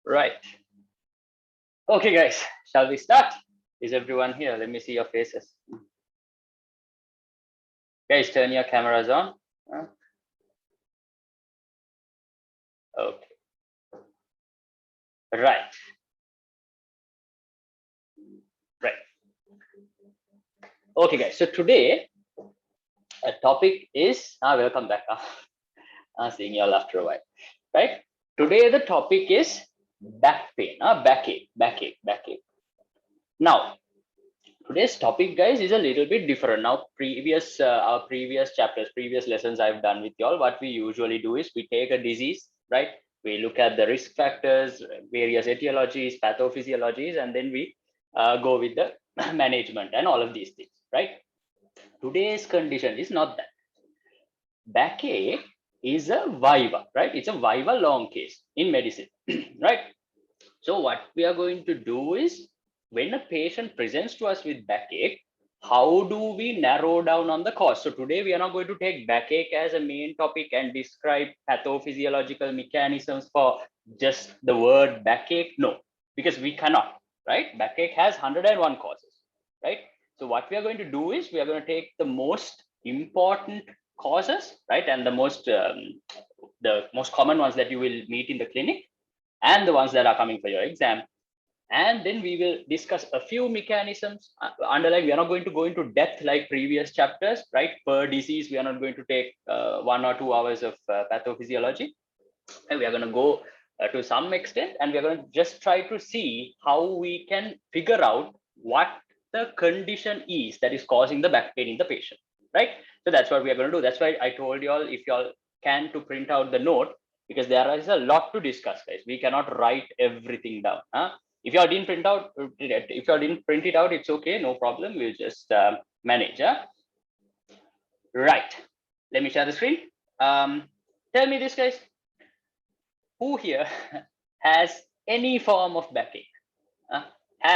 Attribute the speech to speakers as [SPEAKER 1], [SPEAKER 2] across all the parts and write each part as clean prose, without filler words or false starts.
[SPEAKER 1] Right. Okay, guys, shall we start? Is everyone here? Let me see your faces. Guys, turn your cameras on. Okay. Right. Right. Okay, guys. So today, a topic is welcome back. Seeing you all after a while. Right. Today, the topic is back pain. Backache. Now, today's topic, guys, is a little bit different. Now, our previous chapters, previous lessons I've done with y'all, what we usually do is we take a disease, right? We look at the risk factors, various etiologies, pathophysiologies, and then we go with the management and all of these things, right? Today's condition is not that. Backache is a viva, right? It's a viva long case in medicine, right? So what we are going to do is, when a patient presents to us with backache, how do we narrow down on the cause? So today we are not going to take backache as a main topic and describe pathophysiological mechanisms for just the word backache. No, because we cannot, right? Backache has 101 causes, right? So what we are going to do is we are going to take the most important causes, right? And the most common ones that you will meet in the clinic, and the ones that are coming for your exam. And then we will discuss a few mechanisms. Underline, we are not going to go into depth like previous chapters, right? Per disease, we are not going to take 1 or 2 hours of pathophysiology. And we are going to go to some extent, and we are going to just try to see how we can figure out what the condition is that is causing the back pain in the patient, right? So that's what we are going to do. That's why I told you all, if you all can, to print out the note, because there is a lot to discuss, guys. We cannot write everything down. If you all didn't print it out, it's okay, no problem. We'll just manage. Right. Let me share the screen. Tell me this, guys. Who here has any form of backache,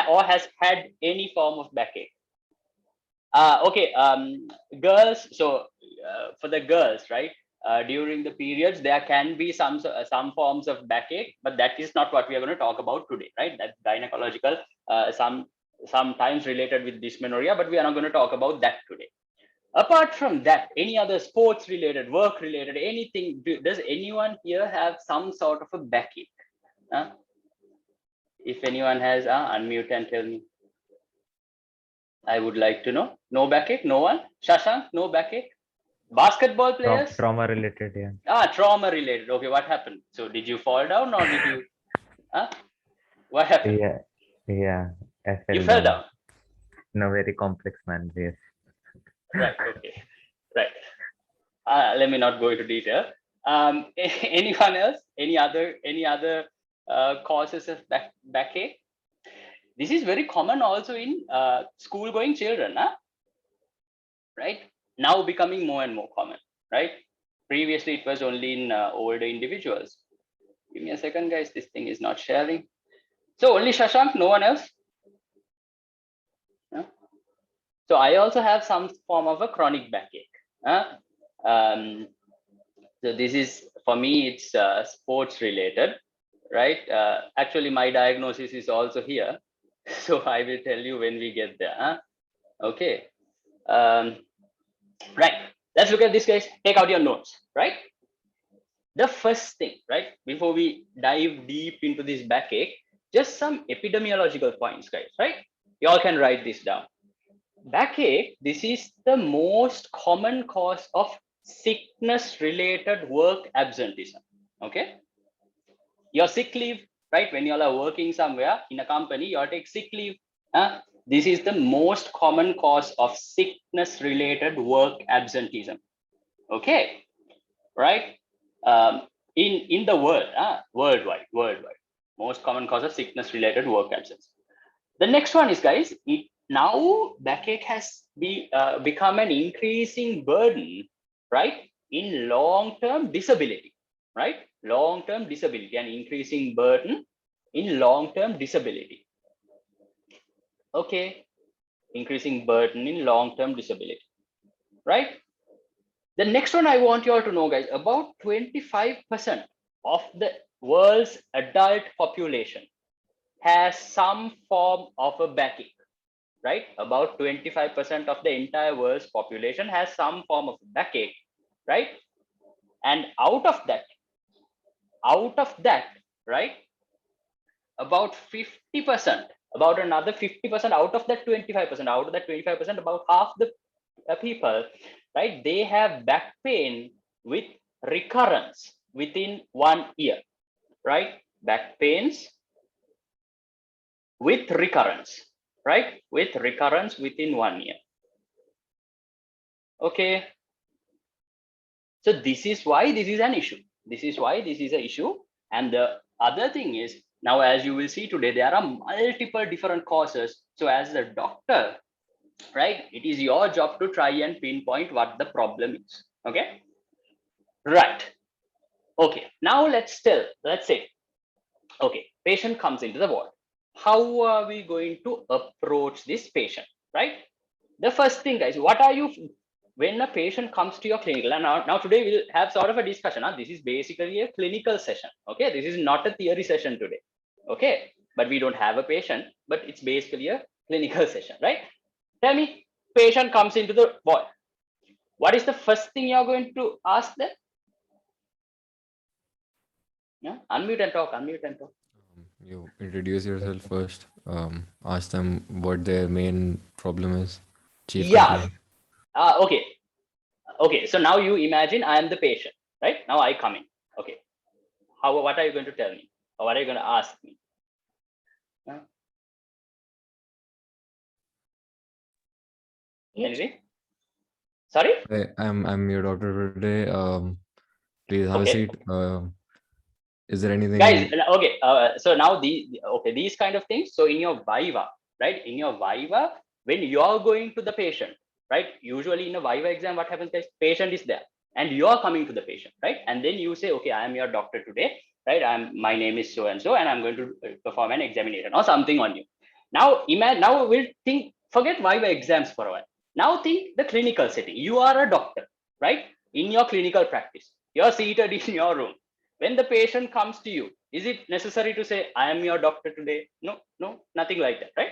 [SPEAKER 1] or has had any form of backache? Okay, girls. So for the girls, right? During the periods, there can be some forms of backache, but that is not what we are going to talk about today, right? That's gynecological, sometimes related with dysmenorrhea, but we are not going to talk about that today. Apart from that, any other sports related, work related, anything, does anyone here have some sort of a backache? If anyone has, unmute and tell me. I would like to know. No backache? No one? Shashank, no backache? Basketball players?
[SPEAKER 2] Trauma related, yeah.
[SPEAKER 1] Trauma related. Okay, what happened? So did you fall down, or did you, what happened?
[SPEAKER 2] Yeah, I fell
[SPEAKER 1] You fell
[SPEAKER 2] down.
[SPEAKER 1] down?
[SPEAKER 2] In a very complex manner, yes.
[SPEAKER 1] Right, okay, right. Let me not go into detail. Anyone else? Any other causes of backache? This is very common also in school going children, right? Now becoming more and more common, right? Previously it was only in older individuals. Give me a second, guys. This thing is not sharing. So only Shashank, no one else? No? So I also have some form of a chronic backache. So this is, for me, it's sports related, right? Actually, my diagnosis is also here. So I will tell you when we get there. Okay. Right. Let's look at this, guys. Take out your notes, right? The first thing, right, before we dive deep into this backache, just some epidemiological points, guys, right? You all can write this down. Backache, this is the most common cause of sickness related work absenteeism. Okay, your sick leave, right? When you all are working somewhere in a company, you all take sick leave. This is the most common cause of sickness related work absenteeism. Okay, right? In the world, worldwide, most common cause of sickness related work absence. The next one is, guys, now backache has become an increasing burden, right, in long-term disability, right? Long-term disability, an increasing burden in long-term disability. Okay, increasing burden in long-term disability, right? The next one I want you all to know, guys, about 25% of the world's adult population has some form of a backache, right? About 25% of the entire world's population has some form of backache, right? And out of that, right? About 50%, about another 50% out of that 25%, out of that 25%, about half the people, right? They have back pain with recurrence within 1 year, right? Back pains with recurrence, right? With recurrence within 1 year. Okay. So this is why this is an issue. This is why this is an issue. And the other thing is, now as you will see today, there are multiple different causes. So as a doctor, right, it is your job to try and pinpoint what the problem is. Okay. Right. Okay. Now let's say, okay, patient comes into the ward. How are we going to approach this patient, right? The first thing, guys, what are you, when a patient comes to your clinical, and now today we'll have sort of a discussion. This is basically a clinical session. Okay, this is not a theory session today. Okay, but we don't have a patient, but it's basically a clinical session, right? Tell me, patient comes into the ward. What is the first thing you're going to ask them? Yeah, unmute and talk.
[SPEAKER 3] You introduce yourself first. Ask them what their main problem is. Chief
[SPEAKER 1] Yeah.
[SPEAKER 3] complaint.
[SPEAKER 1] Okay. Okay. So now you imagine I am the patient, right? Now I come in. Okay. What are you going to tell me? Or what are you going to ask me? Anything? Sorry?
[SPEAKER 3] Hey, I'm your doctor today. Please have a
[SPEAKER 1] Okay.
[SPEAKER 3] seat. Is there anything?
[SPEAKER 1] Guys, okay. So now these kind of things. So in your Viva, right? In your Viva, when you're going to the patient, right? Usually in a Viva exam, what happens, guys? Patient is there and you're coming to the patient, right? And then you say, okay, I am your doctor today, right? My name is so and so, and I'm going to perform an examination or something on you. Now imagine, now we'll think, forget Viva exams for a while. Now think the clinical setting. You are a doctor, right? In your clinical practice, you're seated in your room. When the patient comes to you, is it necessary to say, I am your doctor today? No, nothing like that, right?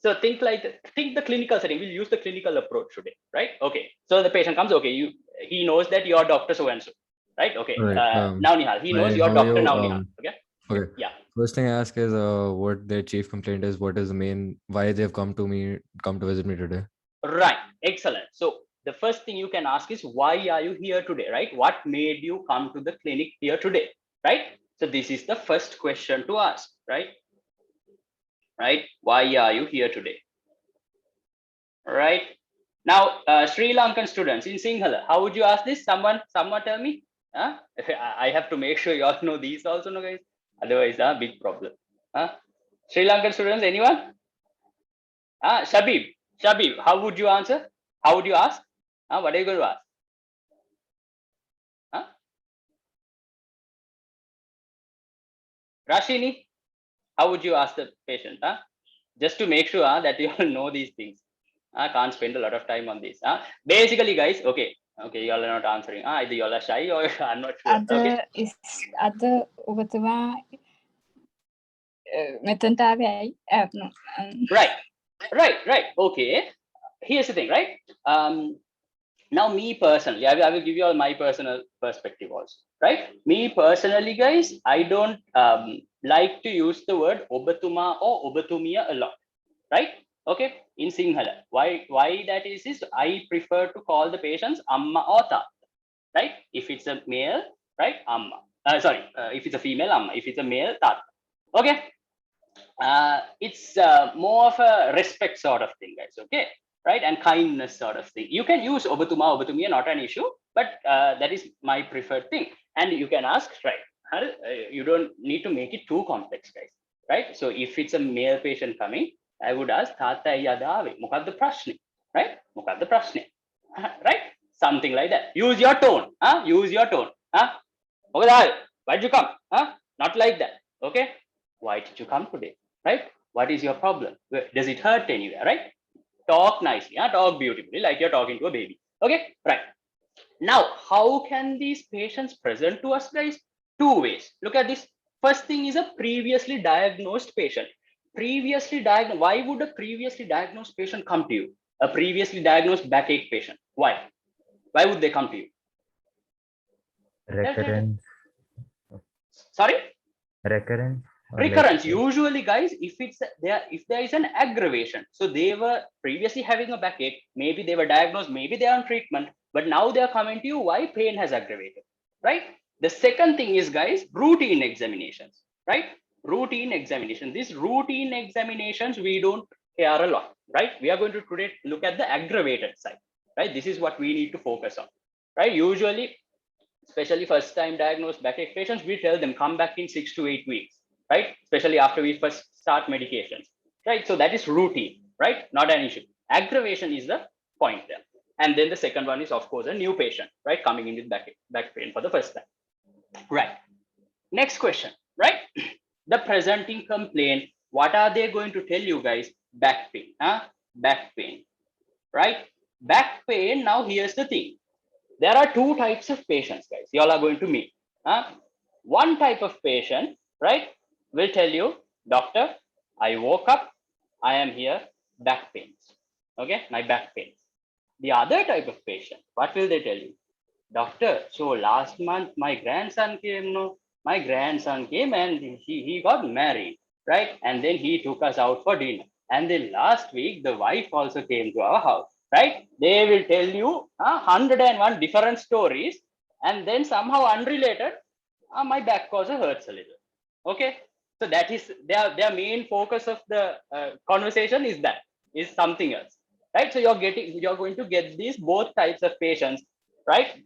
[SPEAKER 1] So think the clinical setting. We'll use the clinical approach today, right? Okay, so the patient comes, okay, he knows that you're doctor so and so, right? Okay.
[SPEAKER 3] All right.
[SPEAKER 1] Now Nihal, he knows
[SPEAKER 3] Hi,
[SPEAKER 1] you're
[SPEAKER 3] how are
[SPEAKER 1] doctor
[SPEAKER 3] you?
[SPEAKER 1] now Nihal. Okay.
[SPEAKER 3] Okay.
[SPEAKER 1] Yeah.
[SPEAKER 3] First thing I ask is what their chief complaint is. What is the main why they've come to visit me today?
[SPEAKER 1] Right. Excellent. So the first thing you can ask is, why are you here today, right? What made you come to the clinic here today, right? So this is the first question to ask, right? Right? Why are you here today? Right. Now, Sri Lankan students in Sinhala, how would you ask this? Someone tell me. I have to make sure you all know these also, no, guys. Otherwise, big problem. Sri Lankan students, anyone? Shabib, how would you answer? How would you ask? What are you going to ask? Rashini, how would you ask the patient? Just to make sure that you all know these things. I can't spend a lot of time on this. Basically, guys, okay, you all are not answering. Either you all are shy or I'm not sure. Okay. Right. Okay. Here's the thing, right? Now me personally, I will give you all my personal perspective also, right? Me personally, guys, I don't like to use the word obatuma or obatumia a lot, right? Okay, in Sinhala. Why that is I prefer to call the patients amma or tata, right? If it's a male, right, amma. If it's a female, amma. If it's a male, tata. Okay. It's more of a respect sort of thing, guys. Okay, right, and kindness sort of thing. You can use obatumia, not an issue, but that is my preferred thing. And you can ask, right? You don't need to make it too complex, guys. Right? So if it's a male patient coming, I would ask, Tata yadave, mukadda prashne, right? Mukadda prashne, right? Something like that. Use your tone. Use your tone. Why'd you come? Not like that. Okay. Why did you come today? Right? What is your problem? Does it hurt anywhere? Right? Talk nicely. Talk beautifully, like you're talking to a baby. Okay. Right. Now, how can these patients present to us, guys? Two ways. Look at this. First thing is a previously diagnosed patient. Previously diagnosed. Why would a previously diagnosed patient come to you? A previously diagnosed backache patient. Why? Why would they come to you?
[SPEAKER 2] Recurrence.
[SPEAKER 1] Sorry?
[SPEAKER 2] Recurrence. Or
[SPEAKER 1] Recurrence.
[SPEAKER 2] like,
[SPEAKER 1] Usually, guys, if there is an aggravation, so they were previously having a backache, maybe they were diagnosed, maybe they are on treatment, but now they are coming to you. Why? Pain has aggravated, right? The second thing is, guys, routine examinations, right? Routine examination. These routine examinations we don't care a lot, right? We are going to today look at the aggravated side, right? This is what we need to focus on, right? Usually, especially first time diagnosed backache patients, we tell them come back in 6 to 8 weeks, right? Especially after we first start medications, right? So that is routine, right? Not an issue. Aggravation is the point there. And then the second one is, of course, a new patient, right? Coming in with back pain for the first time, right? Next question, right? The presenting complaint, what are they going to tell you, guys? Back pain, back pain, right? Back pain. Now here's the thing, there are two types of patients, guys, you all are going to meet. One type of patient, right, will tell you, doctor, I woke up, I am here, back pains. Okay, my back pains. The other type of patient, what will they tell you? Doctor, so last month my grandson came, no, my grandson came and he got married, right? And then he took us out for dinner. And then last week, the wife also came to our house, right? They will tell you 101 different stories, and then somehow unrelated, my back also hurts a little. Okay, so that is their main focus of the conversation is something else, right? So you're going to get these both types of patients, right?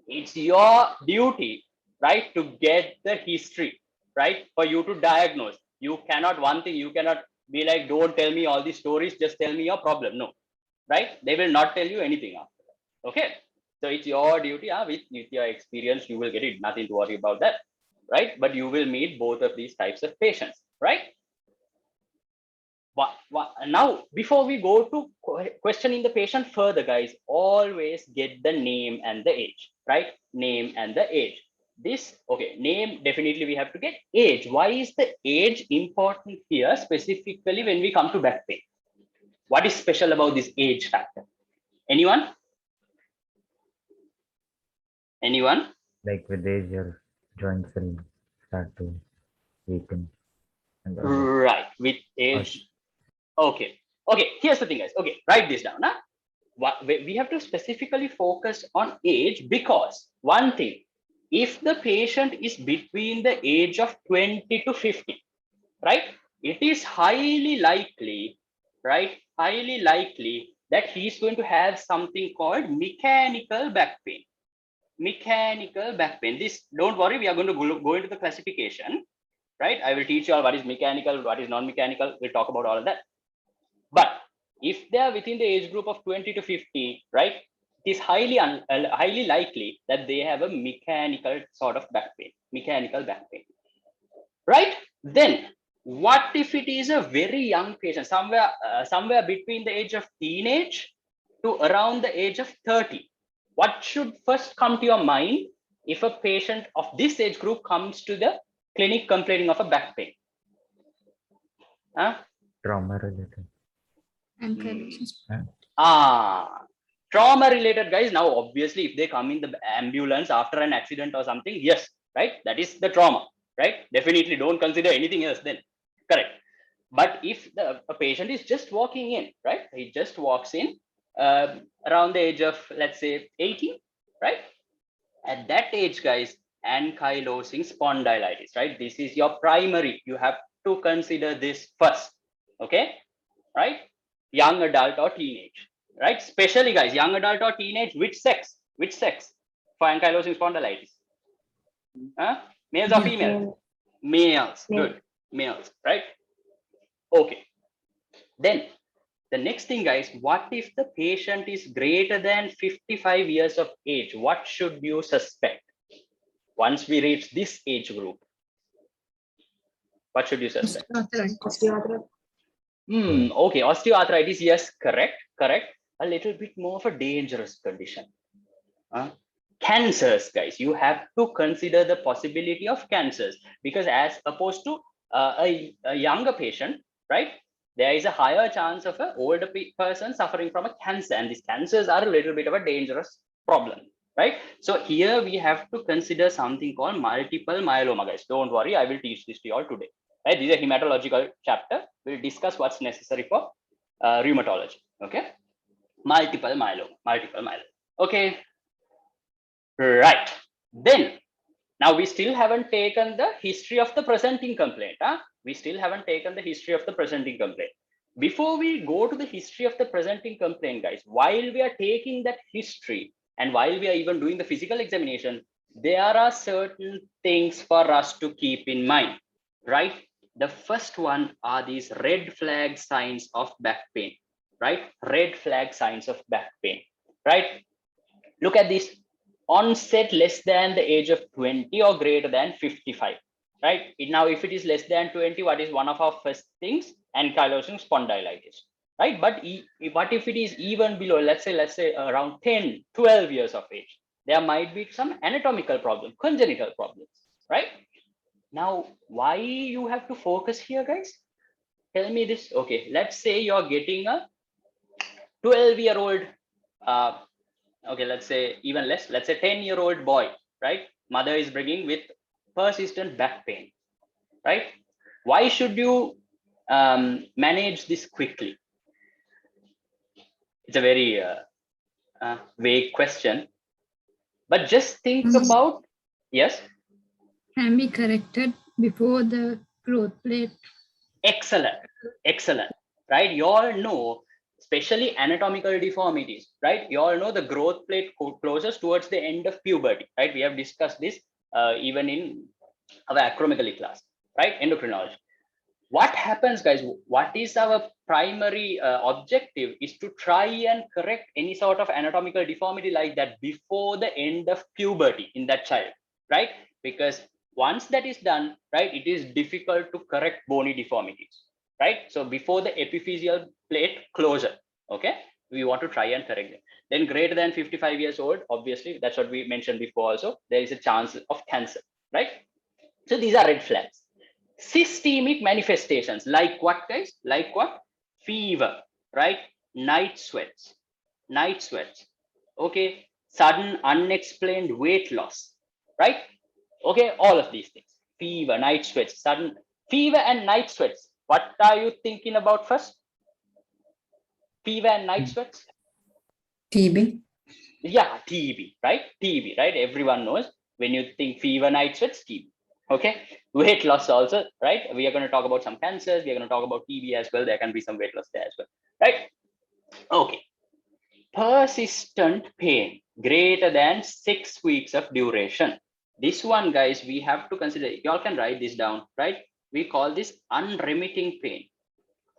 [SPEAKER 1] It's your duty, right, to get the history, right, for you to diagnose. You cannot, one thing, you cannot be like, don't tell me all these stories, just tell me your problem. No, right? They will not tell you anything after that. Okay, so it's your duty. With your experience you will get it, nothing to worry about that, right? But you will meet both of these types of patients, right? Now, before we go to questioning the patient further, guys, always get the name and the age, right? Name and the age. This, okay, name, definitely we have to get. Age, why is the age important here, specifically when we come to back pain? What is special about this age factor? Anyone? Anyone?
[SPEAKER 2] like with age, your joints will start to weaken. And all that.
[SPEAKER 1] Right, with age. Okay, okay, here's the thing, guys. Okay, write this down. We have to specifically focus on age because one thing, if the patient is between the age of 20 to 50, right, it is highly likely, right, highly likely that he's going to have something called mechanical back pain. Mechanical back pain. This, don't worry, we are going to go into the classification, right? I will teach you all what is mechanical, what is non-mechanical. We'll talk about all of that. But if they are within the age group of 20 to 50, right, it is highly likely that they have a mechanical sort of back pain, mechanical back pain, right? Then what if it is a very young patient, somewhere between the age of teenage to around the age of 30? What should first come to your mind if a patient of this age group comes to the clinic complaining of a back pain?
[SPEAKER 2] Trauma related.
[SPEAKER 1] Trauma related, guys. Now obviously if they come in the ambulance after an accident or something, yes, right, that is the trauma, right? Definitely don't consider anything else then, correct? But if a patient is just walking in, right, he just walks in around the age of, let's say, 18, right? At that age, guys, ankylosing spondylitis, right, this is your primary, you have to consider this first. Okay, right? Young adult or teenage, right? Especially, guys, young adult or teenage, which sex for ankylosing spondylitis? Males or females? Males. Good, males, right? Okay, then the next thing, guys, what if the patient is greater than 55 years of age? What should you suspect once we reach this age group? What should you suspect? Okay, osteoarthritis, yes, correct. A little bit more of a dangerous condition. Cancers, guys, you have to consider the possibility of cancers, because as opposed to a younger patient, right, there is a higher chance of an older person suffering from a cancer, and these cancers are a little bit of a dangerous problem, right? So here we have to consider something called multiple myeloma, guys. Don't worry, I will teach this to you all today, right? This is a hematological chapter. We'll discuss what's necessary for rheumatology. Okay, multiple myeloma. Okay, right. Then now we still haven't taken the history of the presenting complaint. Huh? We still haven't taken the history of the presenting complaint. Before we go to the history of the presenting complaint, guys, while we are taking that history and while we are even doing the physical examination, there are certain things for us to keep in mind, right? The first one are these red flag signs of back pain, right? Red flag signs of back pain, right? Look at this: onset less than the age of 20 or greater than 55, right? Now if it is less than 20, what is one of our first things? Ankylosing spondylitis, right? But what if it is even below, let's say around 10 12 years of age? There might be some anatomical problem, congenital problems, right? Now why you have to focus here, guys? Tell me this. Okay, let's say you're getting a 12-year-old, okay, let's say even less, let's say 10-year-old boy, right? Mother is bringing with persistent back pain, right? Why should you manage this quickly? It's a very vague question, but just think about, yes.
[SPEAKER 4] Can be corrected before the growth plate.
[SPEAKER 1] Excellent, excellent, right? You all know, especially anatomical deformities, right? You all know the growth plate closes towards the end of puberty, right? We have discussed this even in our acromegaly class, right? Endocrinology. What happens, guys? What is our primary objective is to try and correct any sort of anatomical deformity like that before the end of puberty in that child, right? Because once that is done, right, it is difficult to correct bony deformities, right? So before the epiphyseal plate closure, okay, we want to try and correct them. Then greater than 55 years old, obviously, that's what we mentioned before also, there is a chance of cancer, right? So these are red flags. Systemic manifestations, like what, guys? Like what? Fever, right? Night sweats, night sweats. Okay, sudden unexplained weight loss, right? Okay, all of these things: fever, night sweats, sudden fever and night sweats. What are you thinking about first? Fever and night sweats?
[SPEAKER 5] TB.
[SPEAKER 1] Yeah, TB, right? TB, right? Everyone knows when you think fever, night sweats, TB. Okay, weight loss also, right? We are going to talk about some cancers. We are going to talk about TB as well. There can be some weight loss there as well, right? Okay, persistent pain greater than 6 weeks of duration. This one, guys, we have to consider. Y'all can write this down, right? We call this unremitting pain.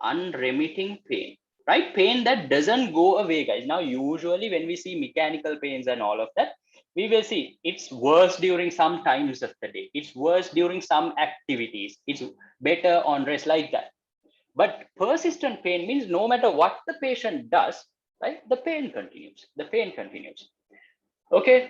[SPEAKER 1] Unremitting pain, right? Pain that doesn't go away, guys. Now usually when we see mechanical pains and all of that, we will see it's worse during some times of the day, it's worse during some activities, it's better on rest, like that. But persistent pain means no matter what the patient does, right, the pain continues, the pain continues. Okay,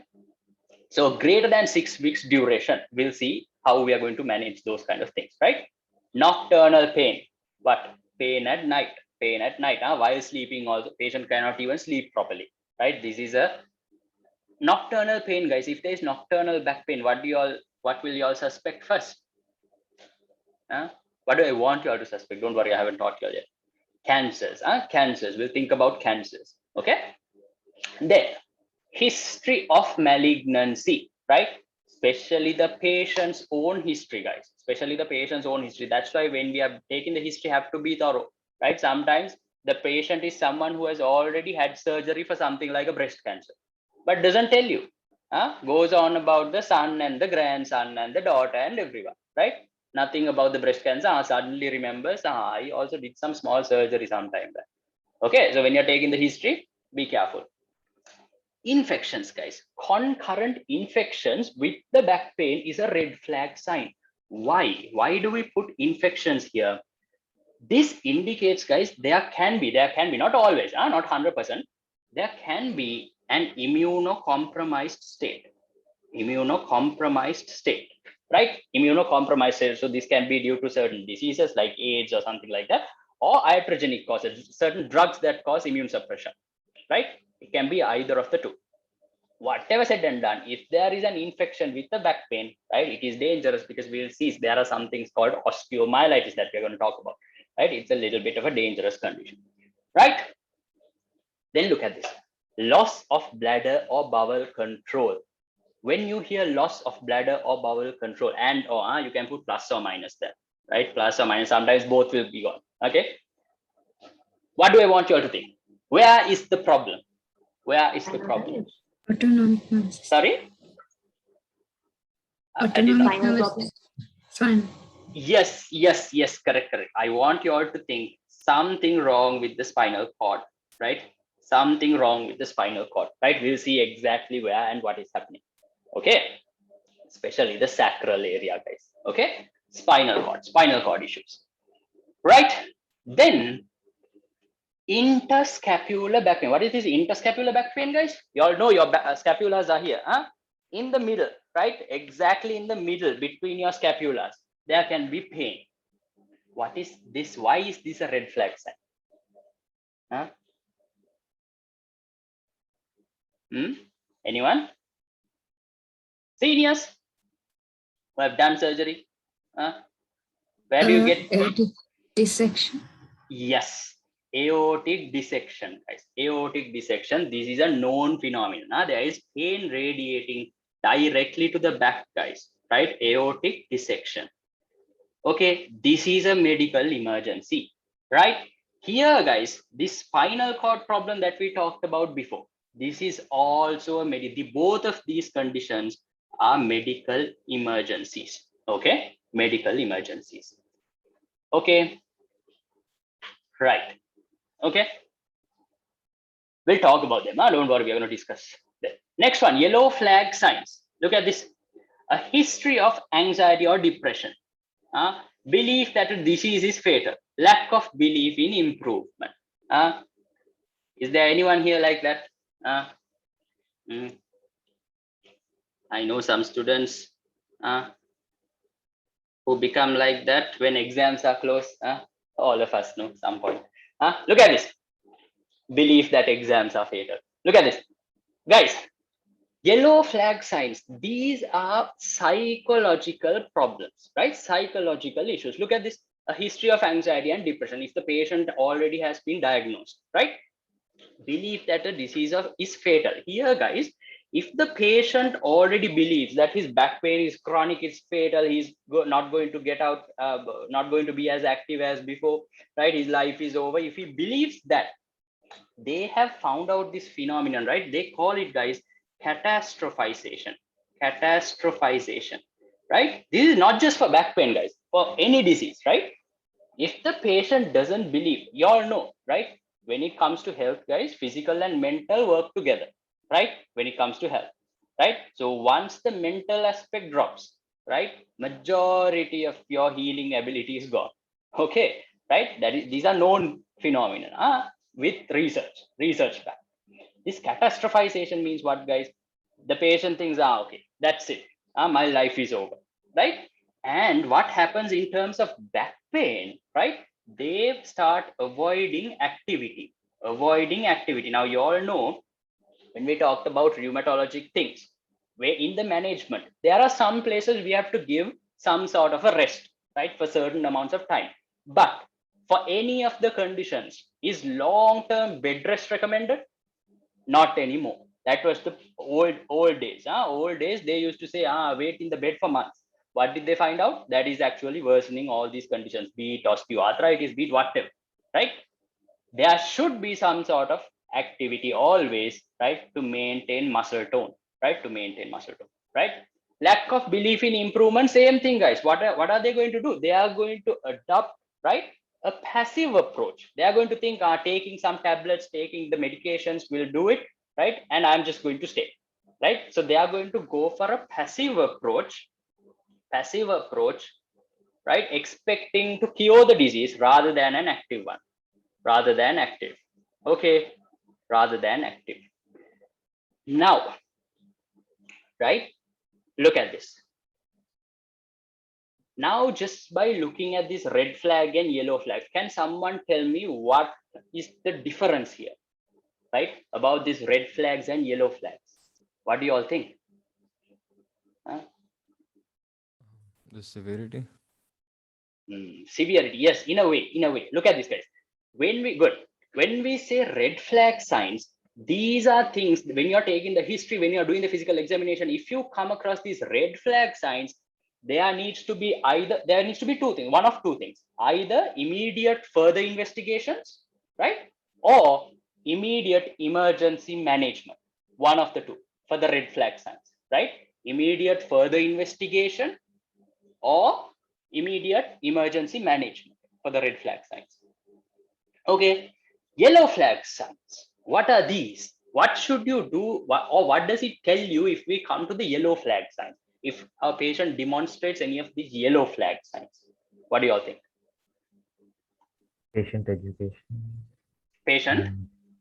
[SPEAKER 1] so greater than 6 weeks duration, we'll see how we are going to manage those kind of things, right? Nocturnal pain, but pain at night, pain at night, while sleeping also, patient cannot even sleep properly, right? This is a nocturnal pain, guys. If there is nocturnal back pain, what will you all suspect first? What do I want you all to suspect? Don't worry, I haven't taught you all yet. Cancers, cancers. We'll think about cancers, okay? Then history of malignancy, right? Especially the patient's own history, guys. Especially the patient's own history. That's why when we are taking the history, have to be thorough, right? Sometimes the patient is someone who has already had surgery for something like a breast cancer, but doesn't tell you. Goes on about the son and the grandson and the daughter and everyone, right? Nothing about the breast cancer. Suddenly remembers, I also did some small surgery sometime back. Okay, so when you're taking the history, be careful. Infections, guys. Concurrent infections with the back pain is a red flag sign. Why do we put infections here? This indicates, guys, there can be, not always, not 100%, there can be an immunocompromised state. Immunocompromised state, right? Immunocompromised state. So this can be due to certain diseases like AIDS or something like that, or iatrogenic causes, certain drugs that cause immune suppression, right? It can be either of the two. Whatever said and done, if there is an infection with the back pain, right, it is dangerous because we will see there are some things called osteomyelitis that we're going to talk about, right? It's a little bit of a dangerous condition, right? Then look at this, loss of bladder or bowel control. When you hear loss of bladder or bowel control, and or you can put plus or minus there, right? Plus or minus, sometimes both will be gone. Okay, what do I want you all to think? Where is the problem? Where is the problem?
[SPEAKER 4] Autonomic nervous system.
[SPEAKER 1] Sorry, I did
[SPEAKER 4] Autonomic
[SPEAKER 1] not.
[SPEAKER 4] nervous system. Fine.
[SPEAKER 1] Yes, correct. I want you all to think something wrong with the spinal cord, right? Something wrong with the spinal cord, right? We'll see exactly where and what is happening. Okay, especially the sacral area, guys. Okay, spinal cord issues, right? Then interscapular back pain. What is this interscapular back pain, guys? You all know your scapulas are here, huh? In the middle, right? Exactly in the middle between your scapulas, there can be pain. What is this? Why is this a red flag sign? Huh? Anyone? Seniors who have done surgery? Where do you get?
[SPEAKER 4] Aortic dissection.
[SPEAKER 1] Yes, aortic dissection, guys. Aortic dissection. This is a known phenomenon. There is pain radiating directly to the back, guys. Right? Aortic dissection. Okay, this is a medical emergency, right? Here, guys, this spinal cord problem that we talked about before, this is also a both of these conditions are medical emergencies. Okay, medical emergencies. Okay, right. Okay, we'll talk about them. Don't worry, we're going to discuss them. Next one, yellow flag signs. Look at this. A history of anxiety or depression. Belief that a disease is fatal. Lack of belief in improvement. Is there anyone here like that? I know some students who become like that when exams are close. All of us know some point. Look at this. Belief that exams are fatal. Look at this. Guys, yellow flag signs. These are psychological problems, right? Psychological issues. Look at this. A history of anxiety and depression. If the patient already has been diagnosed, right? Belief that a disease is fatal. Here, guys, if the patient already believes that his back pain is chronic, it's fatal, he's not going to get out, not going to be as active as before, right? His life is over. If he believes that, they have found out this phenomenon, right? They call it, guys, catastrophization. Catastrophization, right? This is not just for back pain, guys, for any disease, right? If the patient doesn't believe, you all know, right? When it comes to health, guys, physical and mental work together, right? When it comes to health, right? So once the mental aspect drops, right, majority of your healing ability is gone. Okay, right? These are known phenomena with research back. This catastrophization means what, guys? The patient thinks, okay, that's it. My life is over, right? And what happens in terms of back pain, right? They start avoiding activity. Now, you all know when we talked about rheumatologic things, where in the management, there are some places we have to give some sort of a rest, right? For certain amounts of time. But for any of the conditions, is long-term bed rest recommended? Not anymore. That was the old days. Old days, they used to say, wait in the bed for months. What did they find out? That is actually worsening all these conditions, be it osteoarthritis, be it whatever, right? There should be some sort of activity always, right, to maintain muscle tone, right? To maintain muscle tone, right? Lack of belief in improvement, same thing, guys. What are they going to do? They are going to adopt, right, a passive approach. They are going to think, taking some tablets, taking the medications will do it, right? And I'm just going to stay, right? So they are going to go for a passive approach, right? Expecting to cure the disease rather than an active one, rather than active. Okay, rather than active. Now, right? Look at this. Now, just by looking at this red flag and yellow flag, can someone tell me what is the difference here, right? About these red flags and yellow flags. What do you all think? Huh?
[SPEAKER 3] The severity.
[SPEAKER 1] Severity, yes, in a way. Look at this, guys. When we say red flag signs, these are things when you're taking the history, when you're doing the physical examination, if you come across these red flag signs, there needs to be two things, one of two things, either immediate further investigations, right, or immediate emergency management, one of the two for the red flag signs, right? Immediate further investigation or immediate emergency management for the red flag signs. Okay, yellow flag signs. What are these? What should you do, or what does it tell you if we come to the yellow flag signs? If a patient demonstrates any of these yellow flag signs, what do you all think?
[SPEAKER 2] Patient education.
[SPEAKER 1] Patient?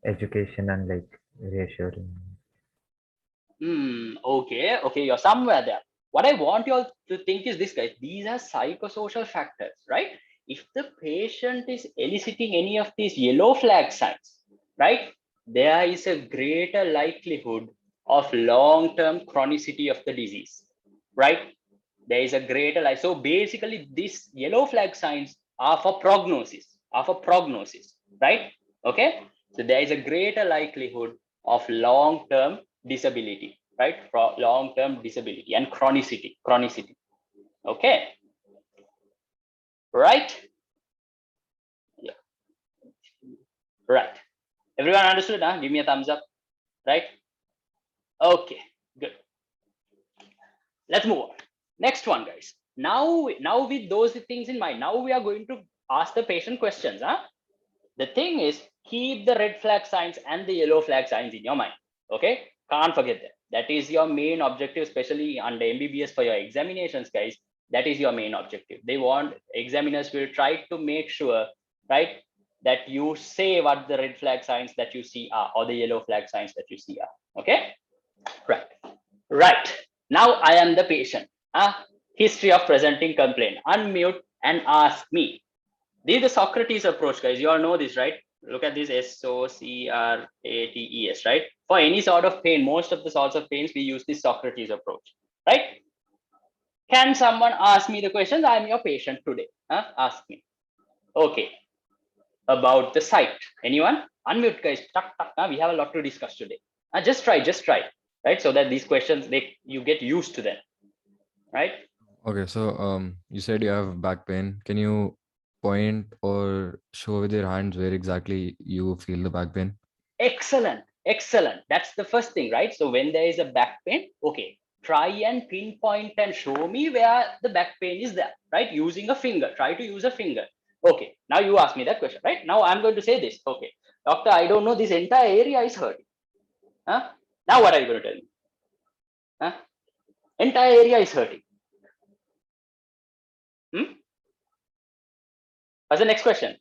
[SPEAKER 2] Education and like reassuring.
[SPEAKER 1] Okay, you're somewhere there. What I want you all to think is this, guys. These are psychosocial factors, right? If the patient is eliciting any of these yellow flag signs, right, there is a greater likelihood of long-term chronicity of the disease, right? There is a greater like so basically these yellow flag signs are for prognosis, right? Okay, so there is a greater likelihood of long-term disability, right? For long-term disability and chronicity. Okay, right? Yeah, right. Everyone understood? Huh? Give me a thumbs up, right? Okay, good. Let's move on. Next one, guys. Now with those things in mind, now we are going to ask the patient questions. Huh? The thing is, keep the red flag signs and the yellow flag signs in your mind. Okay, can't forget that. That is your main objective, especially under MBBS for your examinations, guys. That is your main objective. They want examiners will try to make sure, right, that you say what the red flag signs that you see are, or the yellow flag signs that you see are. Okay, right. Now I am the patient. History of presenting complaint. Unmute and ask me. This is the Socrates approach, guys. You all know this, right? Look at this SOCRATES, right? For any sort of pain, most of the sorts of pains, we use this Socrates approach, right? Can someone ask me the questions? I'm your patient today. Ask me. Okay. About the site. Anyone? Unmute, guys. We have a lot to discuss today. Just try, right? So that these questions, you get used to them, right?
[SPEAKER 3] Okay, so you said you have back pain. Can you point or show with your hands where exactly you feel the back pain?
[SPEAKER 1] Excellent. That's the first thing, right? So when there is a back pain, okay, try and pinpoint and show me where the back pain is there, right? Using a finger, try to use a finger. Okay, now you ask me that question, right? Now I'm going to say this. Okay, doctor, I don't know, this entire area is hurting. Now what are you going to tell me? Entire area is hurting. What's the next question?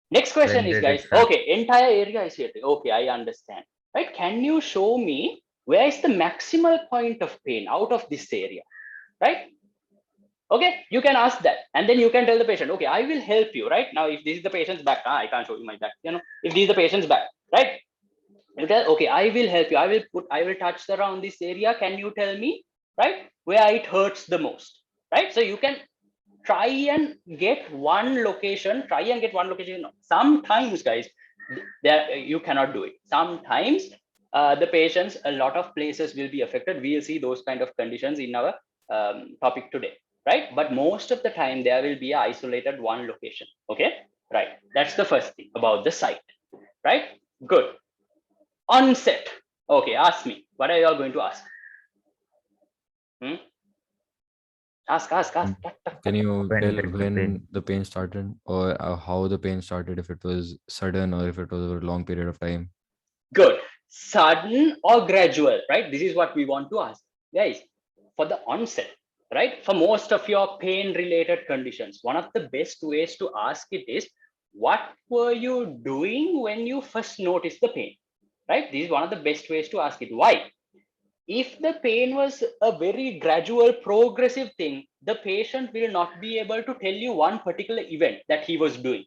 [SPEAKER 1] Next question is, guys, okay, entire area is hurting. Okay, I understand, right? Can you show me where is the maximal point of pain out of this area, right? Okay, you can ask that, and then you can tell the patient, okay, I will help you, right? Now, if this is the patient's back, I can't show you my back, if this is the patient's back, right? You tell, okay, I will help you. I will touch around this area. Can you tell me, right, where it hurts the most, right? So you can try and get one location. Sometimes, guys, there you cannot do it. Sometimes the patients, a lot of places will be affected. We'll see those kind of conditions in our topic today, right? But most of the time there will be an isolated one location. Okay, right? That's the first thing about the site, right? Good. Onset. Okay, ask me. What are you all going to ask? Ask.
[SPEAKER 3] Can you tell when the pain started, or how the pain started, if it was sudden or if it was over a long period of time?
[SPEAKER 1] Good. Sudden or gradual, right? This is what we want to ask. Guys, for the onset, right? For most of your pain-related conditions, one of the best ways to ask it is, what were you doing when you first noticed the pain? right? This is one of the best ways to ask it. Why? If the pain was a very gradual, progressive thing, the patient will not be able to tell you one particular event that he was doing,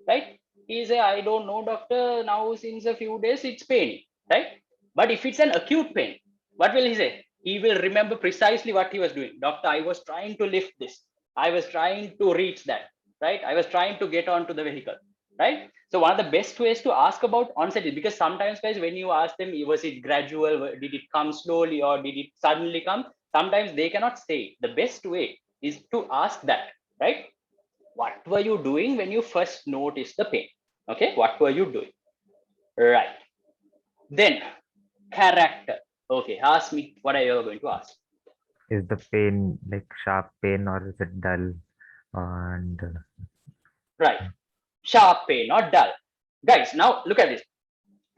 [SPEAKER 1] right? He say, I don't know, doctor, now since a few days it's pain, right? But if it's an acute pain, what will he say? He will remember precisely what he was doing. Doctor, I was trying to lift this. I was trying to reach that, right? I was trying to get onto the vehicle, right? So one of the best ways to ask about onset is, because sometimes guys, when you ask them, was it gradual, did it come slowly, or did it suddenly come? Sometimes they cannot say. The best way is to ask that, right? What were you doing when you first noticed the pain? Okay, what were you doing? Right. Then character. Okay, ask me, what are you going to ask?
[SPEAKER 2] Is the pain like sharp pain or is it dull? And
[SPEAKER 1] Right. Sharp pain, not dull. Guys, now look at this.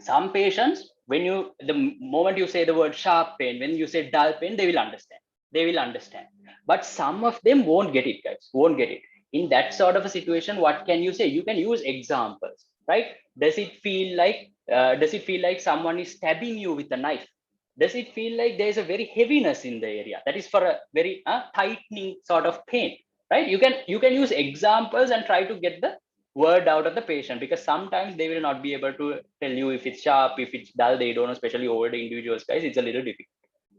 [SPEAKER 1] Some patients, when you, the moment you say the word sharp pain, when you say dull pain, they will understand. They will understand. But some of them won't get it, guys. Won't get it. In that sort of a situation, what can you say? You can use examples, right? Does it feel like someone is stabbing you with a knife? Does it feel like there is a very heaviness in the area? That is for a very tightening sort of pain, right? You can use examples and try to get the word out of the patient, because sometimes they will not be able to tell you if it's sharp, if it's dull. They don't know, especially older individuals, guys. It's a little difficult.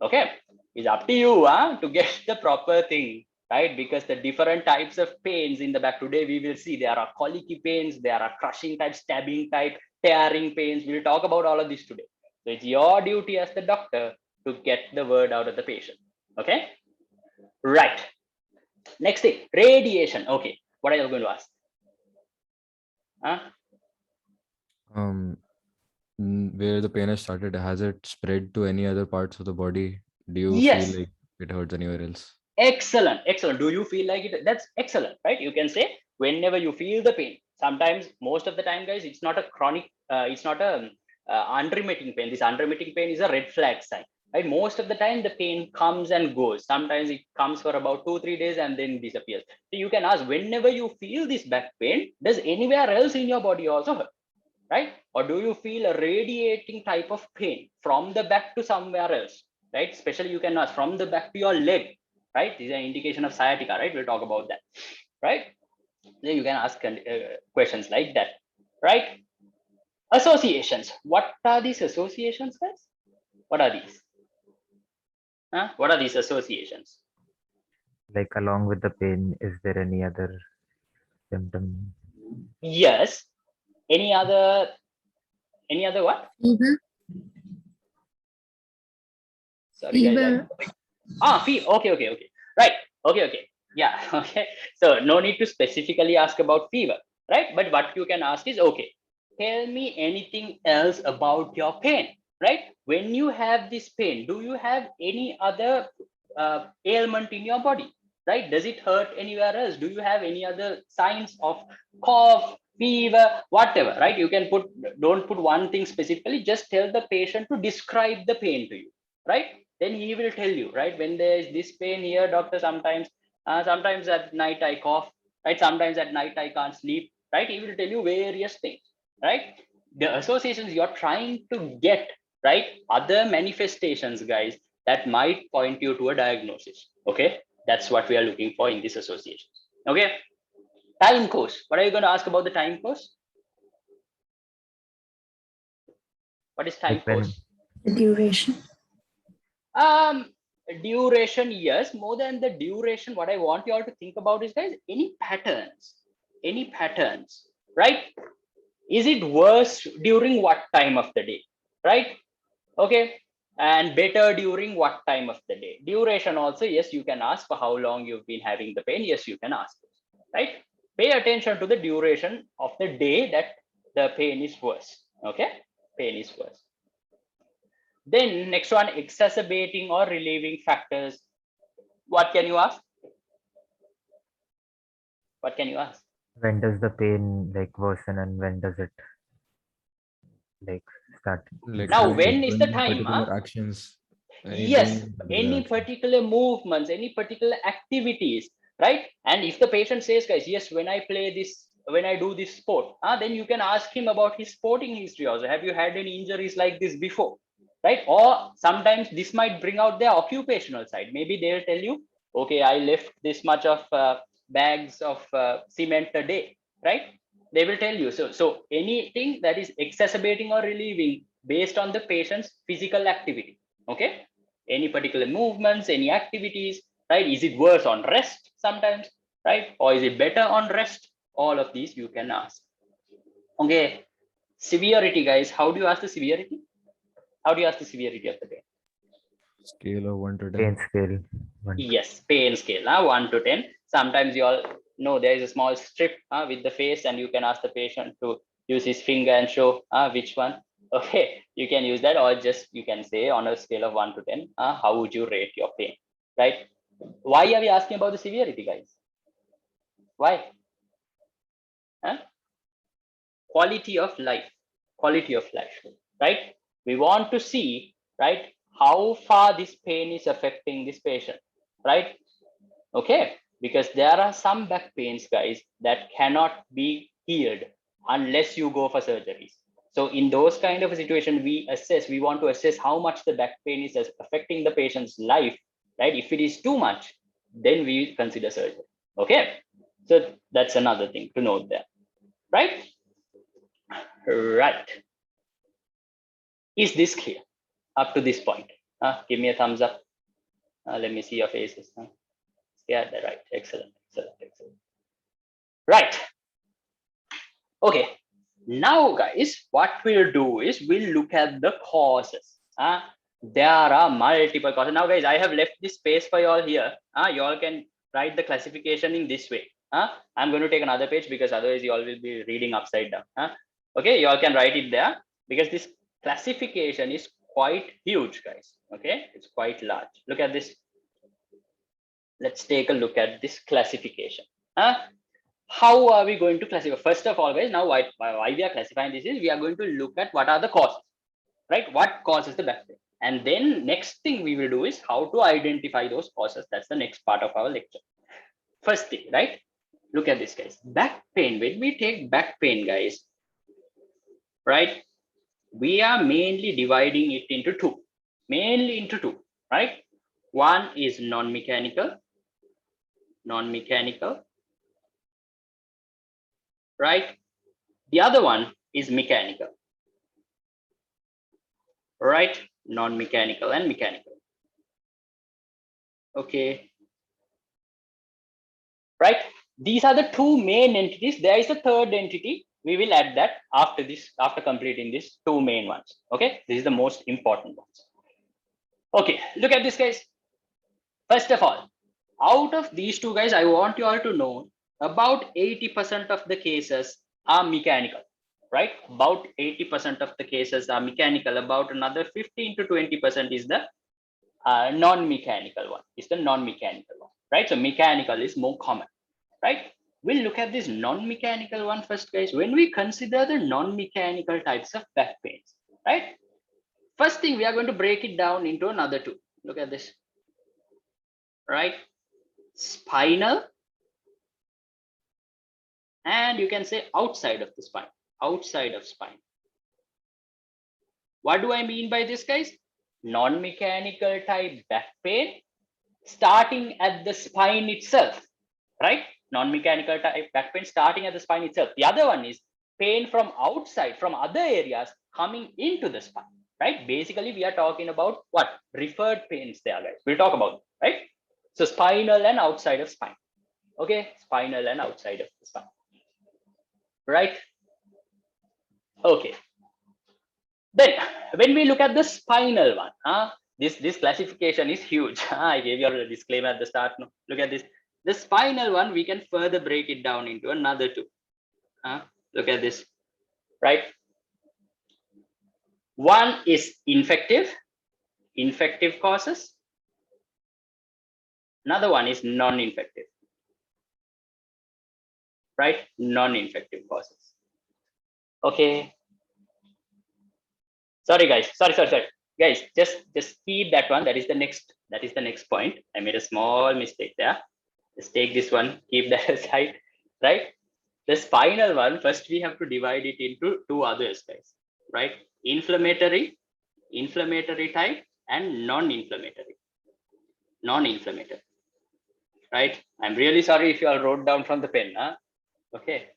[SPEAKER 1] Okay, it's up to you to get the proper thing, right? Because the different types of pains in the back, today we will see there are colicky pains, there are crushing type, stabbing type, tearing pains. We'll talk about all of this today. So it's your duty as the doctor to get the word out of the patient. Okay, right. Next thing, radiation. Okay, what are you going to ask?
[SPEAKER 3] Where the pain has started, has it spread to any other parts of the body? Do you
[SPEAKER 1] Yes.
[SPEAKER 3] feel like it hurts anywhere else?
[SPEAKER 1] Excellent, excellent. Do you feel like it? That's excellent, right? You can say whenever you feel the pain. Sometimes, most of the time, guys, it's not a chronic, it's not a unremitting pain. This unremitting pain is a red flag sign, right? Most of the time, the pain comes and goes. Sometimes it comes for about 2-3 days and then disappears. So you can ask, whenever you feel this back pain, does anywhere else in your body also hurt, right? Or do you feel a radiating type of pain from the back to somewhere else, right? Especially you can ask from the back to your leg, right? This is an indication of sciatica, right? We'll talk about that, right? Then you can ask questions like that, right? Associations. What are these associations, guys? What are these? What are these associations?
[SPEAKER 2] like along with the pain, is there any other symptom?
[SPEAKER 1] Yes. Any other what?
[SPEAKER 4] Fever.
[SPEAKER 1] Sorry, guys.
[SPEAKER 4] Fever.
[SPEAKER 1] Okay. Right. Okay. Yeah. Okay. So no need to specifically ask about fever, right? But what you can ask is, okay, tell me anything else about your pain, right? When you have this pain, do you have any other ailment in your body, right? Does it hurt anywhere else? Do you have any other signs of cough, fever, whatever, right? You can don't put one thing specifically, just tell the patient to describe the pain to you, right? Then he will tell you, right? When there is this pain here, doctor, sometimes at night I cough, right? Sometimes at night I can't sleep, right? He will tell you various things, right? The associations you're trying to get, right? Other manifestations, guys, that might point you to a diagnosis. Okay, that's what we are looking for in this association. Okay, time course. What are you going to ask about the time course? What is time
[SPEAKER 2] Like when
[SPEAKER 1] course?
[SPEAKER 5] The duration.
[SPEAKER 1] Duration, yes. More than the duration, what I want you all to think about is, guys, any patterns, right? Is it worse during what time of the day, right? Okay, and better during what time of the day? Duration also, yes, you can ask for how long you've been having the pain. Yes, you can ask, right? Pay attention to the duration of the day that the pain is worse. Okay, pain is worse. Then next one, exacerbating or relieving factors. What can you ask? What can you ask?
[SPEAKER 2] when does the pain like worsen and when does it like start?
[SPEAKER 3] Like
[SPEAKER 1] Now,
[SPEAKER 3] when
[SPEAKER 1] when is the
[SPEAKER 3] doing
[SPEAKER 1] time?
[SPEAKER 3] particular actions,
[SPEAKER 1] Yes,
[SPEAKER 3] doing particular
[SPEAKER 1] any
[SPEAKER 3] actions.
[SPEAKER 1] particular movements, any particular activities, right? And if the patient says, guys, yes, when I play this when I do this sport, then you can ask him about his sporting history also. Have you had any injuries like this before, right? Or sometimes this might bring out their occupational side. Maybe they'll tell you, okay, I lift this much of bags of cement a day, right? They will tell you. So anything that is exacerbating or relieving based on the patient's physical activity, okay? Any particular movements, any activities, right? Is it worse on rest sometimes, right? Or is it better on rest? All of these you can ask. Okay, severity, guys. How do you ask the severity? How do you ask the severity of the pain?
[SPEAKER 3] Scale of 1 to 10.
[SPEAKER 2] Pain scale. 1.
[SPEAKER 1] Yes, pain scale, 1 to 10. Sometimes you all know there is a small strip with the face, and you can ask the patient to use his finger and show which one. Okay, you can use that, or just you can say on a scale of 1 to 10, how would you rate your pain, right? Why are we asking about the severity, guys? Why? Quality of life, right? We want to see, right, how far this pain is affecting this patient, right? Okay, because there are some back pains, guys, that cannot be healed unless you go for surgeries. So in those kind of a situation, we want to assess how much the back pain is affecting the patient's life, right? If it is too much, then we consider surgery. Okay, so that's another thing to note there, right? Right. Is this clear up to this point? Give me a thumbs up. Let me see your faces. Yeah, right. Excellent. Right. Okay. Now, guys, what we'll do is we'll look at the causes. There are multiple causes. Now, guys, I have left this space for you all here. You all can write the classification in this way. I'm going to take another page because otherwise you all will be reading upside down. Okay, you all can write it there because this classification is quite huge, guys. Okay, it's quite large. Look at this. Let's take a look at this classification. How are we going to classify? First of all, guys, now why we are classifying this is we are going to look at what are the causes, right? What causes the back pain? And then next thing we will do is how to identify those causes. That's the next part of our lecture. First thing, right? Look at this, guys. Back pain. When we take back pain, guys, right? We are mainly dividing it into two. Right? One is non-mechanical, right? The other one is mechanical, right? Non-mechanical and mechanical. Okay. Right? These are the two main entities. There is a third entity. We will add that after this, after completing these two main ones. Okay. This is the most important ones. Okay. Look at this, guys. First of all, out of these two, guys, I want you all to know about 80% of the cases are mechanical, right? About 80% of the cases are mechanical. About another 15 to 20% is the non-mechanical one. It's the non-mechanical one, right? So mechanical is more common, right? We'll look at this non-mechanical one first, guys. When we consider the non-mechanical types of back pains, right? First thing, we are going to break it down into another two. Look at this, right? Spinal, and you can say outside of the spine, outside of spine. What do I mean by this, guys? Non-mechanical type back pain starting at the spine itself, right? Non-mechanical type back pain starting at the spine itself. The other one is pain from outside, from other areas coming into the spine, right? Basically, we are talking about what? Referred pains there, guys. We'll talk about, right? So spinal and outside of spine. Okay, spinal and outside of the spine, right? Okay. Then when we look at the spinal one, this classification is huge. I gave you a disclaimer at the start. No, look at this. The spinal one, we can further break it down into another two. Look at this, right? One is infective causes. Another one is non-infective, right? Non-infective causes. Okay. Sorry, guys. Sorry. Guys, just keep that one. That is the next point. I made a small mistake there. Just take this one, keep that aside, right? The spinal one, first we have to divide it into two others, guys, right? Inflammatory type and non-inflammatory, right? I'm really sorry if you all wrote down from the pen, huh? Okay,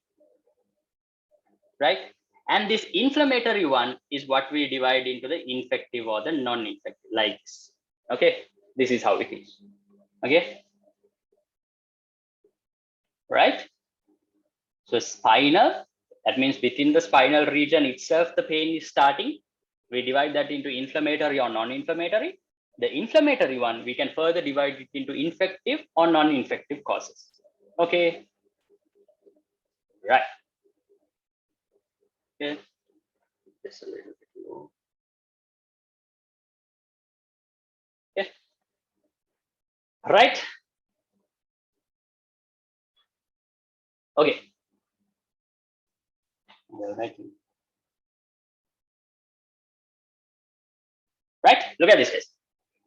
[SPEAKER 1] right? And this inflammatory one is what we divide into the infective or the non-infective, like this. Okay, this is how it is. Okay, right? So spinal, that means within the spinal region itself, the pain is starting. We divide that into inflammatory or non-inflammatory. The inflammatory one, we can further divide it into infective or non-infective causes. Okay, right. Okay, just a little bit low. Okay, right. Okay. Right, look at this guys.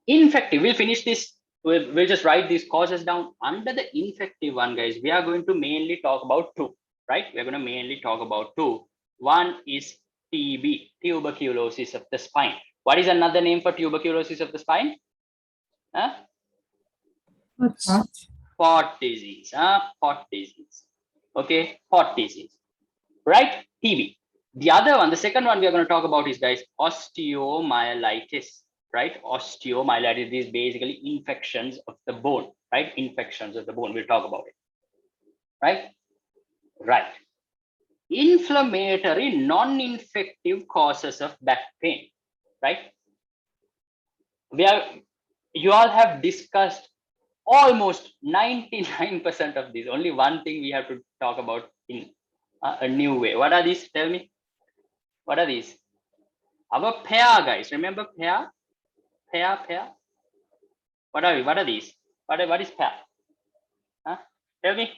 [SPEAKER 1] Infective, we'll finish this, we'll just write these causes down. Under the infective one, guys, we are going to mainly talk about two, right? We're going to mainly talk about two. One is TB, tuberculosis of the spine. What is another name for tuberculosis of the spine? Huh? Pot disease, pot disease. Okay, pot disease, right? TB. The other one, the second one we are going to talk about is, guys, osteomyelitis, right? Osteomyelitis is basically infections of the bone, right? Infections of the bone. We'll talk about it, right? Right. Inflammatory, non-infective causes of back pain, right? You all have discussed almost 99% of these. Only one thing we have to talk about in a new way. What are these? Tell me. What are these? Our pair, guys. Remember pair? Pair. What are these? What is pair? Huh? Tell me.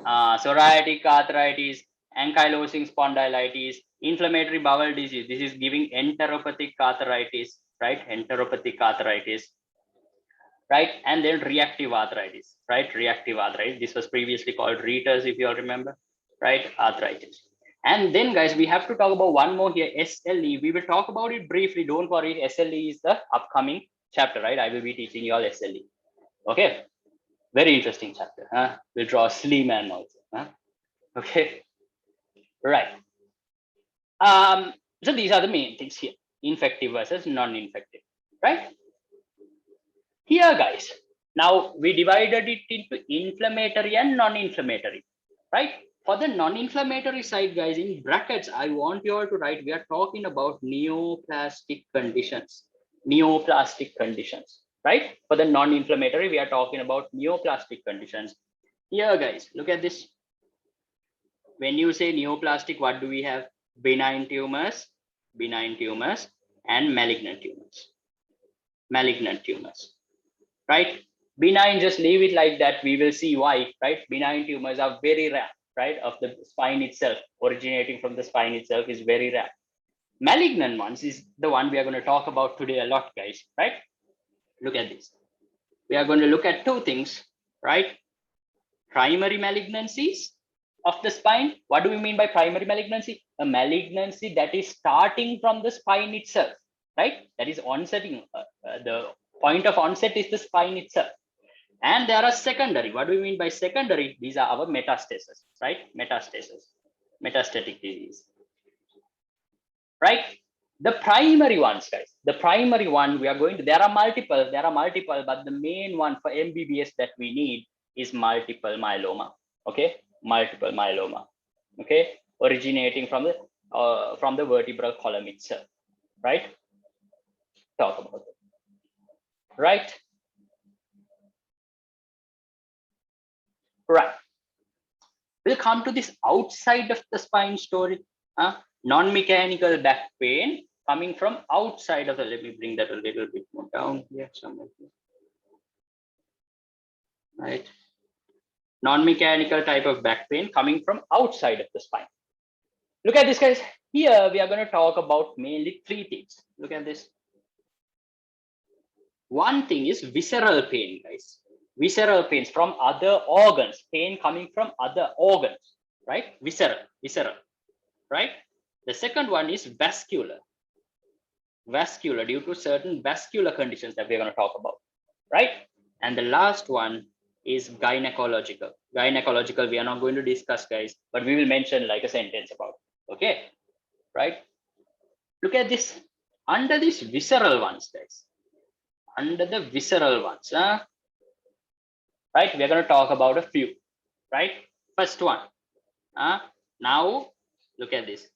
[SPEAKER 1] Psoriatic arthritis, ankylosing spondylitis, inflammatory bowel disease. This is giving enteropathic arthritis, right? Enteropathic arthritis, right? And then reactive arthritis, right? Reactive arthritis. This was previously called Reuters, if you all remember, right? Arthritis. And then, guys, we have to talk about one more here, SLE. We will talk about it briefly. Don't worry, SLE is the upcoming chapter, right? I will be teaching you all SLE. Okay, very interesting chapter. Huh? We'll draw a SLE man also. Huh? Okay, right. So these are the main things here: infective versus non-infective, right? Here, guys. Now we divided it into inflammatory and non-inflammatory, right? For the non-inflammatory side, guys, in brackets, I want you all to write, we are talking about neoplastic conditions. Neoplastic conditions, right? For the non-inflammatory, we are talking about neoplastic conditions. Here, guys, look at this. When you say neoplastic, what do we have? Benign tumors, and malignant tumors, right? Benign, just leave it like that. We will see why, right? Benign tumors are very rare, right? Of the spine itself, originating from the spine itself is very rare. Malignant ones is the one we are going to talk about today a lot, guys, right? Look at this. We are going to look at two things, right? Primary malignancies of the spine. What do we mean by primary malignancy? A malignancy that is starting from the spine itself, right? That is onsetting, the point of onset is the spine itself. And there are secondary. What do we mean by secondary? These are our metastasis, right? Metastatic disease, right? The primary ones, guys. The primary one we are going to, there are multiple, but the main one for MBBS that we need is multiple myeloma. Okay, multiple myeloma. Okay, originating from the vertebral column itself, right? Talk about it, right? Right. We'll come to this outside of the spine story. Non-mechanical back pain coming from outside of the, let me bring that a little bit more down here, somewhere here. Right. Non-mechanical type of back pain coming from outside of the spine. Look at this, guys. Here we are going to talk about mainly three things. Look at this. One thing is visceral pain, guys. Visceral pains from other organs, pain coming from other organs, right? Visceral, right? The second one is vascular due to certain vascular conditions that we're going to talk about, right? And the last one is gynecological. Gynecological, we are not going to discuss, guys, but we will mention like a sentence about it. Okay, right? Look at this. Under these visceral ones, guys, under the visceral ones, right? We're going to talk about a few, right? First one, now look at this.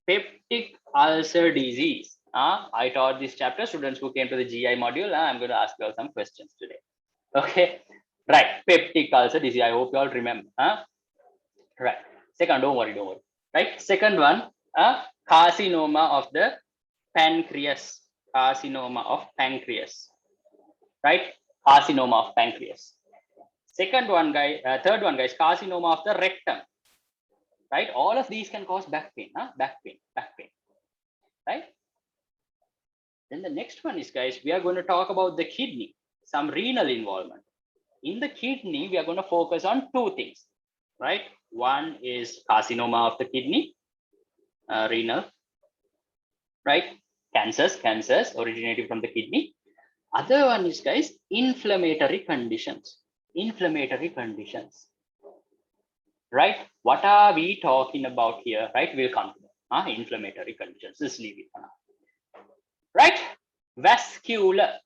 [SPEAKER 1] Peptic ulcer disease. I taught this chapter. Students who came to the GI module, I'm going to ask you all some questions today. Okay, right. Peptic ulcer disease. I hope you all remember. Right. Second, don't worry. Right. Second one, carcinoma of the pancreas. Carcinoma of pancreas. Right. Carcinoma of pancreas. Second one, guys. Third one, guys. Carcinoma of the rectum. Right. All of these can cause back pain. Back pain. Right. Then the next one is, guys, we are going to talk about the kidney, some renal involvement. In the kidney, we are going to focus on two things, right? One is carcinoma of the kidney, renal, right? Cancers originating from the kidney. Other one is, guys, inflammatory conditions, right? What are we talking about here, right? We'll come to that. Inflammatory conditions. Just leave it for now. Right? Vascular.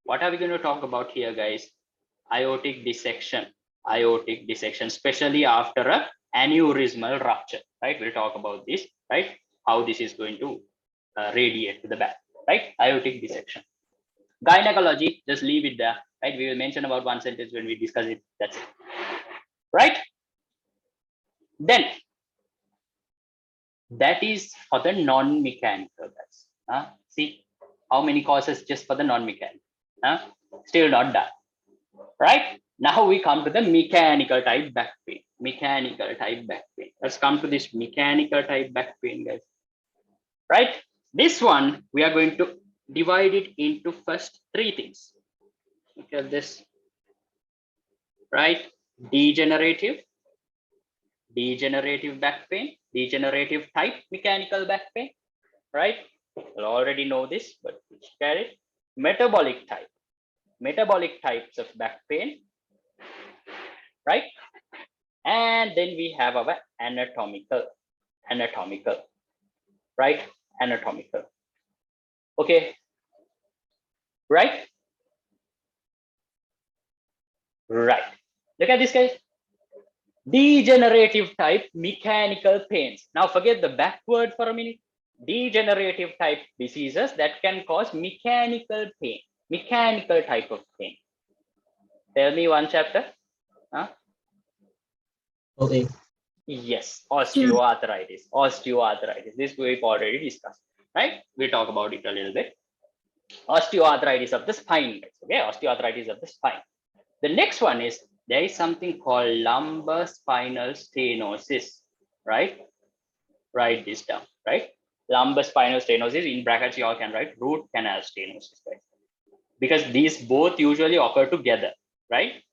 [SPEAKER 1] What are we going to talk about here, guys? Aortic dissection, especially after a aneurysmal rupture, right? We'll talk about this, right? How this is going to radiate to the back, right? Aortic dissection. Gynecology, just leave it there, right? We will mention about one sentence when we discuss it. That's it, right? Then that is for the non-mechanical, guys. See how many causes just for the non-mechanical. Still not done, right? Now we come to the mechanical type back pain. Let's come to this mechanical type back pain, guys. Right? This one, we are going to divide it into first three things. Look at this. Right? Degenerative back pain, degenerative type mechanical back pain, right? You'll already know this, but let's get it. Metabolic types of back pain, right? And then we have our anatomical, right? Anatomical. Okay, right? Look at this, guys. Degenerative type mechanical pains. Now forget the backward for a minute. Degenerative type diseases that can cause mechanical pain, mechanical type of pain. Tell me one chapter.
[SPEAKER 6] Okay.
[SPEAKER 1] Yes, osteoarthritis. This we've already discussed, right? We'll talk about it a little bit. Osteoarthritis of the spine. Okay, osteoarthritis of the spine. The next one is there is something called lumbar spinal stenosis, right? Write this down, right? Lumbar spinal stenosis, in brackets you all can write root canal stenosis, right? Because these both usually occur together, right?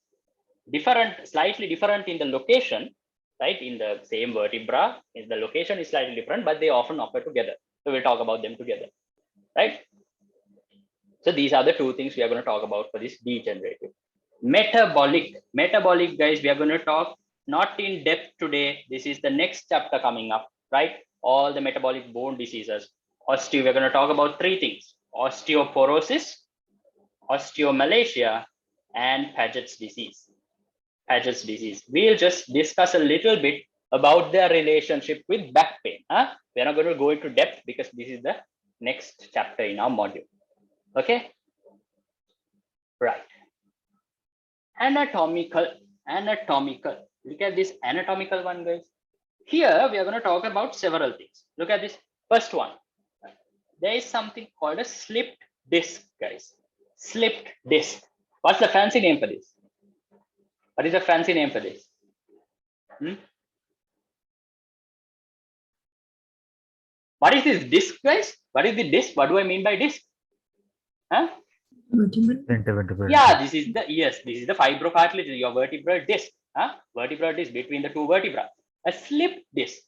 [SPEAKER 1] Slightly different in the location, right? In the same vertebra, the location is slightly different, but they often occur together. So we'll talk about them together, right? So these are the two things we are going to talk about for this degenerative. Metabolic, guys, we are going to talk not in depth today. This is the next chapter coming up, right? All the metabolic bone diseases. We're going to talk about three things: osteoporosis, osteomalacia, and Paget's disease. We'll just discuss a little bit about their relationship with back pain. We're not going to go into depth because this is the next chapter in our module. Okay, right. Anatomical. Look at this anatomical one, guys. Here we are going to talk about several things. Look at this first one. There is something called a slipped disc, guys. Slipped disc. What's the fancy name for this? What is the fancy name for this? What is this disc, guys? What is the disc? What do I mean by disc?
[SPEAKER 4] Vertebral.
[SPEAKER 1] Yeah, this is the fibrocartilage, your vertebral disc. Vertebral disc between the two vertebrae. A slip disc.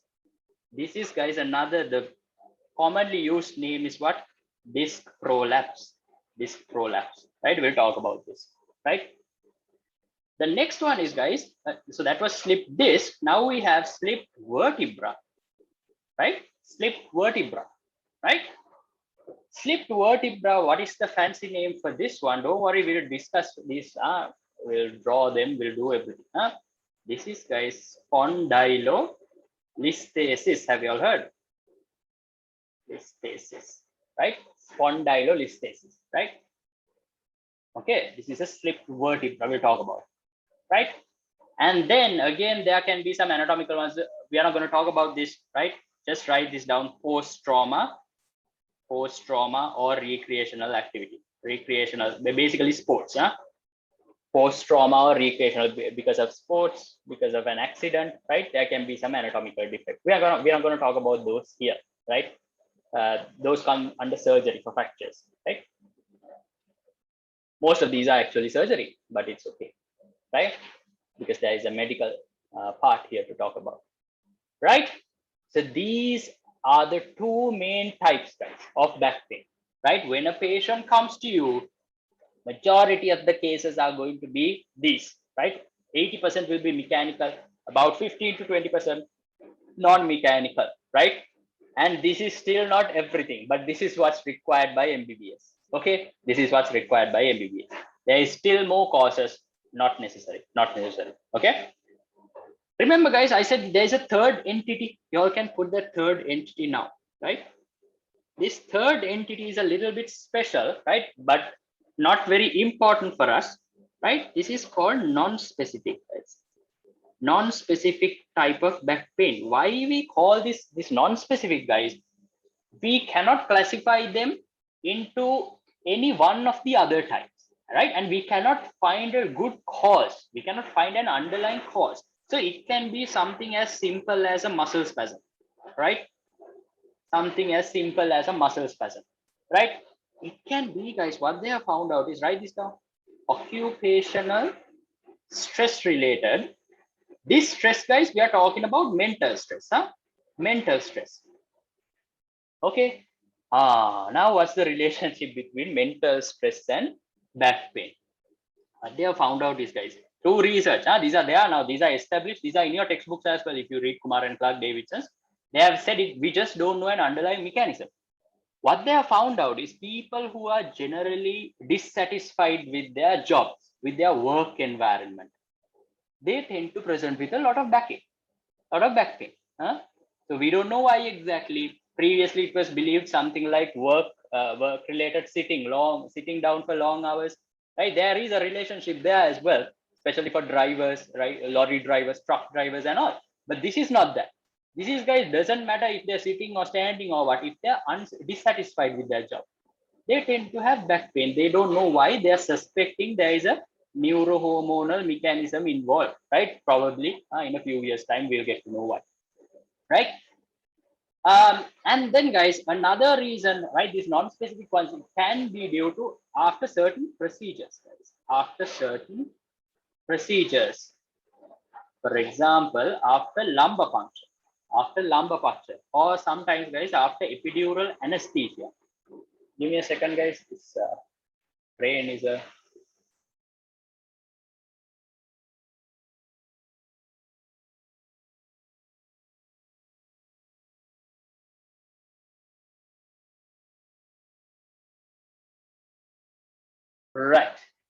[SPEAKER 1] This is, guys, the commonly used name is what? Disc prolapse. Disc prolapse. Right? We'll talk about this. Right? The next one is, guys, so that was slip disc. Now we have slip vertebra. Right? Slip vertebra. Right? Slipped vertebra, what is the fancy name for this one? Don't worry, we'll discuss this. We'll draw them, we'll do everything. This is, guys, spondylolisthesis. Have you all heard? Listhesis, right? Spondylolisthesis, right? Okay, this is a slipped vertebra we'll talk about, right? And then again, there can be some anatomical ones. We are not going to talk about this, right? Just write this down: post-trauma or recreational activity. Recreational, basically sports, post-trauma or recreational, because of sports, because of an accident, right? There can be some anatomical defect. We are not going to talk about those here, right? Those come under surgery for fractures, right? Most of these are actually surgery, but it's okay, right? Because there is a medical part here to talk about, right? So these are the two main types, guys, of back pain, right? When a patient comes to you, majority of the cases are going to be these, right? 80% will be mechanical, about 15 to 20% non-mechanical, right? And this is still not everything, but this is what's required by MBBS. Okay, this is what's required by MBBS. There is still more causes, not necessary. Okay. Remember, guys, I said there's a third entity. You all can put the third entity now, right? This third entity is a little bit special, right? But not very important for us, right? This is called non-specific, guys. Non-specific type of back pain. Why we call this non-specific, guys? We cannot classify them into any one of the other types, right? And we cannot find a good cause. We cannot find an underlying cause. So it can be something as simple as a muscle spasm, right? Something as simple as a muscle spasm, right? It can be, guys, what they have found out is, write this down: occupational stress related. This stress, guys, we are talking about mental stress, mental stress. Okay. Now what's the relationship between mental stress and back pain? They have found out this, guys, through research. These are there now. These are established. These are in your textbooks as well. If you read Kumar and Clark Davidson's, they have said it. We just don't know an underlying mechanism. What they have found out is people who are generally dissatisfied with their jobs, with their work environment, they tend to present with a lot of backache, back pain. So we don't know why exactly. Previously, it was believed something like work related sitting down for long hours, right? There is a relationship there as well, especially for drivers, right? Lorry drivers, truck drivers and all. But this is not that. This is, guys, doesn't matter if they're sitting or standing or what. If they're dissatisfied with their job, they tend to have back pain. They don't know why. They're suspecting there is a neurohormonal mechanism involved, right? Probably in a few years' time, we'll get to know why, right? And then, guys, another reason, right, these non-specific ones can be due to after certain procedures, guys. After certain procedures, for example, after lumbar puncture, or sometimes, guys, after epidural anesthesia. Give me a second, guys. This brain is a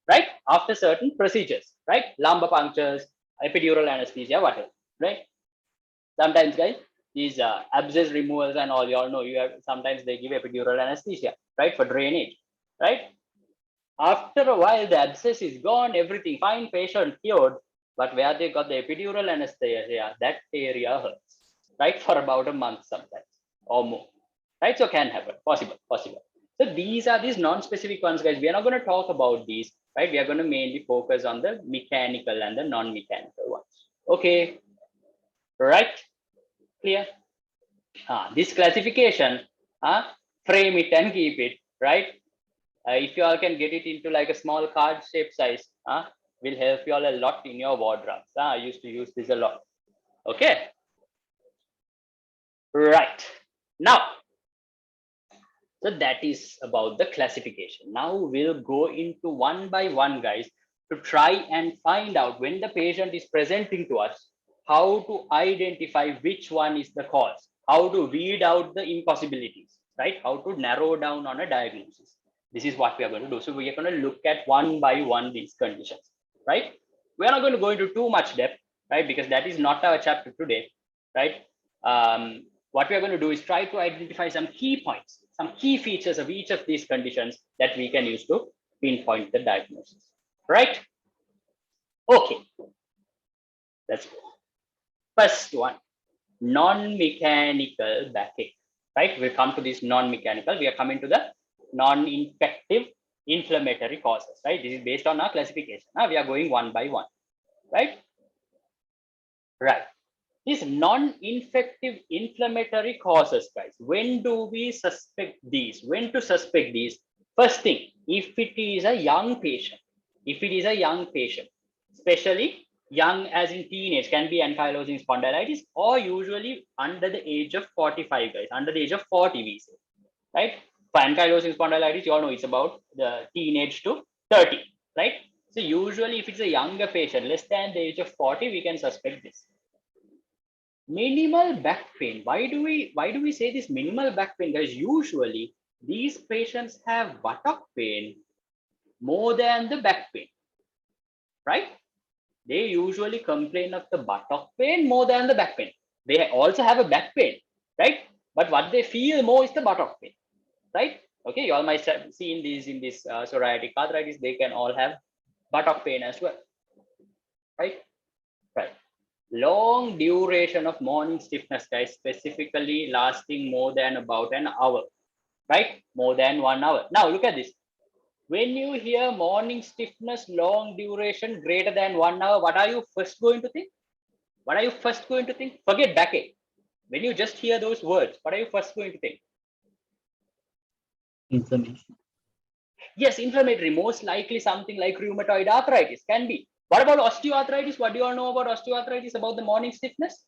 [SPEAKER 1] right after certain procedures, right? Lumbar punctures, epidural anesthesia, whatever, right? Sometimes, guys, these abscess removals and all, you all know, you have sometimes they give epidural anesthesia, right, for drainage, right? After a while, the abscess is gone, everything fine, patient cured, but where they got the epidural anesthesia, that area hurts, right, for about a month sometimes or more, right? So can happen, possible. So these are these non-specific ones, guys. We are not going to talk about these, right? We are going to mainly focus on the mechanical and the non-mechanical ones. Okay, right? Clear? This classification, frame it and keep it, right? If you all can get it into like a small card shape size, will help you all a lot in your ward rounds. I used to use this a lot. Okay. Right. Now, so that is about the classification. Now we'll go into one by one, guys, to try and find out when the patient is presenting to us, how to identify which one is the cause, how to weed out the impossibilities, right? How to narrow down on a diagnosis. This is what we are going to do. So we are going to look at one by one these conditions, right? We are not going to go into too much depth, right? Because that is not our chapter today, right? What we are going to do is try to identify some key points, some key features of each of these conditions that we can use to pinpoint the diagnosis, right? Okay, let's go. First one, non-mechanical backache, right? We'll come to this non-mechanical. We are coming to the non-infective inflammatory causes, right? This is based on our classification. Now we are going one by one, right? Right. These non-infective inflammatory causes, guys, when do we suspect these? When to suspect these? First thing, if it is a young patient, especially young as in teenage, can be ankylosing spondylitis, or usually under the age of 45, guys, under the age of 40, we say, right? For ankylosing spondylitis, you all know it's about the teenage to 30, right? So usually if it's a younger patient, less than the age of 40, we can suspect this. Minimal back pain. Why do we say this minimal back pain, guys? Usually these patients have buttock pain more than the back pain, right? They usually complain of the buttock pain more than the back pain. They also have a back pain, right? But what they feel more is the buttock pain, right? Okay, you all might have seen these in this psoriatic arthritis. They can all have buttock pain as well, right? Right. Long duration of morning stiffness, guys, specifically lasting more than about an hour, right? More than 1 hour. Now look at this. When you hear morning stiffness, long duration, greater than 1 hour, what are you first going to think? What are you first going to think? Forget backache. When you just hear those words, what are you first going to think?
[SPEAKER 2] Inflammation.
[SPEAKER 1] Yes, inflammatory, most likely something like rheumatoid arthritis can be. What about osteoarthritis? What do you all know about osteoarthritis, about the morning stiffness?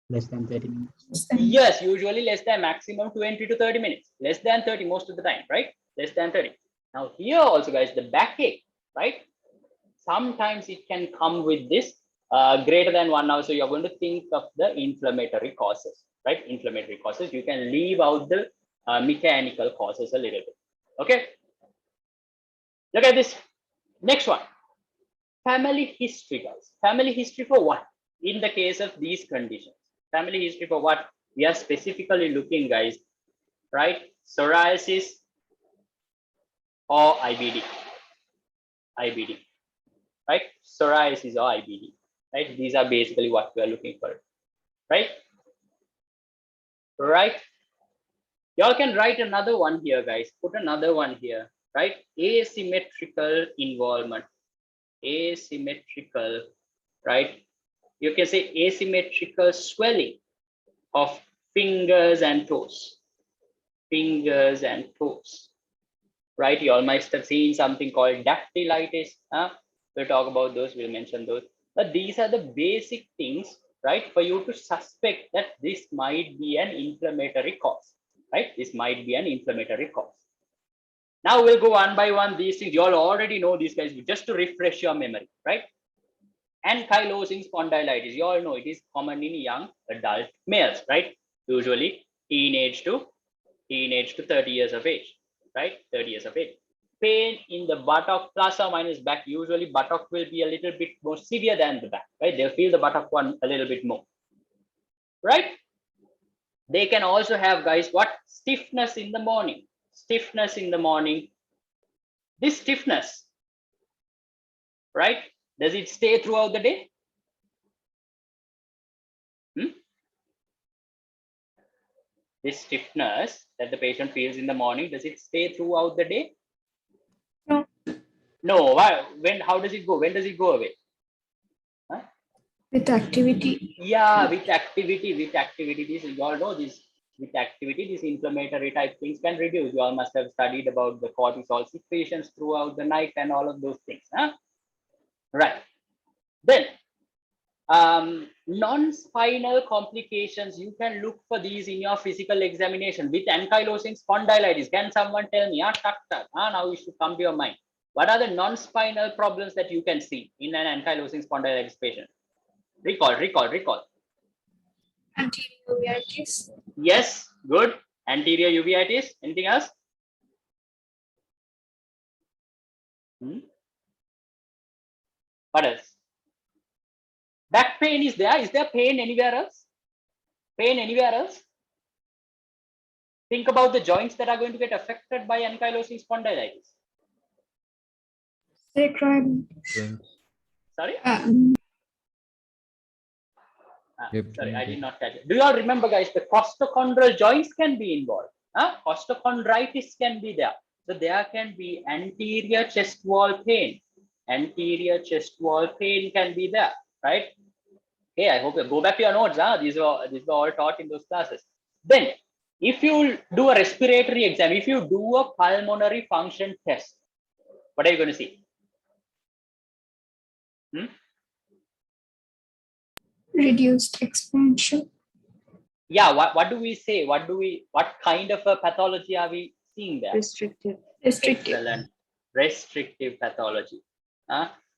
[SPEAKER 2] Less than 30 minutes.
[SPEAKER 1] Yes, usually less than, maximum 20 to 30 minutes. Less than 30 most of the time, right? Less than 30. Now here also, guys, the backache, right? Sometimes it can come with this greater than 1 hour. So you're going to think of the inflammatory causes, right? Inflammatory causes. You can leave out the mechanical causes a little bit. Okay. Look at this. Next one. Family history, guys. Family history for what? In the case of these conditions. Family history for what? We are specifically looking, guys, right? Psoriasis or IBD. IBD, right? Psoriasis or IBD, right? These are basically what we are looking for, right? Right. Y'all can write another one here, guys. Put another one here, right? Asymmetrical involvement. Asymmetrical, right? You can say asymmetrical swelling of fingers and toes. Fingers and toes, right? You all might have seen something called dactylitis. We'll talk about those, we'll mention those. But these are the basic things, right, for you to suspect that this might be an inflammatory cause, right? This might be an inflammatory cause. Now we'll go one by one. These things, you all already know these guys, just to refresh your memory, right? Ankylosing spondylitis, you all know it is common in young adult males, right? Usually teenage to 30 years of age, right? 30 years of age. Pain in the buttock plus or minus back. Usually buttock will be a little bit more severe than the back, right? They'll feel the buttock one a little bit more, right? They can also have, guys, what? Stiffness in the morning. Stiffness in the morning. This stiffness, right? Does it stay throughout the day? This stiffness that the patient feels in the morning, does it stay throughout the day?
[SPEAKER 4] No.
[SPEAKER 1] No. Why? When? How does it go? When does it go away?
[SPEAKER 4] With activity.
[SPEAKER 1] Yeah, with activity. With activity. This, you all know this. with activity, these inflammatory type things can reduce. You all must have studied about the cortisol secretions throughout the night and all of those things. Huh? Right. Then non-spinal complications, you can look for these in your physical examination with ankylosing spondylitis. Can someone tell me? Now you should come to your mind. What are the non-spinal problems that you can see in an ankylosing spondylitis patient? Recall.
[SPEAKER 4] Anterior uveitis.
[SPEAKER 1] Yes, good. Anterior uveitis. Anything else? What else? Back pain is there. Is there pain anywhere else? Pain anywhere else? Think about the joints that are going to get affected by ankylosing spondylitis.
[SPEAKER 4] Sacral.
[SPEAKER 1] Sorry?
[SPEAKER 3] Yep.
[SPEAKER 1] Sorry, I did not catch it. Do you all remember, guys, the costochondral joints can be involved. Costochondritis can be there. So there can be anterior chest wall pain. Anterior chest wall pain can be there, right? Okay, I hope you go back to your notes. These were all taught in those classes. Then, if you do a respiratory exam, if you do a pulmonary function test, what are you going to see?
[SPEAKER 4] Reduced expansion.
[SPEAKER 1] Yeah, what do we say? What kind of a pathology are we seeing there?
[SPEAKER 4] Restrictive.
[SPEAKER 1] Excellent. Restrictive pathology.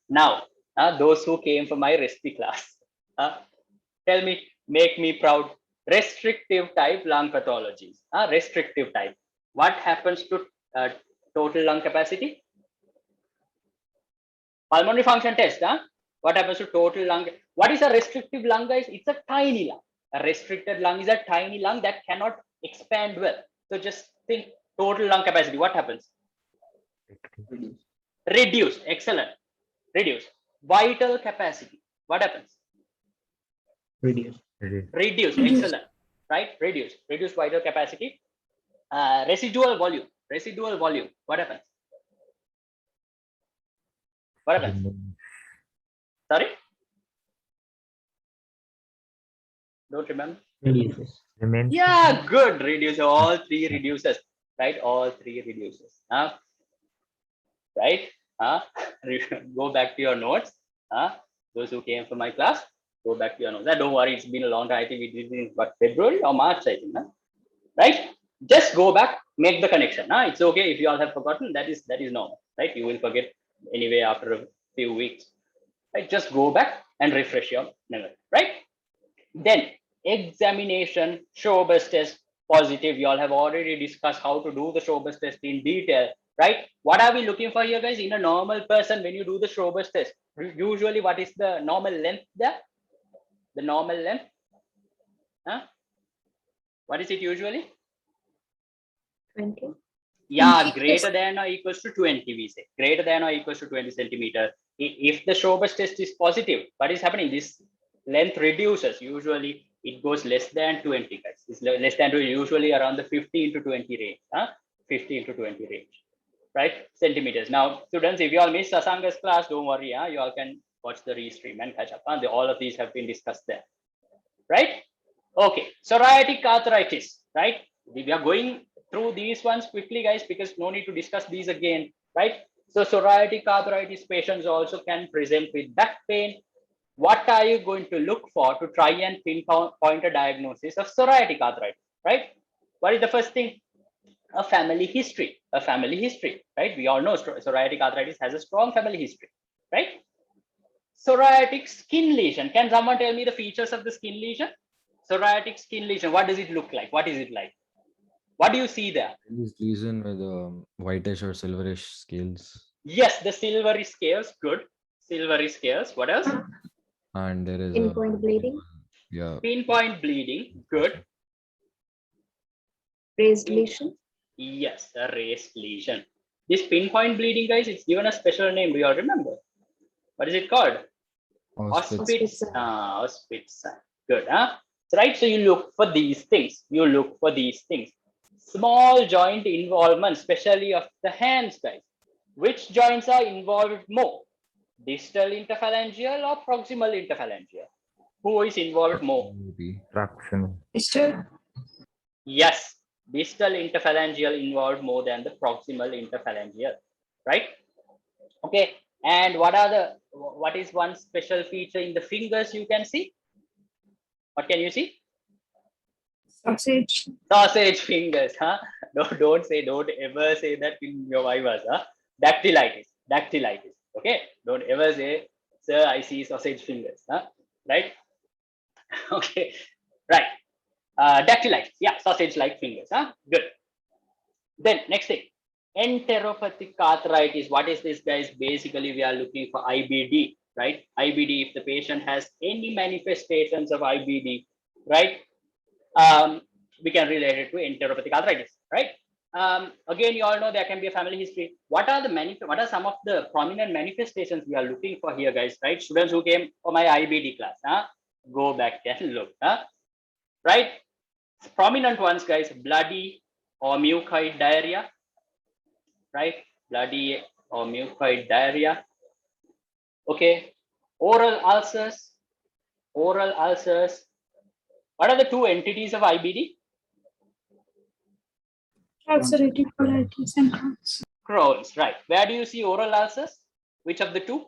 [SPEAKER 1] Now, those who came for my respi class, tell me, make me proud. Restrictive type lung pathologies. Restrictive type. What happens to total lung capacity? Pulmonary function test. What happens to total lung? What is a restrictive lung, guys? It's a tiny lung. A restricted lung is a tiny lung that cannot expand well. So just think total lung capacity. What happens? Reduced. Excellent. Reduced. Vital capacity. What happens? Reduced. Excellent. Right? Reduced vital capacity. Residual volume. What happens? Sorry? Don't remember?
[SPEAKER 2] Reduces.
[SPEAKER 1] Yeah, good. Reduce. All three reduces. Right? All three reduces. Right? Go back to your notes. Those who came from my class, go back to your notes. Don't worry, it's been a long time. I think we did it in February or March, I think. Right? Just go back, make the connection. It's okay if you all have forgotten. That is normal. Right? You will forget anyway after a few weeks. Right? Just go back and refresh your memory. Right? Then examination, Showbus test, positive. You all have already discussed how to do the Showbus test in detail, right? What are we looking for here, guys? In a normal person, when you do the Showbus test, usually what is the normal length there? The normal length? What is it usually?
[SPEAKER 4] 20.
[SPEAKER 1] Yeah, greater than or equals to 20, we say. Greater than or equals to 20 centimeter. If the Showbus test is positive, what is happening? This length reduces. Usually it goes less than 20, guys. It's less than 20, usually around the 15 to 20 range. 15 to 20 range, right? Centimeters. Now, students, if you all miss Sasanga's class, don't worry. You all can watch the restream and catch up. All of these have been discussed there, right? Okay, psoriatic arthritis, right? We are going through these ones quickly, guys, because no need to discuss these again, right? So psoriatic arthritis patients also can present with back pain. What are you going to look for to try and pinpoint a diagnosis of psoriatic arthritis, right? What is the first thing? A family history, right? We all know psoriatic arthritis has a strong family history, right? Psoriatic skin lesion. Can someone tell me the features of the skin lesion? Psoriatic skin lesion. What does it look like? What is it like? What do you see there?
[SPEAKER 3] This lesion with whitish or silverish scales.
[SPEAKER 1] Yes, the silvery scales. Good. Silvery scales. What else?
[SPEAKER 3] And there is
[SPEAKER 4] Pinpoint bleeding.
[SPEAKER 3] Yeah.
[SPEAKER 1] Pinpoint bleeding. Good.
[SPEAKER 4] Raised lesion.
[SPEAKER 1] Yes, a raised lesion. This pinpoint bleeding, guys, it's given a special name. Do you all remember? What is it called? Auspitz. Auspitz. Good. Right. So you look for these things. Small joint involvement, especially of the hands, guys. Which joints are involved more? Distal interphalangeal or proximal interphalangeal? Who is involved more?
[SPEAKER 2] Proximal.
[SPEAKER 4] Distal.
[SPEAKER 1] Yes, distal interphalangeal involved more than the proximal interphalangeal, right? Okay, and what is one special feature in the fingers you can see? What can you see?
[SPEAKER 4] Sausage.
[SPEAKER 1] Sausage fingers, huh? No, don't ever say that in your vivas, huh? Dactylitis. Okay, don't ever say, sir, I see sausage fingers, huh? Right? Okay, right. Dactylitis, yeah, sausage-like fingers, huh? Good. Then next thing, enteropathic arthritis. What is this, guys? Basically, we are looking for IBD, right? IBD, if the patient has any manifestations of IBD, right? We can relate it to enteropathic arthritis, right? Again, you all know there can be a family history. What are some of the prominent manifestations we are looking for here, guys? Right? Students who came for my IBD class, huh? Go back and look, huh? Right? Prominent ones, guys: bloody or mucoid diarrhea, right? Bloody or mucoid diarrhea. Okay. Oral ulcers. Oral ulcers. What are the two entities of IBD?
[SPEAKER 4] Ulcerative colitis and Crohn's.
[SPEAKER 1] Crohn's, right. Where do you see oral ulcers? Which of the two?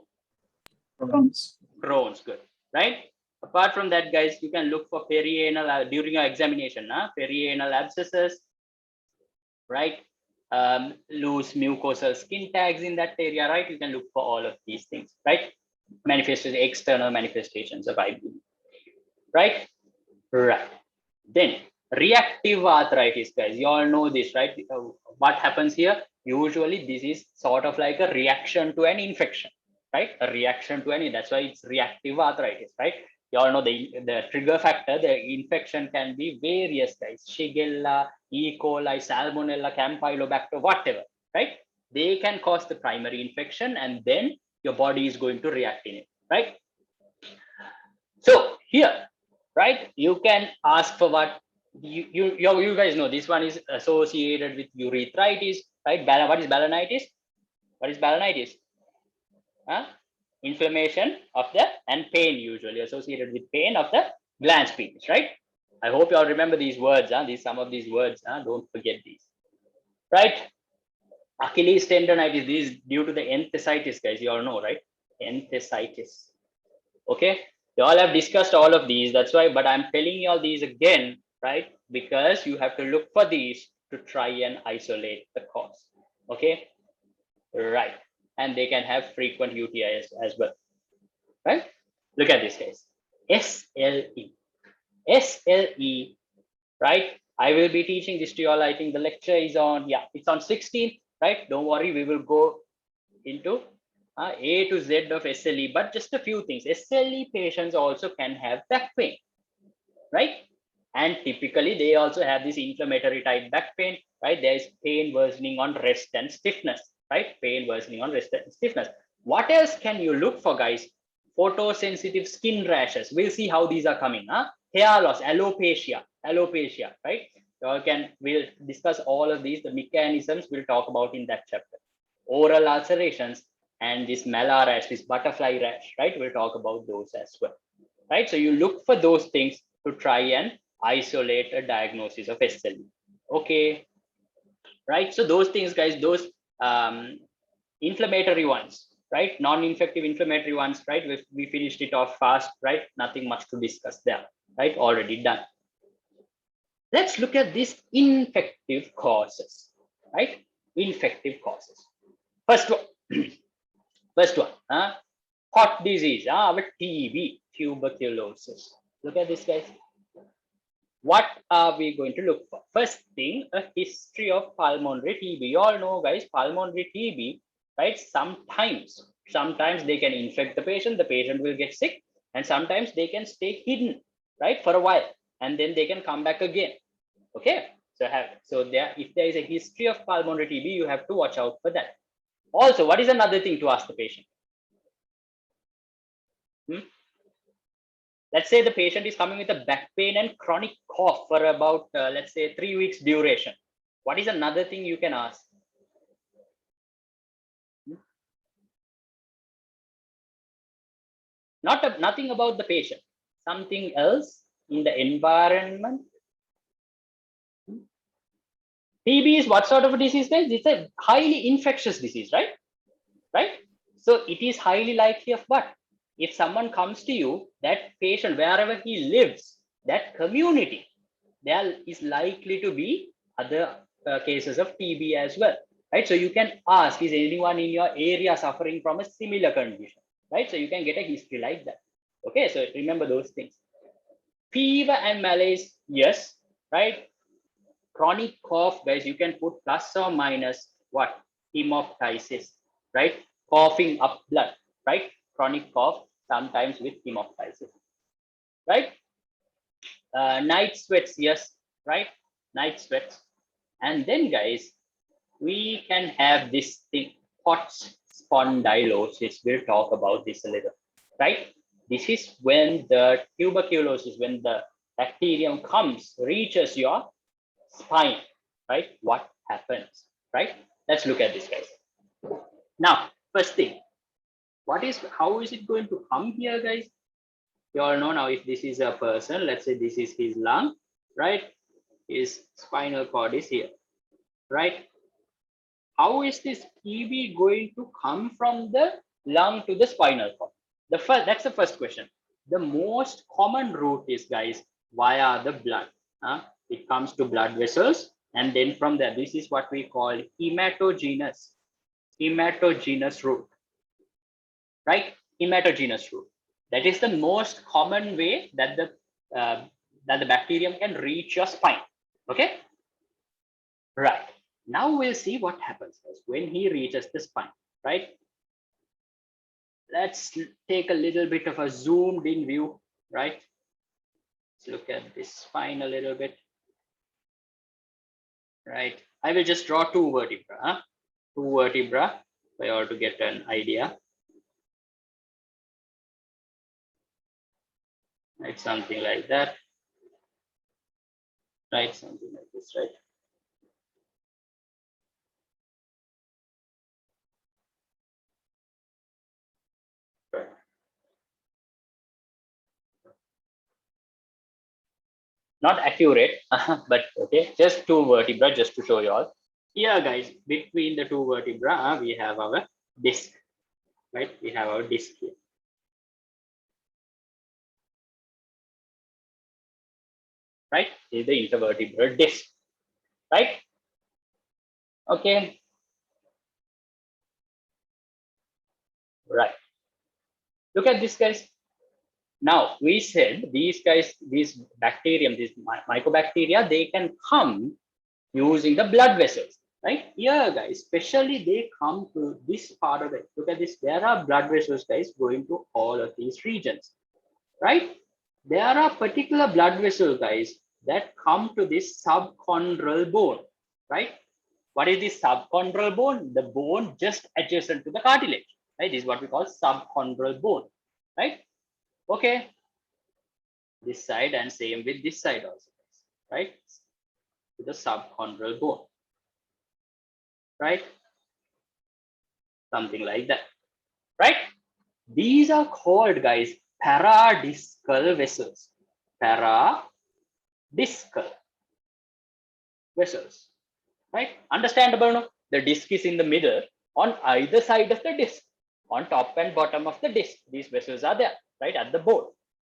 [SPEAKER 4] Crohn's.
[SPEAKER 1] Crohn's, good, right? Apart from that, guys, you can look for perianal during your examination, perianal abscesses, right? Loose mucosal skin tags in that area, right? You can look for all of these things, right? External manifestations of IBD, right? Right. Then reactive arthritis, guys. You all know this, right? What happens here? Usually, this is sort of like a reaction to an infection, right? A reaction to any. That's why it's reactive arthritis, right? You all know the trigger factor. The infection can be various, guys. Shigella, E. coli, Salmonella, Campylobacter, whatever, right? They can cause the primary infection, and then your body is going to react in it, right? So here, right, you can ask for what you guys know. This one is associated with urethritis, right? What is balanitis? What is balanitis? Huh? Inflammation of the and pain, usually associated with pain of the glans penis, right? I hope you all remember these words. Some of these words. Don't forget these, right? Achilles tendonitis. This is due to the enthesitis, guys. You all know, right? Enthesitis. Okay, you all have discussed all of these. That's why, but I'm telling you all these again, right? Because you have to look for these to try and isolate the cause. Okay, right? And they can have frequent UTIs as well, right? Look at this, guys. SLE. SLE, right? I will be teaching this to you all. I think the lecture is on, yeah, it's on 16th, right? Don't worry, we will go into A to Z of SLE, but just a few things. SLE patients also can have back pain, right? And typically they also have this inflammatory type back pain, right? There is pain worsening on rest and stiffness, right? Pain worsening on rest and stiffness. What else can you look for, guys? Photosensitive skin rashes. We'll see how these are coming. Hair loss, alopecia, right? We'll discuss all of these. The mechanisms we'll talk about in that chapter. Oral ulcerations and this malar rash, this butterfly rash, right? We'll talk about those as well, right? So you look for those things to try and isolate a diagnosis of SLE. Okay, right? So those things, guys, those inflammatory ones, right? Non-infective inflammatory ones, right? We finished it off fast, right? Nothing much to discuss there, right? Already done. Let's look at these infective causes, right? Infective causes. First one, hot disease, with TB, tuberculosis. Look at this, guys. What are we going to look for? First thing, a history of pulmonary TB. You all know, guys, pulmonary TB, right? Sometimes they can infect the patient will get sick, and sometimes they can stay hidden, right, for a while, and then they can come back again. Okay, if there is a history of pulmonary TB, you have to watch out for that. Also, what is another thing to ask the patient? Let's say the patient is coming with a back pain and chronic cough for about, let's say, 3 weeks duration. What is another thing you can ask? Nothing about the patient, something else in the environment. TB is what sort of a disease, guys? It's a highly infectious disease, right? Right? So it is highly likely of what? If someone comes to you, that patient, wherever he lives, that community, there is likely to be other cases of TB as well, right? So you can ask, is anyone in your area suffering from a similar condition, right? So you can get a history like that. Okay, so remember those things. Fever and malaise, yes, right? Chronic cough, guys, you can put plus or minus what? Hemoptysis, right? Coughing up blood, right? Chronic cough, sometimes with hemoptysis, right? Night sweats, yes, right? Night sweats. And then, guys, we can have this thing, hot spondylosis. We'll talk about this a little, right? This is when the tuberculosis, when the bacterium comes, reaches your spine, right? What happens, right? Let's look at this, guys. Now, first thing, how is it going to come here, guys? You all know now, if this is a person, let's say this is his lung, right? His spinal cord is here, right? How is this TB going to come from the lung to the spinal cord? That's the first question. The most common route is, guys, via the blood. It comes to blood vessels, and then from there, this is what we call hematogenous route, right? Hematogenous route. That is the most common way that the bacterium can reach your spine. Okay, right. Now we'll see what happens when he reaches the spine, right? Let's take a little bit of a zoomed in view, right? Let's look at this spine a little bit, right? I will just draw two vertebra for you all to get an idea. Right, something like that. Right, something like this, right? Not accurate, but okay, just two vertebra, just to show you all. Here, guys, between the two vertebra, we have our disc, right? We have our disc here. Right? This is the intervertebral disc, right? Okay. Right. Look at this, guys. Now, we said these guys, these bacterium, these mycobacteria, they can come using the blood vessels, right? Here, guys, especially they come to this part of it. Look at this. There are blood vessels, guys, going to all of these regions, right? There are particular blood vessels, guys, that come to this subchondral bone, right? What is this subchondral bone? The bone just adjacent to the cartilage, right? This is what we call subchondral bone, right? Okay, this side and same with this side also, right? To the subchondral bone, right? Something like that, right? These are called, guys, paradiscal vessels. Paradiscal vessels, right? Understandable, no? The disc is in the middle. On either side of the disc, on top and bottom of the disc, these vessels are there, right, at the bone,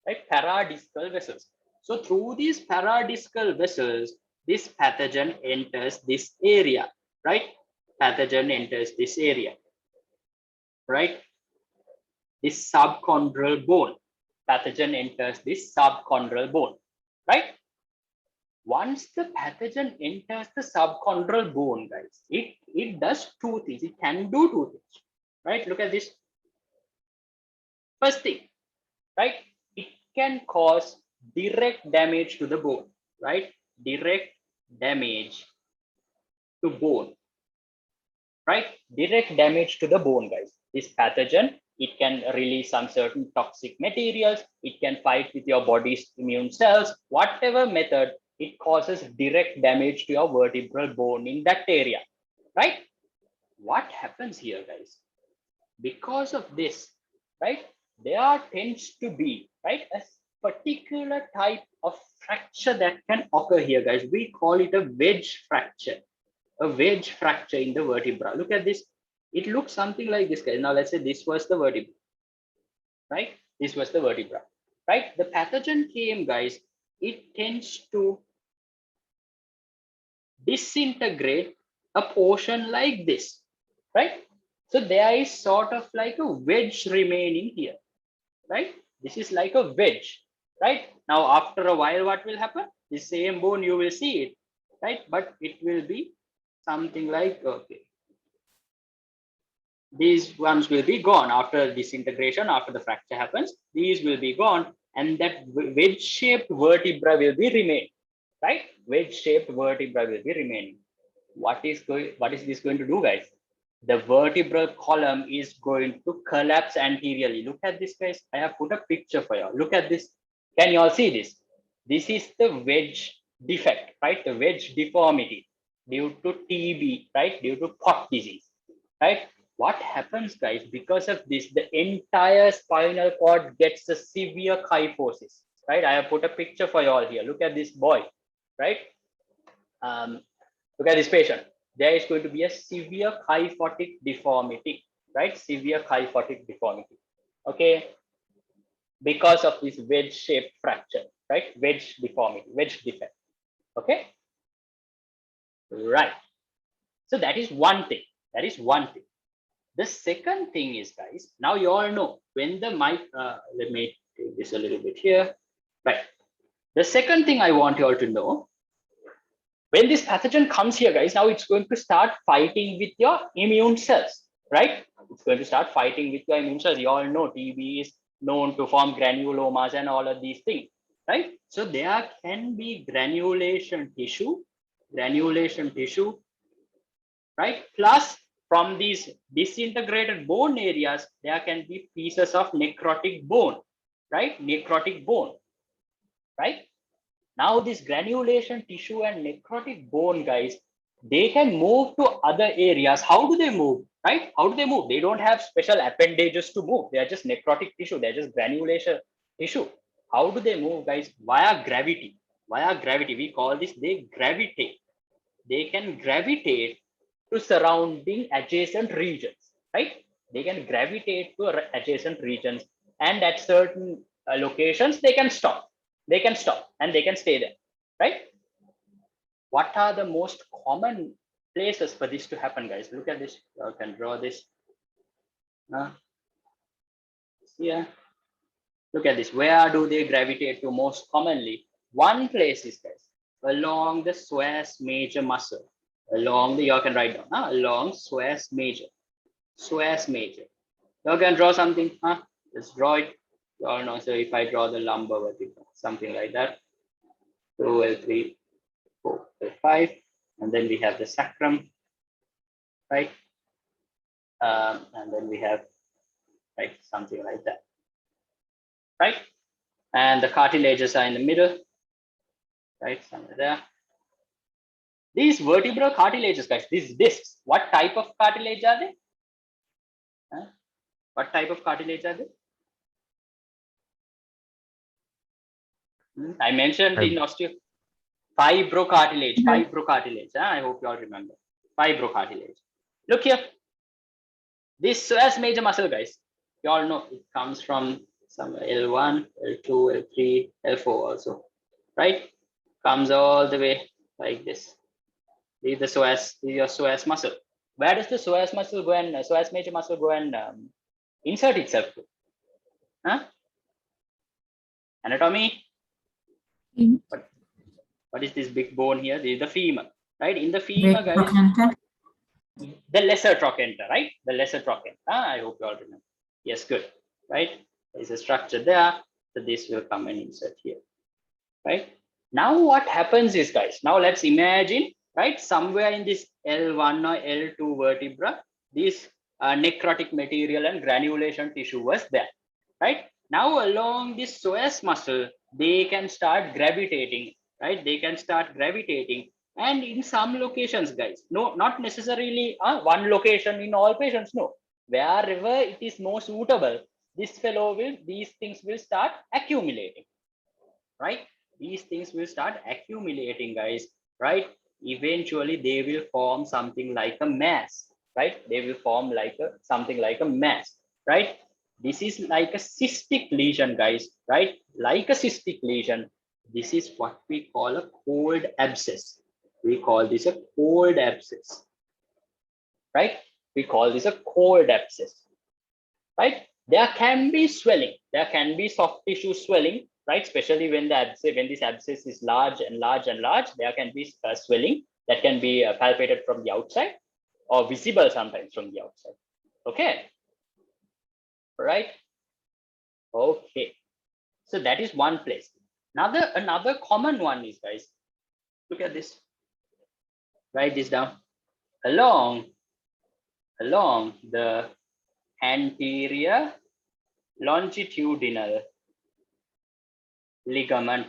[SPEAKER 1] right? Paradiscal vessels. So through these paradiscal vessels, this pathogen enters this area, right? Pathogen enters this area, right? This subchondral bone. Pathogen enters this subchondral bone, right? Once the pathogen enters the subchondral bone, guys, it does two things. It can do two things, right? Look at this. First thing, right? It can cause direct damage to the bone, right? Direct damage to bone, right? Direct damage to the bone, guys. This pathogen, it can release some certain toxic materials. It can fight with your body's immune cells. Whatever method, it causes direct damage to your vertebral bone in that area, right? What happens here, guys? Because of this, right, there tends to be, right, a particular type of fracture that can occur here, guys. We call it a wedge fracture, a wedge fracture in the vertebra. Look at this. It looks something like this, guys. Now let's say this was the vertebra, right? This was the vertebra, right? The pathogen came, guys. It tends to disintegrate a portion like this, right? So there is sort of like a wedge remaining here, right? This is like a wedge, right? Now, after a while, what will happen? The same bone, you will see it, right? But it will be something like, okay, these ones will be gone after disintegration, after the fracture happens, these will be gone, and that wedge-shaped vertebra will be remain, right? Wedge-shaped vertebra will be remaining. What is this going to do, guys? The vertebral column is going to collapse anteriorly. Look at this, guys. I have put a picture for you. Look at this. Can you all see this? This is the wedge defect, right? The wedge deformity due to TB, right? Due to pot disease, right? What happens, guys? Because of this, the entire spinal cord gets a severe kyphosis, right? I have put a picture for you all here. Look at this boy, right? Look at this patient. There is going to be a severe kyphotic deformity, right? Severe kyphotic deformity. Okay, because of this wedge-shaped fracture, right? Wedge deformity, wedge defect. Okay, right. So that is one thing. That is one thing. The second thing is, guys, now you all know when the mic, let me take this a little bit here. Right. The second thing I want you all to know, when this pathogen comes here, guys, now it's going to start fighting with your immune cells, right? It's going to start fighting with your immune cells. You all know TB is known to form granulomas and all of these things, right? So there can be granulation tissue, right? Plus, from these disintegrated bone areas, there can be pieces of necrotic bone, right? Necrotic bone, right? Now this granulation tissue and necrotic bone, guys, they can move to other areas. How do they move, right? How do they move? They don't have special appendages to move. They are just necrotic tissue. They're just granulation tissue. How do they move, guys? Via gravity. Via gravity. We call this, they gravitate. They can gravitate to surrounding adjacent regions, right? They can gravitate to adjacent regions, and at certain locations, they can stop. They can stop and they can stay there, right? What are the most common places for this to happen, guys? Look at this. You can draw this. Yeah. Look at this. Where do they gravitate to most commonly? One place is, guys, along the psoas major muscle. Along the, you can write down, along psoas major. Psoas major. You can draw something, let's draw it. You all know, so if I draw the lumbar vertebra, something like that. 2, L3, 4, L5, and then we have the sacrum, right? And then we have, right, something like that, right? And the cartilages are in the middle, right, somewhere there. These vertebral cartilages, guys, these discs, what type of cartilage are they? What type of cartilage are they? I mentioned in fibrocartilage. I hope you all remember. Fibrocartilage. Look here. This psoas major muscle, guys, you all know it comes from some L1, L2, L3, L4 also, right? Comes all the way like this. This is the psoas, this is your psoas muscle. Where does the psoas muscle go and psoas major muscle go and insert itself to? Anatomy. What is this big bone here? This is the femur, right? In the femur, guys, the lesser trochanter, right? The lesser trochanter. I hope you all remember. Yes, good, right? There's a structure there, so this will come and insert here, right? Now what happens is, guys, now let's imagine, right, somewhere in this L1 or L2 vertebra, this necrotic material and granulation tissue was there, right? Now along this psoas muscle, they can start gravitating, right? They can start gravitating, and in some locations, guys, no, not necessarily one location in all patients, no. Wherever it is more suitable, these things will start accumulating, right? These things will start accumulating, guys, right? eventually they will form something like a mass, right? They will form like something like a mass, right? This is like a cystic lesion, guys, right? Like a cystic lesion. This is what we call a cold abscess. We call this a cold abscess, right? We call this a cold abscess, right? There can be swelling. There can be soft tissue swelling, right? Especially when this abscess is large and large and large, there can be swelling that can be palpated from the outside or visible sometimes from the outside. Okay, right? Okay, so that is one place. Another common one is, guys, look at this. Write this down. Along the anterior longitudinal ligament,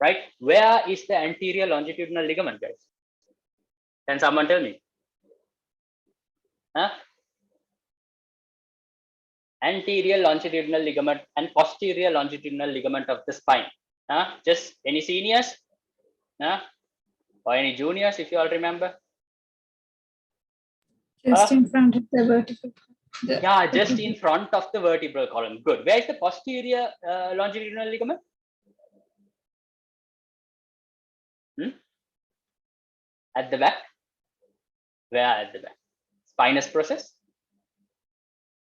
[SPEAKER 1] right? Where is the anterior longitudinal ligament, guys? Can someone tell me? Huh? Anterior longitudinal ligament and posterior longitudinal ligament of the spine. Huh? Just any seniors? Huh? Or any juniors, if you all remember?
[SPEAKER 4] Just in front of the vertical.
[SPEAKER 1] Yeah, just in front of the vertebral column. Good. Where is the posterior longitudinal ligament? At the back. Where at the back? Spinous process?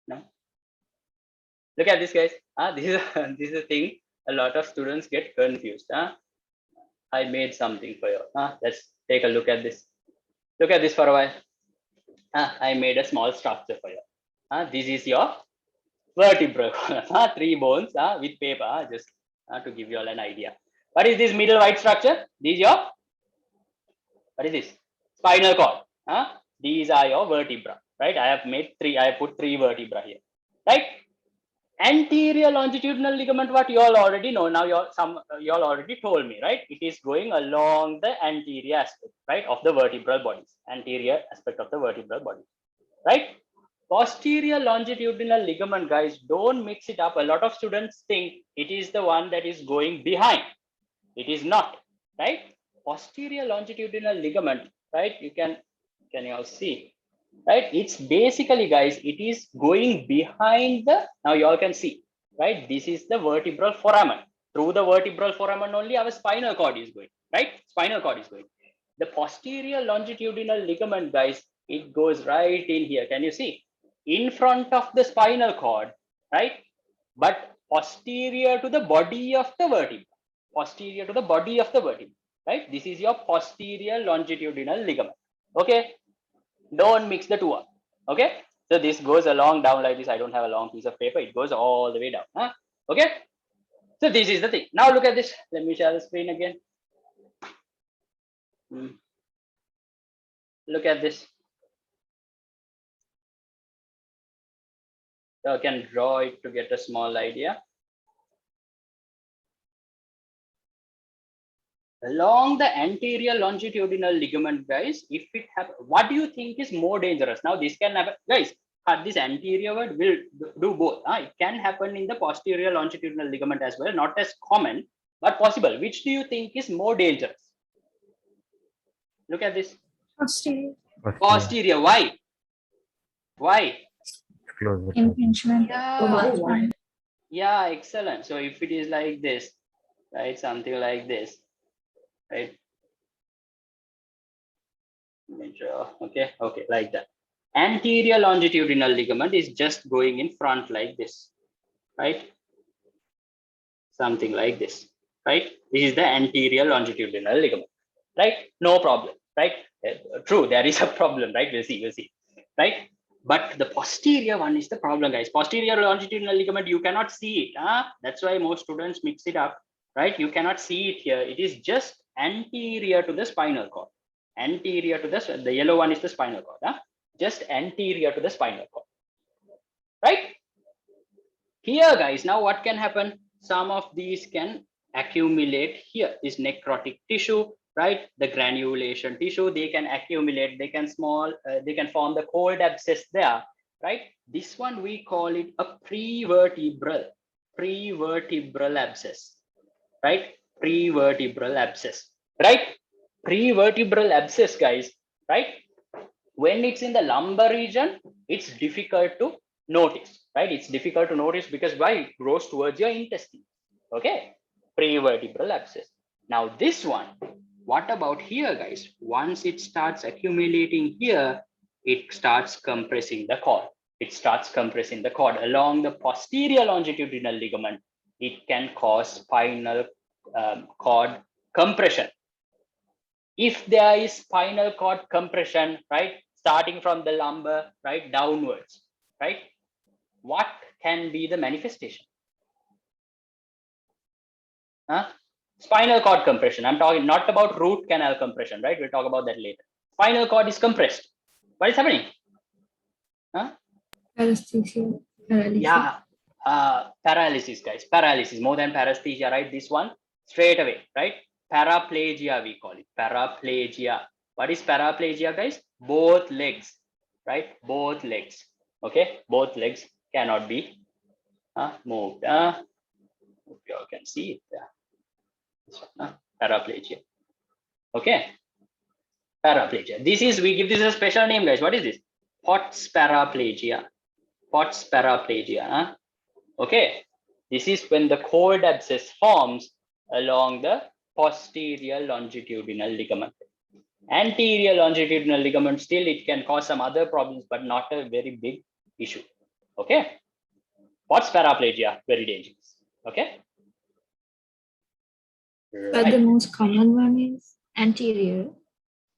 [SPEAKER 1] No. Look at this, guys. This is a thing a lot of students get confused. I made something for you. Let's take a look at this. Look at this for a while. I made a small structure for you. This is your vertebral column. 3 bones with paper, just to give you all an idea. What is this middle white structure? This is your, what is this? Spinal cord. These are your vertebra, right? I have put 3 vertebra here, right? Anterior longitudinal ligament, what you all already know. Now you all already told me, right? It is going along the anterior aspect, right, of the vertebral bodies. Anterior aspect of the vertebral body, right? Posterior longitudinal ligament, guys, don't mix it up. A lot of students think it is the one that is going behind. It is not, right? Posterior longitudinal ligament, right? Can you all see? Right, it's basically, guys, it is going behind the, now you all can see, right? This is the vertebral foramen. Through the vertebral foramen only our spinal cord is going, right? Spinal cord is going. The posterior longitudinal ligament, guys, it goes right in here. Can you see? In front of the spinal cord, right? But posterior to the body of the vertebra. Posterior to the body of the vertebra, right? This is your posterior longitudinal ligament. Okay, don't mix the two up. Okay, so this goes along down like this. I don't have a long piece of paper. It goes all the way down. Okay, so this is the thing. Now look at this. Let me share the screen again. Look at this. So I can draw it to get a small idea. Along the anterior longitudinal ligament, guys, if it happens, what do you think is more dangerous? Now this can happen, guys. This anterior word will do both. It can happen in the posterior longitudinal ligament as well, not as common, but possible. Which do you think is more dangerous? Look at this.
[SPEAKER 4] Posterior.
[SPEAKER 1] Posterior. Why? Why?
[SPEAKER 4] Impingement.
[SPEAKER 1] Yeah, excellent. So if it is like this, right, something like this, right? Okay, like that. Anterior longitudinal ligament is just going in front like this, right? Something like this, right? This is the anterior longitudinal ligament, right? No problem, right? True, there is a problem, right? We'll see, right? But the posterior one is the problem, guys. Posterior longitudinal ligament, you cannot see it. That's why most students mix it up, right? You cannot see it here. It is just anterior to the spinal cord. Anterior to the yellow one is the spinal cord. Just anterior to the spinal cord, right? Here, guys, now what can happen? Some of these can accumulate here. This necrotic tissue, right? The granulation tissue, they can accumulate, they can form the cold abscess there, right? This one we call it a prevertebral abscess, right? Prevertebral abscess. right? Prevertebral abscess, guys, right? When it's in the lumbar region, it's difficult to notice, right? It's difficult to notice because why? It grows towards your intestine. Okay, prevertebral abscess. Now this one, what about here, guys? Once it starts accumulating here, it starts compressing the cord. It starts compressing the cord along the posterior longitudinal ligament. It can cause spinal cord compression. If there is spinal cord compression, right, starting from the lumbar, right, downwards, right, what can be the manifestation? Spinal cord compression. I'm talking not about root canal compression, right? We'll talk about that later. Spinal cord is compressed. What is happening?
[SPEAKER 4] Paresthesia. Paralysis.
[SPEAKER 1] Yeah, paralysis, guys. Paralysis, more than paresthesia, right? This one straight away, right? Paraplegia, we call it. Paraplegia. What is paraplegia, guys? Both legs, right? Both legs. Okay, both legs cannot be moved. You can see it there. This one, paraplegia. Okay, paraplegia. This is, we give this a special name, guys. What is this? Potts paraplegia. Potts paraplegia. Okay, this is when the cold abscess forms along the posterior longitudinal ligament. Anterior longitudinal ligament, still it can cause some other problems, but not a very big issue. Okay, Potts paraplegia, very dangerous. Okay,
[SPEAKER 4] But the most common one is anterior.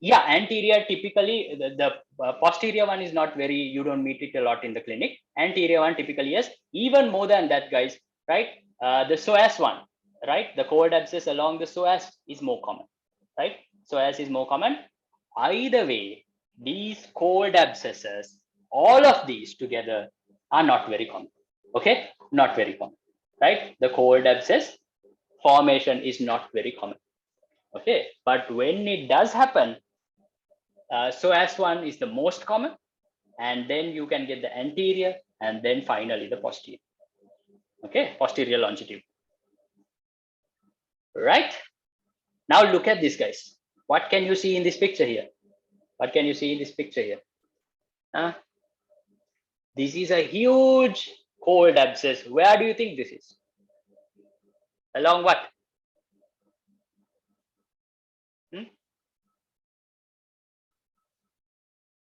[SPEAKER 1] Yeah, anterior typically, the posterior one is not very, you don't meet it a lot in the clinic. Anterior one typically, yes. Even more than that, guys, right? The psoas one, right? The cold abscess along the psoas is more common, right? Psoas is more common. Either way, these cold abscesses, all of these together are not very common. Okay, not very common, right? The cold abscess formation is not very common. Okay, but when it does happen, psoas one is the most common, and then you can get the anterior, and then finally the posterior. Okay, posterior longitude. Right? Now look at this, guys. What can you see in this picture here? What can you see in this picture here? This is a huge cold abscess. Where do you think this is? Along what?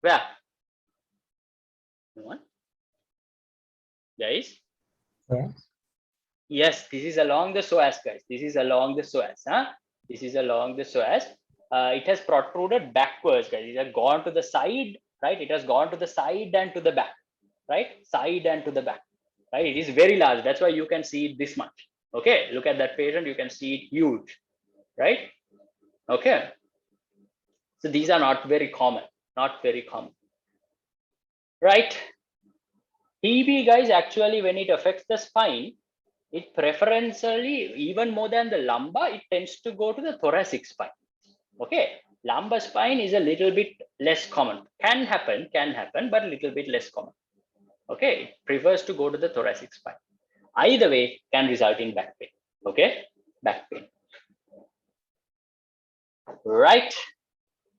[SPEAKER 1] Where? One. Guys?
[SPEAKER 2] Yeah.
[SPEAKER 1] Yes, this is along the psoas, guys. This is along the psoas. This is along the psoas. It has protruded backwards, guys. It has gone to the side, right? It has gone to the side and to the back, right? Side and to the back, right? It is very large. That's why you can see it this much. Okay, look at that patient. You can see it huge, right? Okay. So these are not very common, not very common, right? TB, guys, actually, when it affects the spine, it preferentially, even more than the lumbar, it tends to go to the thoracic spine. Okay, lumbar spine is a little bit less common. Can happen, but a little bit less common. Okay, it prefers to go to the thoracic spine. Either way can result in back pain. Okay, back pain. Right.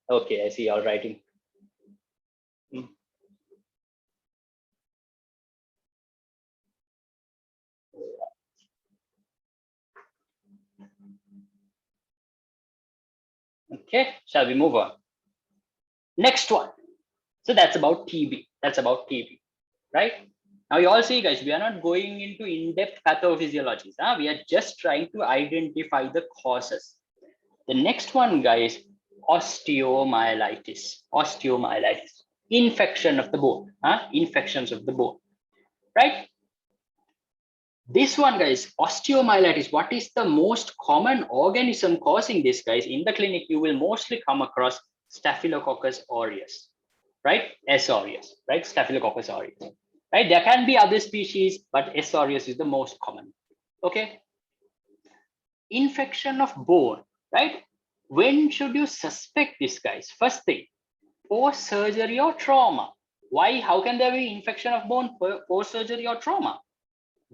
[SPEAKER 1] Okay, I see y'all writing. Okay, shall we move on? Next one. So that's about TB. That's about TB, right? Now you all see, guys, we are not going into in-depth pathophysiologies. We are just trying to identify the causes. The next one, guys, osteomyelitis. Osteomyelitis. Infection of the bone. Infections of the bone, right? This one, guys, osteomyelitis. What is the most common organism causing this, guys? In the clinic, you will mostly come across Staphylococcus aureus, right? S. aureus, right? Staphylococcus aureus, right? There can be other species, but S. aureus is the most common. Okay. Infection of bone, right? When should you suspect this, guys? First thing, post-surgery or trauma. Why? How can there be infection of bone post-surgery or trauma?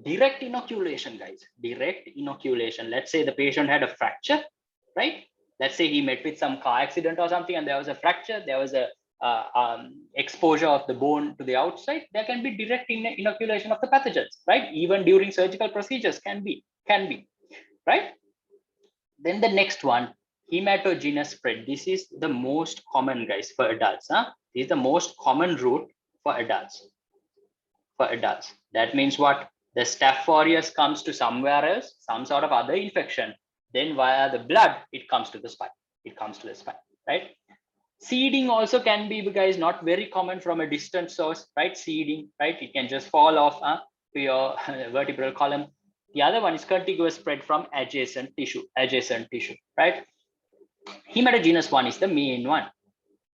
[SPEAKER 1] Direct inoculation, guys. Direct inoculation. Let's say the patient had a fracture, right? Let's say he met with some car accident or something, and there was a fracture, there was a exposure of the bone to the outside. There can be direct inoculation of the pathogens, right? Even during surgical procedures can be, right? Then the next one, hematogenous spread. This is the most common, guys, for adults. This is the most common route for adults. That means what? The Staph aureus comes to somewhere else, some sort of other infection. Then via the blood, it comes to the spine. Right? Seeding also can be, guys, not very common from a distant source, right? Seeding, right? It can just fall off to your vertebral column. The other one is contiguous spread from adjacent tissue, right? Hematogenous one is the main one.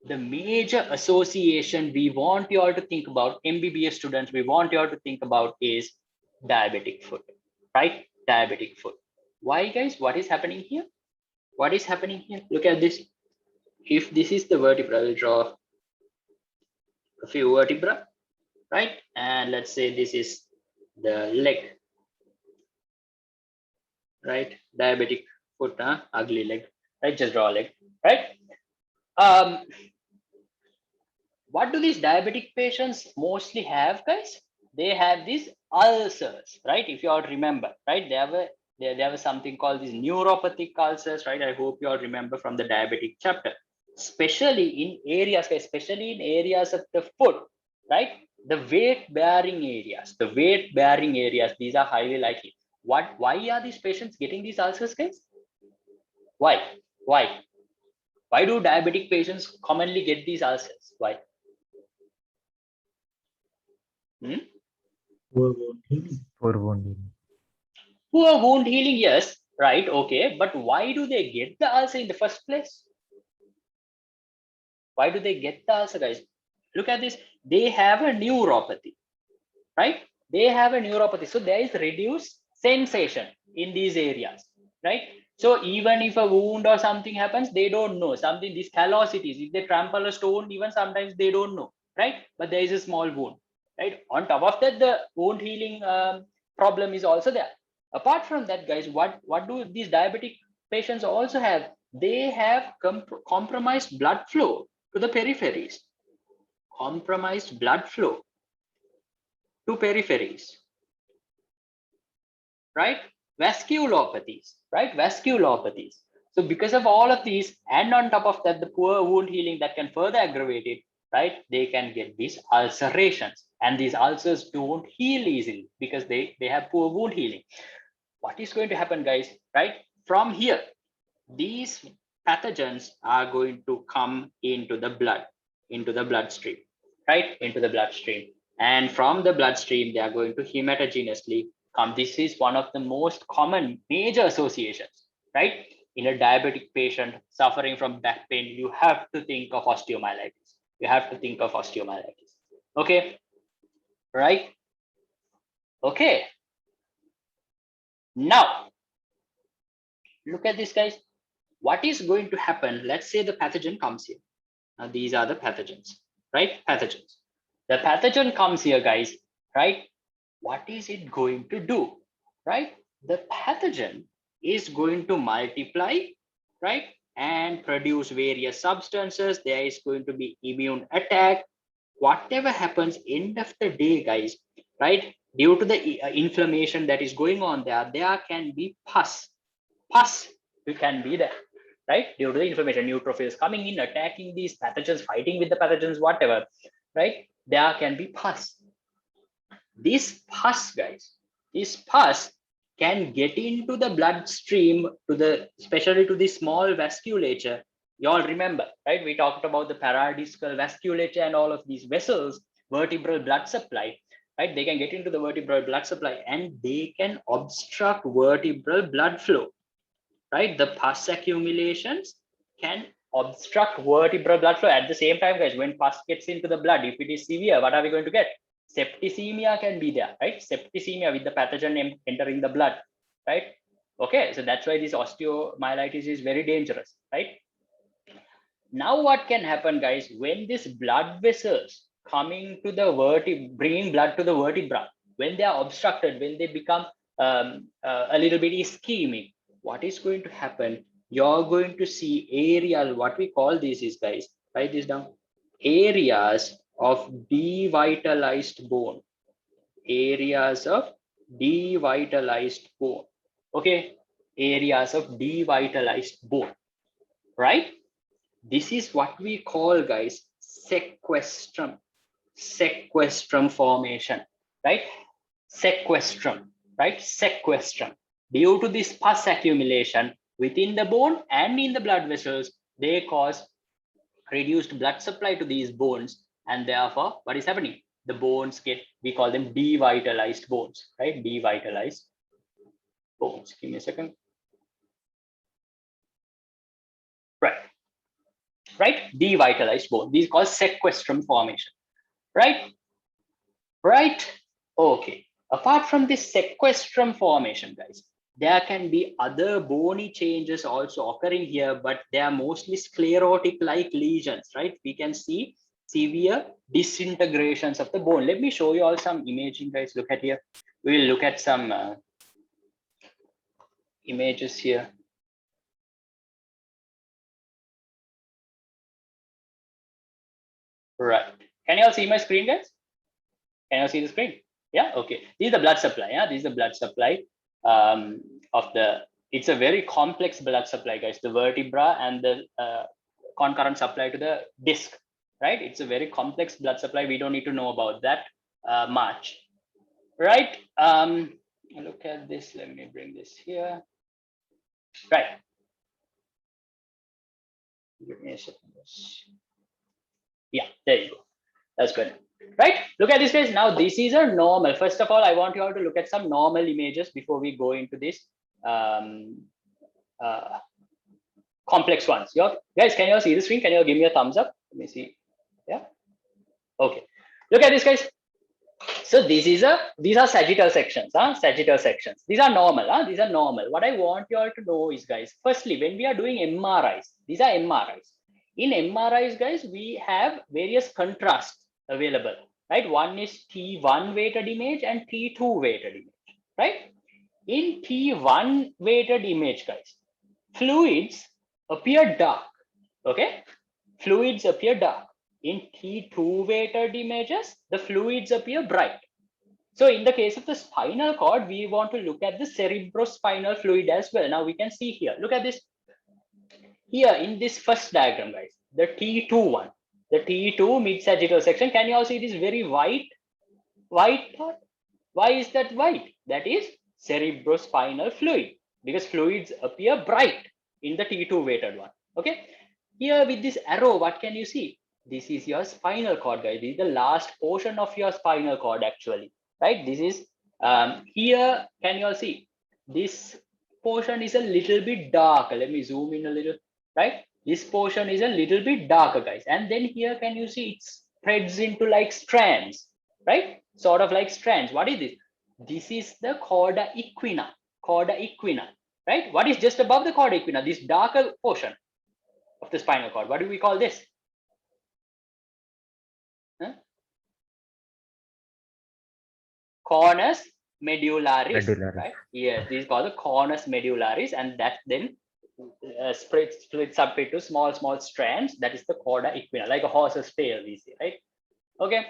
[SPEAKER 1] The major association we want you all to think about, MBBS students, we want you all to think about is diabetic foot, right? Diabetic foot. Why, guys? What is happening here? Look at this. If this is the vertebra, I'll draw a few vertebra, right? And let's say this is the leg, right? Diabetic foot, ugly leg, right? Just draw a leg, right? What do these diabetic patients mostly have, guys? They have these ulcers, right? If you all remember, right? There was something called these neuropathic ulcers, right? I hope you all remember from the diabetic chapter. Especially in areas of the foot, right? The weight-bearing areas, these are highly likely. Why are these patients getting these ulcers, guys? Why do diabetic patients commonly get these ulcers? Why?
[SPEAKER 2] Poor wound healing.
[SPEAKER 1] Poor wound healing, yes, right, okay, but why do they get the ulcer in the first place? Why do they get the ulcer, guys? Look at this. They have a neuropathy, right? So there is reduced sensation in these areas, right? So even if a wound or something happens, they don't know something. These callosities, if they trample a stone, even sometimes they don't know, right? But there is a small wound, right? On top of that, the wound healing problem is also there. Apart from that, guys, what do these diabetic patients also have? They have compromised blood flow to the peripheries. Right? Vasculopathies. So because of all of these, and on top of that, the poor wound healing that can further aggravate it, right? They can get these ulcerations, and these ulcers don't heal easily because they have poor wound healing. What is going to happen, guys? Right? From here, these pathogens are going to come into the bloodstream, right? And from the bloodstream, they are going to hematogenously come. This is one of the most common major associations, right? In a diabetic patient suffering from back pain, you have to think of osteomyelitis. Okay, right? Okay. Now, look at this, guys. What is going to happen? Let's say the pathogen comes here. Now, these are the pathogens, right? The pathogen comes here, guys, right? What is it going to do, right? The pathogen is going to multiply, right? And produce various substances. There is going to be immune attack. Whatever happens, end of the day, guys, right? Due to the inflammation that is going on there can be pus. It can be there, right? Due to the inflammation, neutrophils coming in, attacking these pathogens, fighting with the pathogens, whatever, right? There can be pus. This pus, guys, can get into the bloodstream, especially to the small vasculature. You all remember, right? We talked about the paradiscal vasculature and all of these vessels, vertebral blood supply, right? They can get into the vertebral blood supply and they can obstruct vertebral blood flow, right? The pus accumulations can obstruct vertebral blood flow. At the same time, guys, when pus gets into the blood, if it is severe, what are we going to get? Septicemia can be there, right? Septicemia with the pathogen entering the blood, right? Okay, so that's why this osteomyelitis is very dangerous, right? Now what can happen, guys, when these blood vessels coming to the bringing blood to the vertebra, when they are obstructed, when they become a little bit ischemic, what is going to happen? you're going to see areas, what we call this is, guys, write this down, areas of devitalized bone, areas of devitalized bone. Okay, areas of devitalized bone, right? This is what we call, guys, sequestrum formation, right? Sequestrum, right? Sequestrum. Due to this pus accumulation within the bone and in the blood vessels, they cause reduced blood supply to these bones, and therefore what is happening? The bones get, we call them devitalized bones, right? Devitalized bones. Give me a second. Right, devitalized bone. These called sequestrum formation, right? Okay, apart from this sequestrum formation, guys, there can be other bony changes also occurring here, but they are mostly sclerotic like lesions, right? We can see severe disintegrations of the bone. Let me show you all some imaging, guys. Look at here. We will look at some images here. Right, can you all see my screen, guys? Can you see the screen? Yeah, okay. This is the blood supply. Yeah, this is the blood supply of the, it's a very complex blood supply, guys. The vertebra and the concurrent supply to the disc, right? It's a very complex blood supply. We don't need to know about that much, right? Look at this. Let me bring this here. Right. Give me a second. Yeah, there you go. That's good. Right, look at this, guys. Now this is a normal. First of all, I want you all to look at some normal images before we go into this complex ones. Guys, can you all see the screen? Can you all give me a thumbs up? Let me see. Yeah, okay. Look at this, guys. So this is these are sagittal sections, sagittal sections. These are normal, these are normal. What I want you all to know is, guys, firstly, when we are doing MRIs, these are MRIs. In MRIs, guys, we have various contrasts available, right? One is T1 weighted image and T2 weighted image, right? In T1 weighted image, guys, fluids appear dark, okay? Fluids appear dark. In T2 weighted images, the fluids appear bright. So in the case of the spinal cord, we want to look at the cerebrospinal fluid as well. Now we can see here, look at this. Here in this first diagram, guys, the T2 one, the T2 mid-sagittal section, can you all see this very white part? Why is that white? That is cerebrospinal fluid, because fluids appear bright in the T2 weighted one, okay? Here with this arrow, what can you see? This is your spinal cord, guys. This is the last portion of your spinal cord, actually, right? This is here. Can you all see? This portion is a little bit darker. Let me zoom in a little, right? This portion is a little bit darker, guys. And then here, can you see it spreads into like strands, right? Sort of like strands. What is this? This is the cauda equina, right? What is just above the cauda equina? This darker portion of the spinal cord. What do we call this? Cornus medullaris, right? Yes, this is called the cornus medullaris, and that then splits up into small strands. That is the cauda equina, like a horse's tail, we see, right? Okay,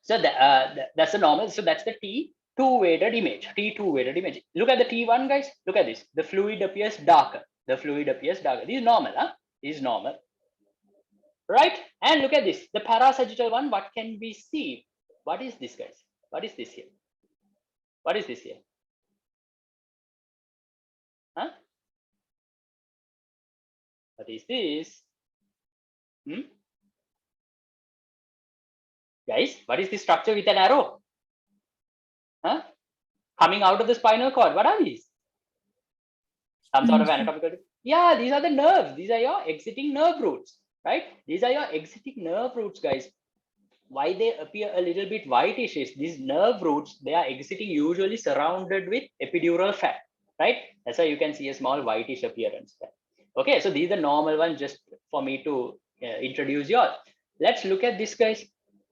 [SPEAKER 1] so that's the normal. So that's the T2 weighted image. Look at the T1, guys. Look at this. The fluid appears darker. This is normal, This is normal, right? And look at this. The parasagittal one. What can we see? What is this, guys? What is this here? What is this here? What is this? Guys, what is this structure with an arrow? Coming out of the spinal cord. What are these? Some sort of anatomical. Yeah, these are the nerves. These are your exiting nerve roots, right? These are your exiting nerve roots, guys. Why they appear a little bit whitish is these nerve roots, they are exiting usually surrounded with epidural fat, right? That's why you can see a small whitish appearance there. Okay, so these are the normal ones, just for me to introduce you all. Let's look at this, guys.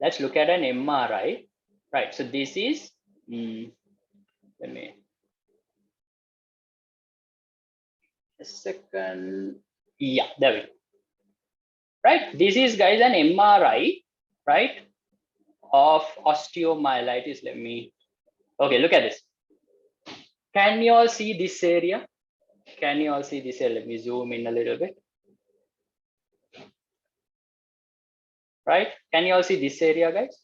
[SPEAKER 1] Let's look at an MRI, right? So this is, let me, A second. Yeah, there we go. Right. This is, guys, an MRI, right, of osteomyelitis. Let me. Okay, look at this. Can you all see this area? Can you all see this area? Let me zoom in a little bit. Right? Can you all see this area, guys?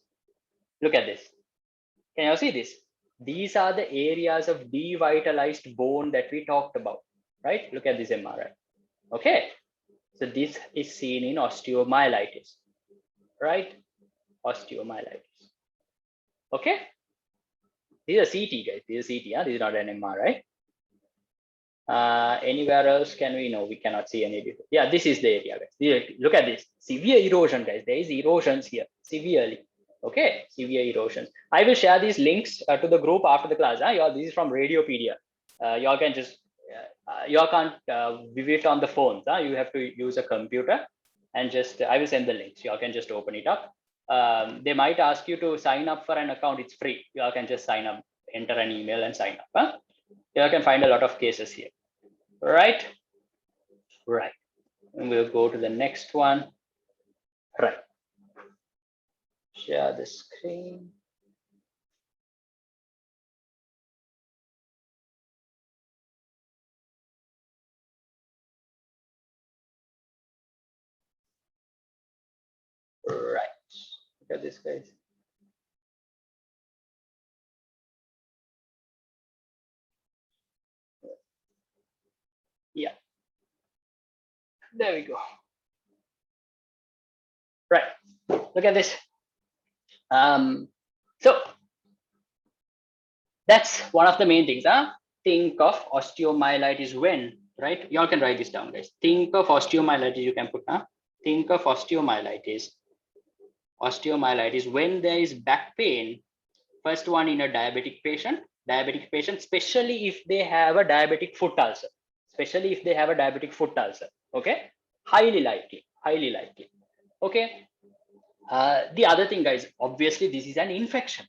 [SPEAKER 1] Look at this. Can you all see this? These are the areas of devitalized bone that we talked about, right? Look at this MRI. Okay. So this is seen in osteomyelitis, right? Osteomyelitis. Okay. These are CT, guys. This is CT. This is not an MRI. Anywhere else can we know? We cannot see any difference. Yeah, this is the area, guys. Look at this. Severe erosion, guys. There is erosions here, severely. Okay, severe erosions. I will share these links to the group after the class. Y'all, this is from Radiopedia. Y'all can just, y'all can't view it on the phones. You have to use a computer and just, I will send the links. Y'all can just open it up. They might ask you to sign up for an account. It's free. Y'all can just sign up, enter an email and sign up. You can find a lot of cases here. Right. And we'll go to the next one. Right. Share the screen. Right. Look at this, guys. Yeah. There we go. Right. Look at this. So that's one of the main things. Think of osteomyelitis when, right? Y'all can write this down, guys. Think of osteomyelitis. You can put, think of osteomyelitis. Osteomyelitis when there is back pain. First one in a diabetic patient, especially if they have a diabetic foot ulcer, okay, highly likely. Okay. The other thing, guys, obviously this is an infection.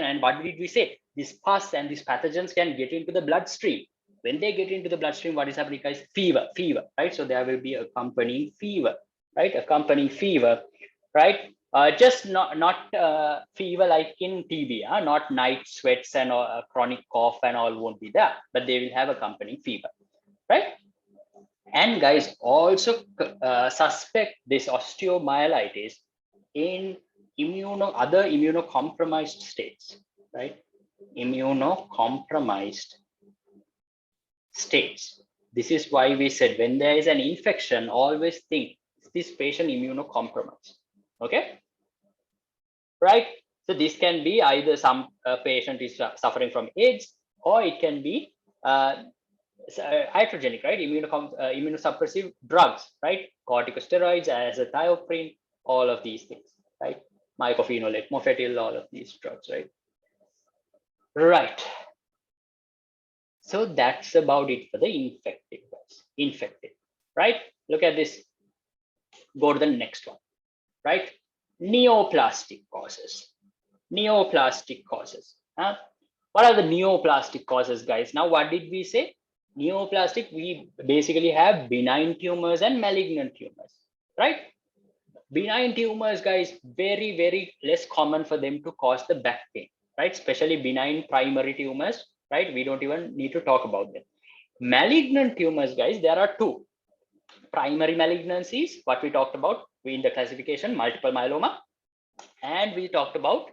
[SPEAKER 1] And what did we say? This pus and these pathogens can get into the bloodstream. When they get into the bloodstream, what is happening, guys? Fever, right? So there will be accompanying fever, right? Just not fever like in TB, not night sweats and chronic cough and all won't be there, but they will have accompanying fever, right? And guys, also suspect this osteomyelitis in other immunocompromised states, right? Immunocompromised states. This is why we said when there is an infection, always think, is this patient immunocompromised? Okay, right? So this can be either some patient is suffering from AIDS, or it can be iatrogenic, right? Immunosuppressive drugs, right? Corticosteroids, azathioprine, all of these things, right? Mycophenolate, mofetil, all of these drugs, right? Right. So that's about it for the infected, guys. Right? Look at this. Go to the next one, right? Neoplastic causes. What are the neoplastic causes, guys? Now, what did we say? Neoplastic, we basically have benign tumors and malignant tumors, right? Benign tumors, guys, very less common for them to cause the back pain, right? Especially benign primary tumors, right? We don't even need to talk about them. Malignant tumors, guys, there are two. Primary malignancies, what we talked about in the classification, multiple myeloma, and we talked about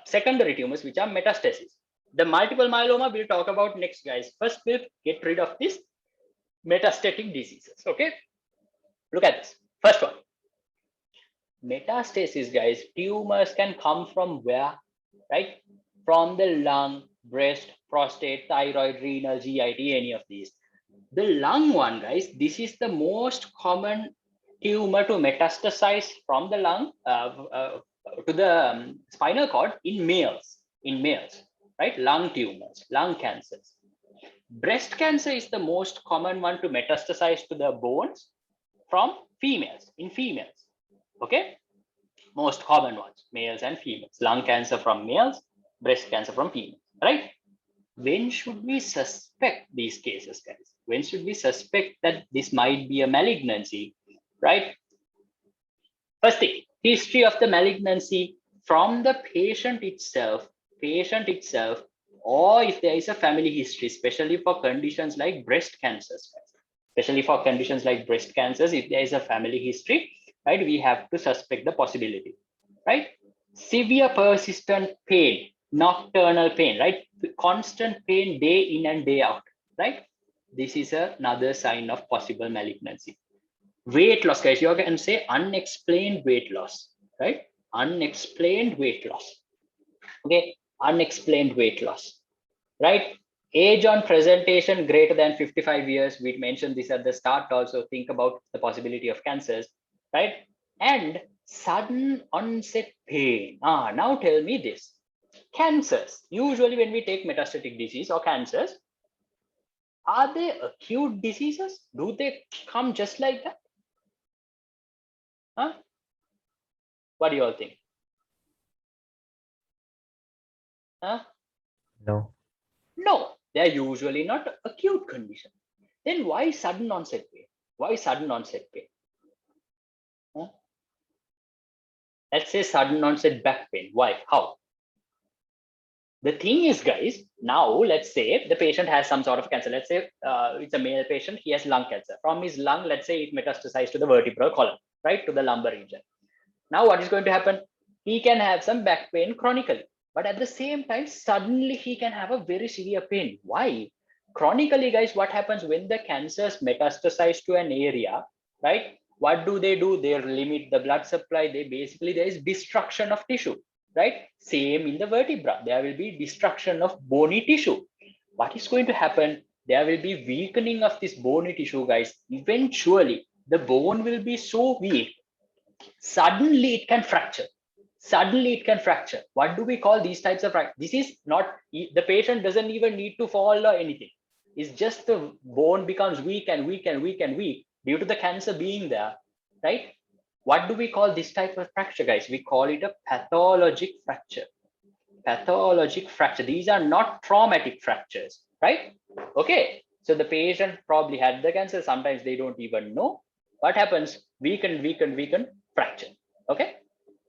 [SPEAKER 1] secondary tumors, which are metastases. The multiple myeloma we'll talk about next, guys. First, we'll get rid of this metastatic diseases. Okay, look at this. First one, metastasis, guys. Tumors can come from where, right? From the lung, breast, prostate, thyroid, renal, GIT, any of these. The lung one, guys, this is the most common tumor to metastasize from the lung to the spinal cord in males, right? Lung tumors, lung cancers. Breast cancer is the most common one to metastasize to the bones from females, okay? Most common ones, males and females. Lung cancer from males, breast cancer from females, right? when should we suspect these cases, guys? When should we suspect that this might be a malignancy, right? First thing, history of the malignancy from the patient itself, or if there is a family history, especially for conditions like breast cancers, especially for conditions like breast cancers, if there is a family history, right, we have to suspect the possibility, right? Severe persistent pain, nocturnal pain, right? Constant pain day in and day out, right? This is another sign of possible malignancy. Weight loss, guys, you can say unexplained weight loss, right? Unexplained weight loss. Okay, unexplained weight loss, right? Age on presentation greater than 55 years. We mentioned this at the start also. Think about the possibility of cancers, right? And sudden onset pain. Now tell me this. Cancers, usually when we take metastatic disease or cancers, are they acute diseases? Do they come just like that? Huh? What do you all think? Huh?
[SPEAKER 2] No.
[SPEAKER 1] No, they are usually not acute condition. Then why sudden onset pain? Why sudden onset pain? Huh? Let's say sudden onset back pain. Why? How? The thing is, guys, now let's say the patient has some sort of cancer. Let's say it's a male patient. He has lung cancer. From his lung, let's say it metastasized to the vertebral column, right? To the lumbar region. Now what is going to happen? He can have some back pain chronically. But at the same time, suddenly he can have a very severe pain. Why? Chronically, guys, what happens when the cancers metastasize to an area, right? What do? They limit the blood supply. There is destruction of tissue, right? Same in the vertebra. There will be destruction of bony tissue. What is going to happen? There will be weakening of this bony tissue, guys. Eventually, the bone will be so weak, suddenly it can fracture. What do we call these types of fracture? This is not, the patient doesn't even need to fall or anything. It's just the bone becomes weak and weak and weak and weak due to the cancer being there, right? What do we call this type of fracture, guys? We call it a pathologic fracture. These are not traumatic fractures, right? Okay, so the patient probably had the cancer. Sometimes they don't even know what happens. Weaken fracture. Okay,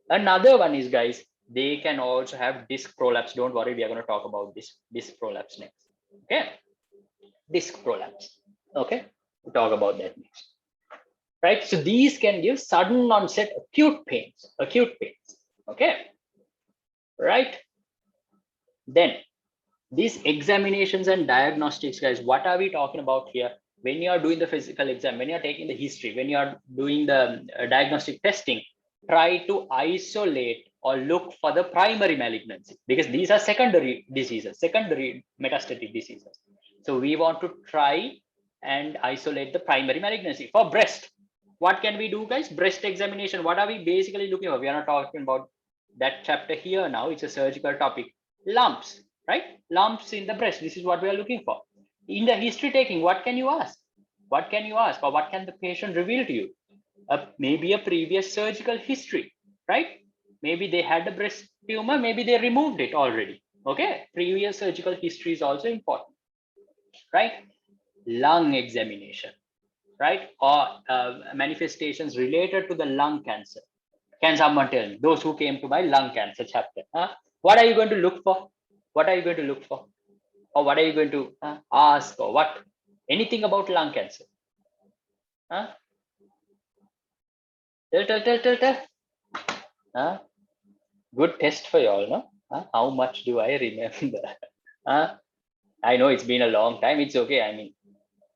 [SPEAKER 1] another one is, guys, they can also have disc prolapse. Don't worry, we are going to talk about this disc prolapse next. Okay, disc prolapse. Okay, we'll talk about that next, right? So these can give sudden onset acute pains. Okay, right? Then these examinations and diagnostics, guys, what are we talking about here? When you are doing the physical exam, when you are taking the history, when you are doing the diagnostic testing, try to isolate or look for the primary malignancy, because these are secondary diseases, secondary metastatic diseases. So we want to try and isolate the primary malignancy. For breast, what can we do, guys? Breast examination. What are we basically looking for? We are not talking about that chapter here now. It's a surgical topic. Lumps, right? Lumps in the breast. This is what we are looking for. In the history taking, what can you ask? Or what can the patient reveal to you? Maybe a previous surgical history, right? Maybe they had a breast tumor, maybe they removed it already. Okay, previous surgical history is also important, right? Lung examination, right? Or manifestations related to the lung cancer. Can someone tell me, those who came to my lung cancer chapter, what are you going to look for? Or what are you going to ask, or what? Anything about lung cancer? Tell. Good test for y'all, no? How much do I remember? I know it's been a long time. It's okay. I mean,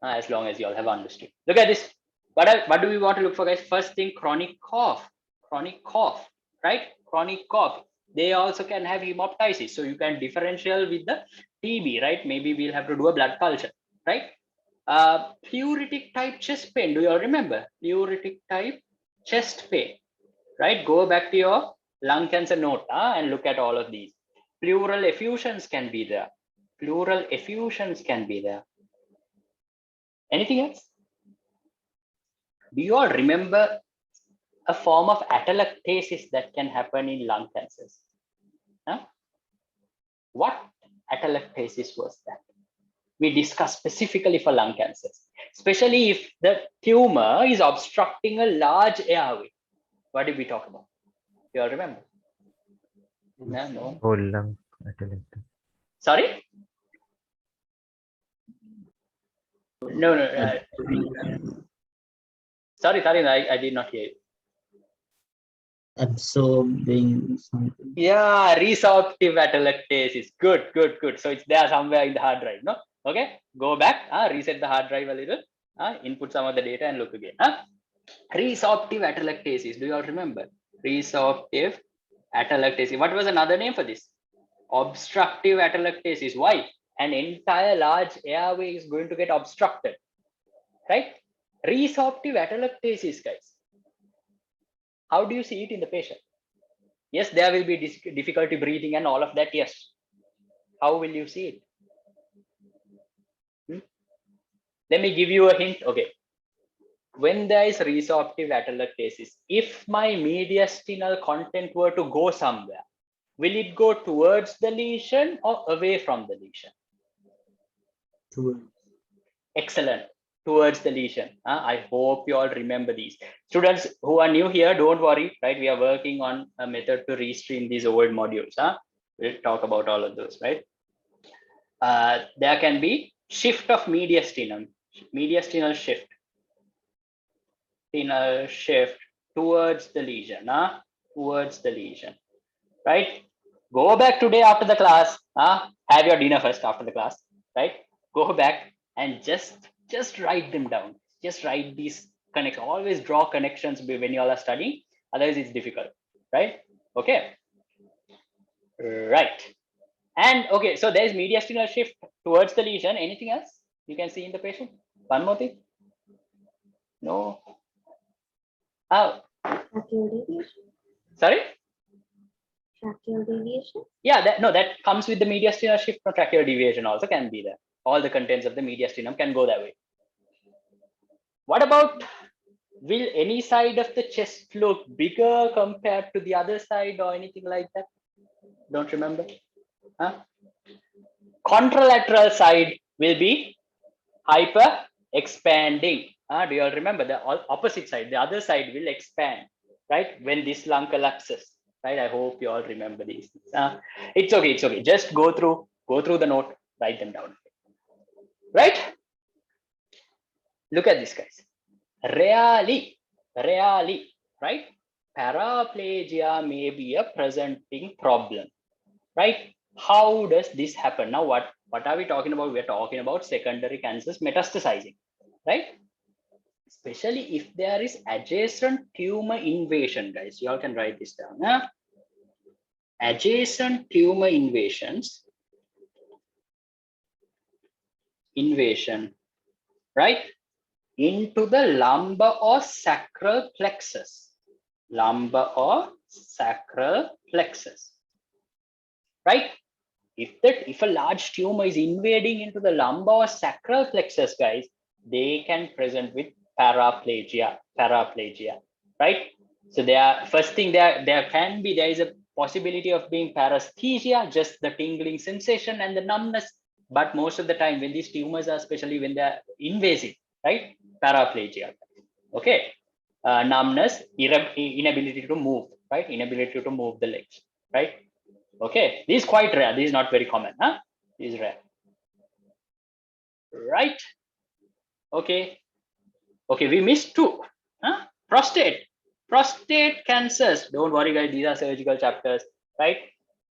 [SPEAKER 1] as long as y'all have understood. Look at this. What do we want to look for, guys? First thing, chronic cough, right? Chronic cough. They also can have hemoptysis, so you can differential with the TB, right? Maybe we'll have to do a blood culture, right? Pleuritic type chest pain. Do you all remember pleuritic type chest pain? Right? Go back to your lung cancer note and look at all of these. Pleural effusions can be there. Anything else? Do you all remember a form of atelectasis that can happen in lung cancers? What atelectasis was that? We discussed specifically for lung cancers, especially if the tumor is obstructing a large airway. What did we talk about? You all remember? No.
[SPEAKER 2] Whole lung atelectasis.
[SPEAKER 1] Sorry? No. Sorry, I did not hear you.
[SPEAKER 6] Absorbing something.
[SPEAKER 1] Yeah, resorptive atelectasis. Good. So it's there somewhere in the hard drive, no? Okay, go back, reset the hard drive a little, input some of the data and look again. Resorptive atelectasis. Do you all remember? Resorptive atelectasis. What was another name for this? Obstructive atelectasis. Why? An entire large airway is going to get obstructed, right? Resorptive atelectasis, guys. How do you see it in the patient? Yes, there will be difficulty breathing and all of that. Yes. How will you see it? Let me give you a hint. Okay. When there is resorptive atelectasis, if my mediastinal content were to go somewhere, will it go towards the lesion or away from the lesion? Excellent. Towards the lesion. I hope you all remember these. Students who are new here, don't worry, right? We are working on a method to restream these old modules. We'll talk about all of those, right? There can be shift of mediastinum, mediastinal shift. Shift towards the lesion, towards the lesion, right? Go back today after the class, have your dinner first after the class, right? Go back and just write them down. Just write these connections. Always draw connections when you all are studying. Otherwise, it's difficult, right? Okay, right. And okay, so there's mediastinal shift towards the lesion. Anything else you can see in the patient? One more thing? No. Oh. Sorry?
[SPEAKER 7] Tracheal deviation?
[SPEAKER 1] Yeah, that comes with the mediastinal shift. No, tracheal deviation also can be there. All the contents of the mediastinum can go that way. What about, will any side of the chest look bigger compared to the other side or anything like that? Don't remember? Contralateral side will be hyper expanding. Do you all remember? The opposite side, the other side will expand, right? When this lung collapses, right? I hope you all remember these. It's okay. Just go through the note, write them down, right? Look at this, guys. Rarely, right? Paraplegia may be a presenting problem, right? How does this happen? Now, what are we talking about? We're talking about secondary cancers metastasizing, right? Especially if there is adjacent tumor invasion, guys. You all can write this down. Adjacent tumor invasion, right? Into the lumbar or sacral plexus. Right? If a large tumor is invading into the lumbar or sacral plexus, guys, they can present with paraplegia, right? So first thing there is a possibility of being paresthesia, just the tingling sensation and the numbness. But most of the time when these tumors are, especially when they're invasive, right? Paraplegia. Okay. Numbness, inability to move, right? Inability to move the legs, right? Okay. This is quite rare. This is not very common. This is rare. Right. Okay. Okay, we missed two. Prostate cancers. Don't worry, guys. These are surgical chapters, right?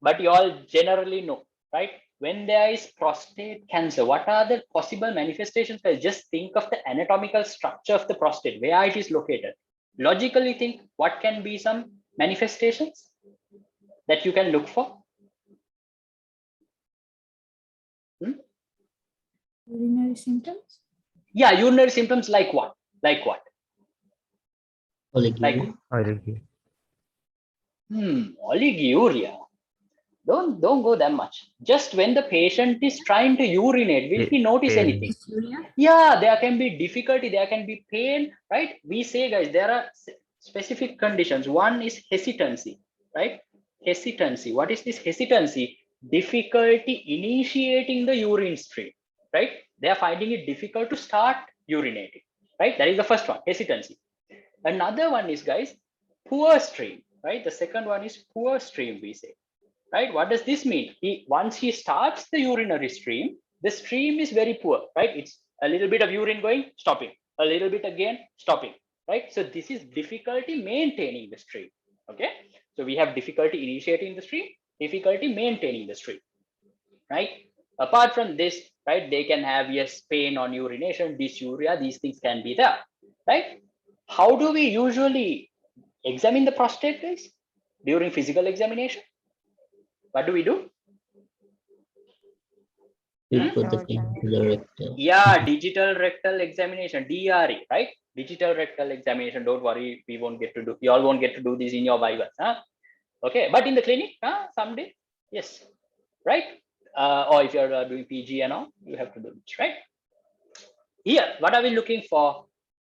[SPEAKER 1] But you all generally know, right? When there is prostate cancer, what are the possible manifestations? Just think of the anatomical structure of the prostate, where it is located. Logically think, what can be some manifestations that you can look for?
[SPEAKER 4] Urinary symptoms?
[SPEAKER 1] Yeah, urinary symptoms like what?
[SPEAKER 6] Oliguria.
[SPEAKER 1] Oliguria. Don't go that much. Just when the patient is trying to urinate, will he notice anything? Yeah, there can be difficulty, there can be pain, right? We say, guys, there are specific conditions. One is hesitancy, right? Hesitancy. What is this hesitancy? difficulty initiating the urine stream, right? They are finding it difficult to start urinating, right? That is the first one, hesitancy. Another one is, guys, poor stream, right? The second one is poor stream, we say, right? What does this mean? Once he starts the urinary stream, the stream is very poor, right? It's a little bit of urine going, stopping, a little bit again, stopping, right? So this is difficulty maintaining the stream, okay? So we have difficulty initiating the stream, difficulty maintaining the stream, right? Apart from this, right, they can have, yes, pain on urination, dysuria, these things can be there, right? How do we usually examine the prostate, guys? During physical examination, what do we do?
[SPEAKER 6] We put the pin to the rectal.
[SPEAKER 1] Yeah, digital rectal examination, DRE, right? Digital rectal examination. Don't worry, we won't get to do. You all won't get to do this in your vivas, huh? Okay, but in the clinic, someday, yes, right? Or if you're doing PG and all, you have to do this, right? Here, what are we looking for?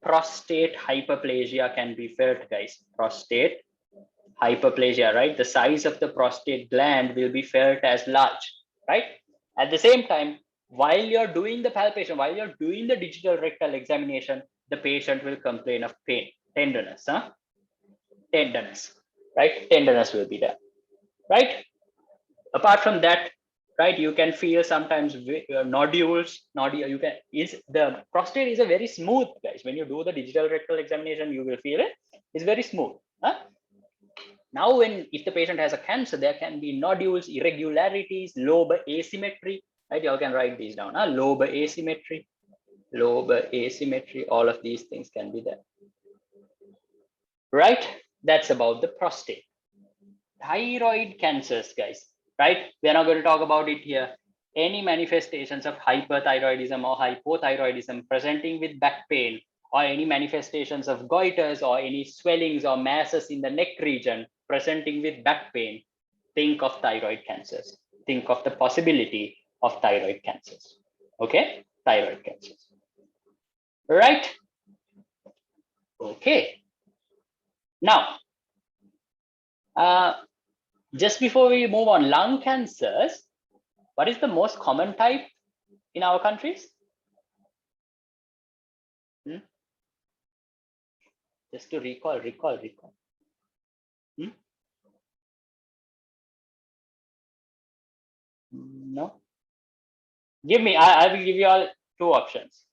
[SPEAKER 1] Prostate hyperplasia can be felt, guys. Prostate hyperplasia, right? The size of the prostate gland will be felt as large, right? At the same time, while you're doing the palpation, while you're doing the digital rectal examination, the patient will complain of pain, tenderness, tenderness, right? Tenderness will be there, right? Apart from that, right, you can feel sometimes nodules. You can, is the prostate is a very smooth, guys. When you do the digital rectal examination, you will feel it. It's very smooth. Now, if the patient has a cancer, there can be nodules, irregularities, lobe asymmetry, right? You all can write these down. Lobe asymmetry, all of these things can be there, right? That's about the prostate. Thyroid cancers, guys, right? We're not going to talk about it here. Any manifestations of hyperthyroidism or hypothyroidism presenting with back pain, or any manifestations of goiters or any swellings or masses in the neck region presenting with back pain, think of thyroid cancers. Think of the possibility of thyroid cancers. Okay, thyroid cancers. Right? Okay. Now, just before we move on, lung cancers, what is the most common type in our countries? Just to recall. No. Give me, I will give you all two options.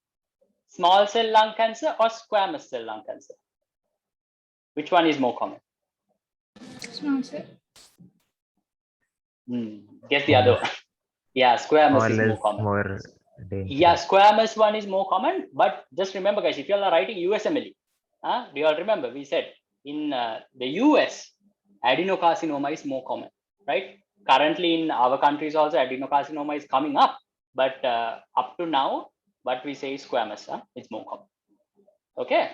[SPEAKER 1] Small cell lung cancer or squamous cell lung cancer. Which one is more common?
[SPEAKER 4] Small cell.
[SPEAKER 1] Guess the other one. Yeah, squamous is
[SPEAKER 2] All
[SPEAKER 1] more
[SPEAKER 2] is
[SPEAKER 1] common.
[SPEAKER 2] more dangerous.
[SPEAKER 1] Yeah, squamous one is more common, but just remember, guys, if you all are writing USMLE, do you all remember we said in the US, adenocarcinoma is more common, right? Currently in our countries also, adenocarcinoma is coming up, but up to now, what we say is squamous, it's more common. Okay,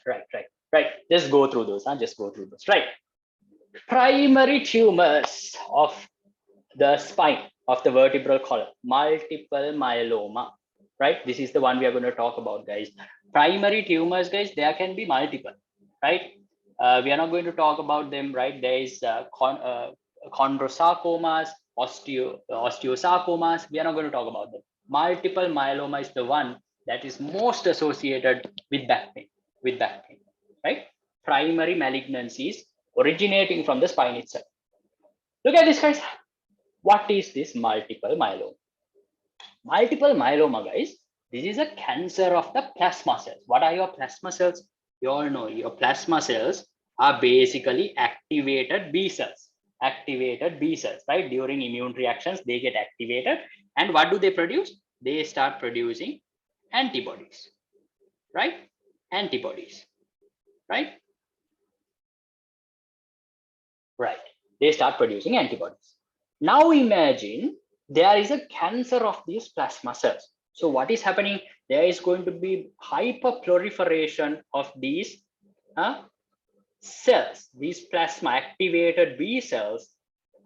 [SPEAKER 1] right. Just go through those, right? Primary tumors of the spine of the vertebral column, multiple myeloma, right? This is the one we are going to talk about, guys. Primary tumors, guys, there can be multiple, right? We are not going to talk about them, right? There is chondrosarcomas, osteosarcomas. We are not going to talk about them. Multiple myeloma is the one that is most associated with back pain, right? Primary malignancies originating from the spine itself. Look at this, guys. What is this multiple myeloma? Multiple myeloma, guys, this is a cancer of the plasma cells. What are your plasma cells? You all know your plasma cells are basically activated B cells. Right? During immune reactions, they get activated. And what do they produce? They start producing antibodies, right? Right? They start producing antibodies. Now imagine there is a cancer of these plasma cells. So what is happening? There is going to be hyperproliferation of these cells, these plasma activated B cells,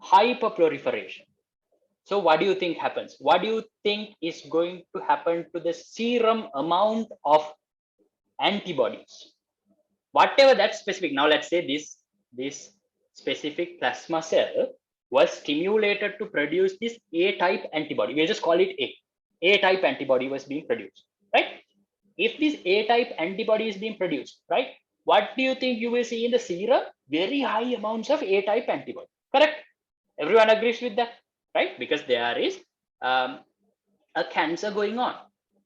[SPEAKER 1] hyperproliferation. So what do you think happens? What do you think is going to happen to the serum amount of antibodies? Whatever that specific, now let's say this specific plasma cell was stimulated to produce this A-type antibody. We just call it A. A-type antibody was being produced, right? If this A-type antibody is being produced, right? What do you think you will see in the serum? Very high amounts of A-type antibody, correct? Everyone agrees with that, right? Because there is a cancer going on.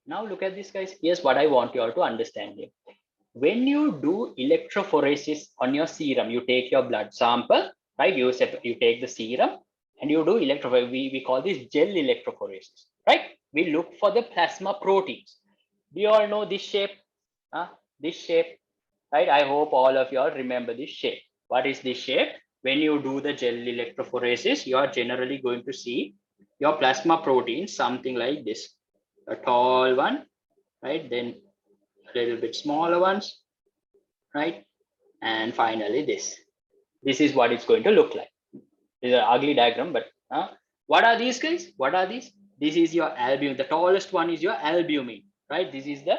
[SPEAKER 1] Now look at this, guys. Here's what I want you all to understand here. When you do electrophoresis on your serum, you take your blood sample, right? You take the serum and you do electrophoresis. We call this gel electrophoresis, right? We look for the plasma proteins. Do you all know this shape? This shape, right? I hope all of you all remember this shape. What is this shape? When you do the gel electrophoresis, you are generally going to see your plasma proteins, something like this. A tall one, right? Then a little bit smaller ones, right? And finally this. This is what it's going to look like. This is an ugly diagram, but what are these, guys? What are these? This is your albumin. The tallest one is your albumin, right? This is the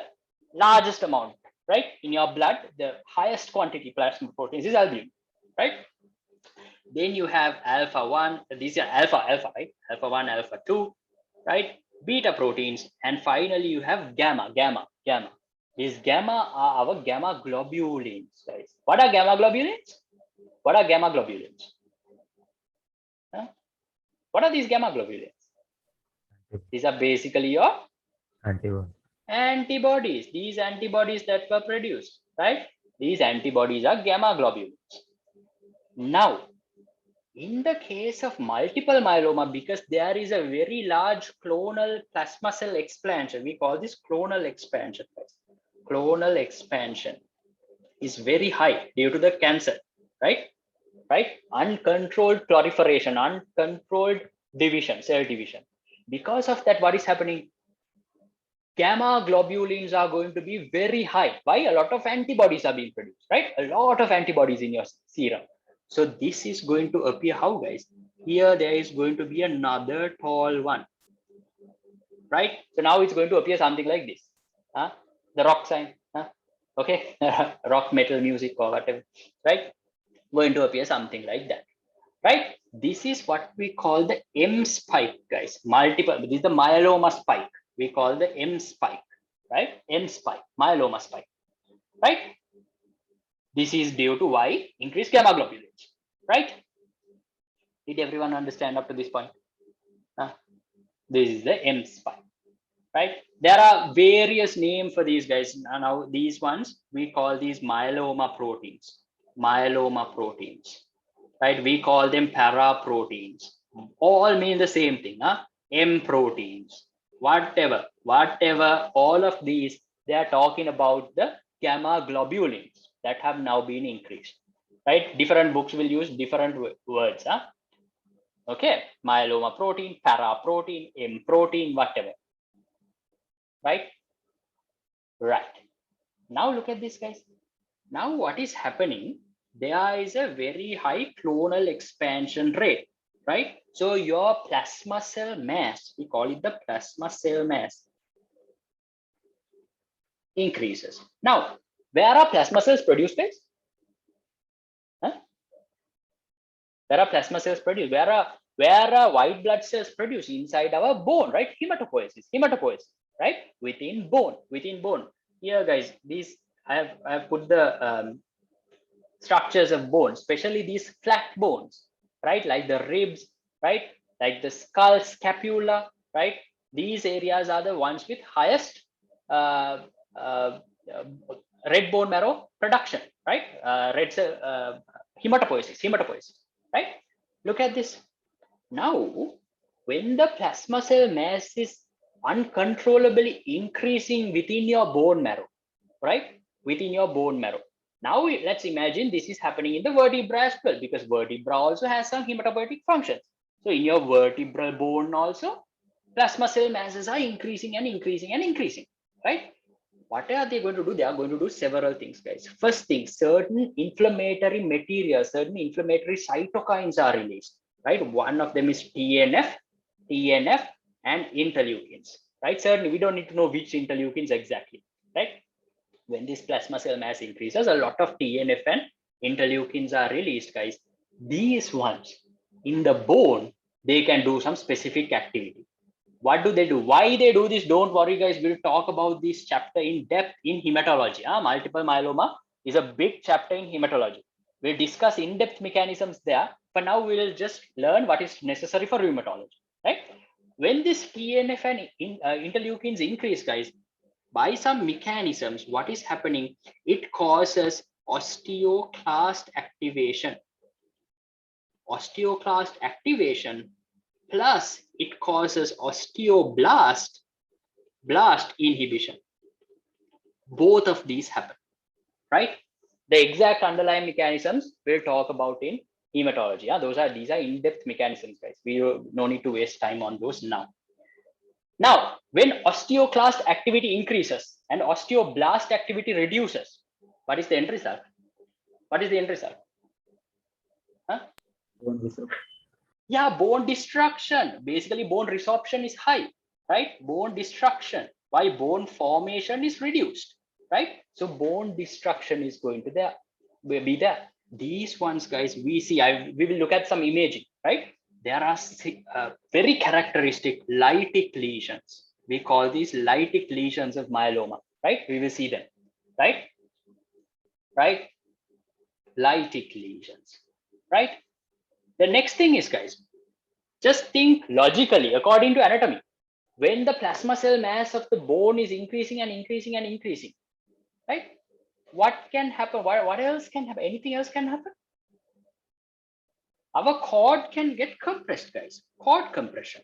[SPEAKER 1] largest amount, right? In your blood, the highest quantity plasma proteins is albumin, right? Then you have alpha 1, these are alpha, right? Alpha 1, alpha 2, right? Beta proteins, and finally you have gamma. These gamma are our gamma globulins, guys. What are gamma globulins? What are gamma globulins? What are these gamma globulins? These are basically your antibodies. These antibodies that were produced, right? These antibodies are gamma globulins. Now, in the case of multiple myeloma, because there is a very large clonal plasma cell expansion, we call this clonal expansion. Clonal expansion is very high due to the cancer, right? Uncontrolled proliferation, uncontrolled division, cell division. Because of that, what is happening? Gamma globulins are going to be very high. Why? A lot of antibodies are being produced, right? A lot of antibodies in your serum. So this is going to appear how, guys? Here there is going to be another tall one, right? So now it's going to appear something like this. The rock sign, okay? Rock metal music or whatever, right? Going to appear something like that, right? This is what we call the M spike, guys. Multiple, this is the myeloma spike. We call the M spike, right? M spike, myeloma spike, right? This is due to why? Increased gamma globulins, right? Did everyone understand up to this point? This is the M spike, right? There are various names for these guys. Now these ones, we call these myeloma proteins, right? We call them para proteins. All mean the same thing, M proteins, whatever, all of these, they are talking about the gamma globulins that have now been increased, right? Different books will use different words, okay? Myeloma protein, para protein, M protein, whatever, right? Now look at this, guys. Now what is happening? There is a very high clonal expansion rate, right? So your plasma cell mass, we call it the plasma cell mass, increases. Now, where are plasma cells produced, guys? Where are plasma cells produced? Where are white blood cells produced? Inside our bone, right? Hematopoiesis, right? Within bone. Here, guys, these I have put the structures of bone, especially these flat bones, right? Like the ribs, right? Like the skull, scapula, right? These areas are the ones with highest red bone marrow production, right? Red cell hematopoiesis, right? Look at this. Now, when the plasma cell mass is uncontrollably increasing within your bone marrow, right? Within your bone marrow. Now, let's imagine this is happening in the vertebra as well, because vertebra also has some hematopoietic functions. So in your vertebral bone also, plasma cell masses are increasing, right? What are they going to do? They are going to do several things, guys. First thing, certain inflammatory material, certain inflammatory cytokines are released, right? One of them is TNF, and interleukins, right? Certainly, we don't need to know which interleukins exactly, right? When this plasma cell mass increases, a lot of TNF and interleukins are released, guys. These ones, in the bone, they can do some specific activity. What do they do? Why they do this? Don't worry, guys. We'll talk about this chapter in depth in hematology. Multiple myeloma is a big chapter in hematology. We'll discuss in-depth mechanisms there. For now, we will just learn what is necessary for rheumatology, right? When this TNF and interleukins increase, guys, by some mechanisms, what is happening? It causes osteoclast activation. Osteoclast activation plus it causes osteoblast inhibition. Both of these happen, right? The exact underlying mechanisms we'll talk about in hematology. These are in-depth mechanisms, guys. We no need to waste time on those now. Now, when osteoclast activity increases and osteoblast activity reduces, what is the end result? What is the end result? Yeah, bone destruction. Basically, bone resorption is high, right? Bone destruction. Why? Bone formation is reduced, right? So bone destruction is going to be there. These ones, guys, we see. We will look at some imaging, right? There are very characteristic lytic lesions. We call these lytic lesions of myeloma, right? We will see them, right? Right? Lytic lesions, right? The next thing is, guys, just think logically according to anatomy. When the plasma cell mass of the bone is increasing and increasing and increasing, right? What can happen? What else can happen? Anything else can happen? Our cord can get compressed, guys. Cord compression.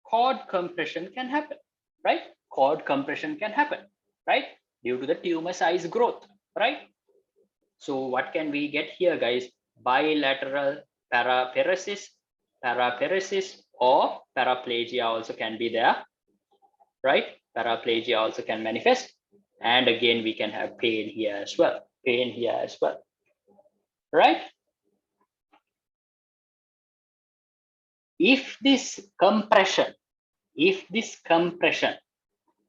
[SPEAKER 1] Cord compression can happen, right? Cord compression can happen, right? Due to the tumor size growth, right? So what can we get here, guys? Bilateral paraparesis, or paraplegia also can be there, right? Paraplegia also can manifest. And again, we can have pain here as well. Pain here as well, right? If this compression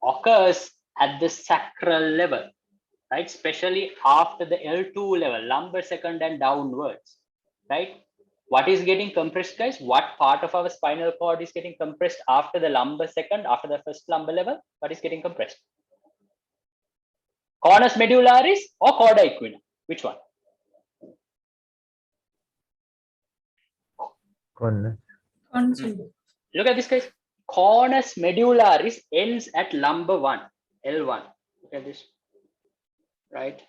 [SPEAKER 1] occurs at the sacral level, right? Especially after the L2 level, lumbar second and downwards, right? What is getting compressed, guys? What part of our spinal cord is getting compressed after the lumbar second, after the first lumbar level? What is getting compressed? Cornus medullaris or cauda equina? Which one? Look at this, guys. Cornus medullaris ends at lumbar 1, L1. Look at this, right?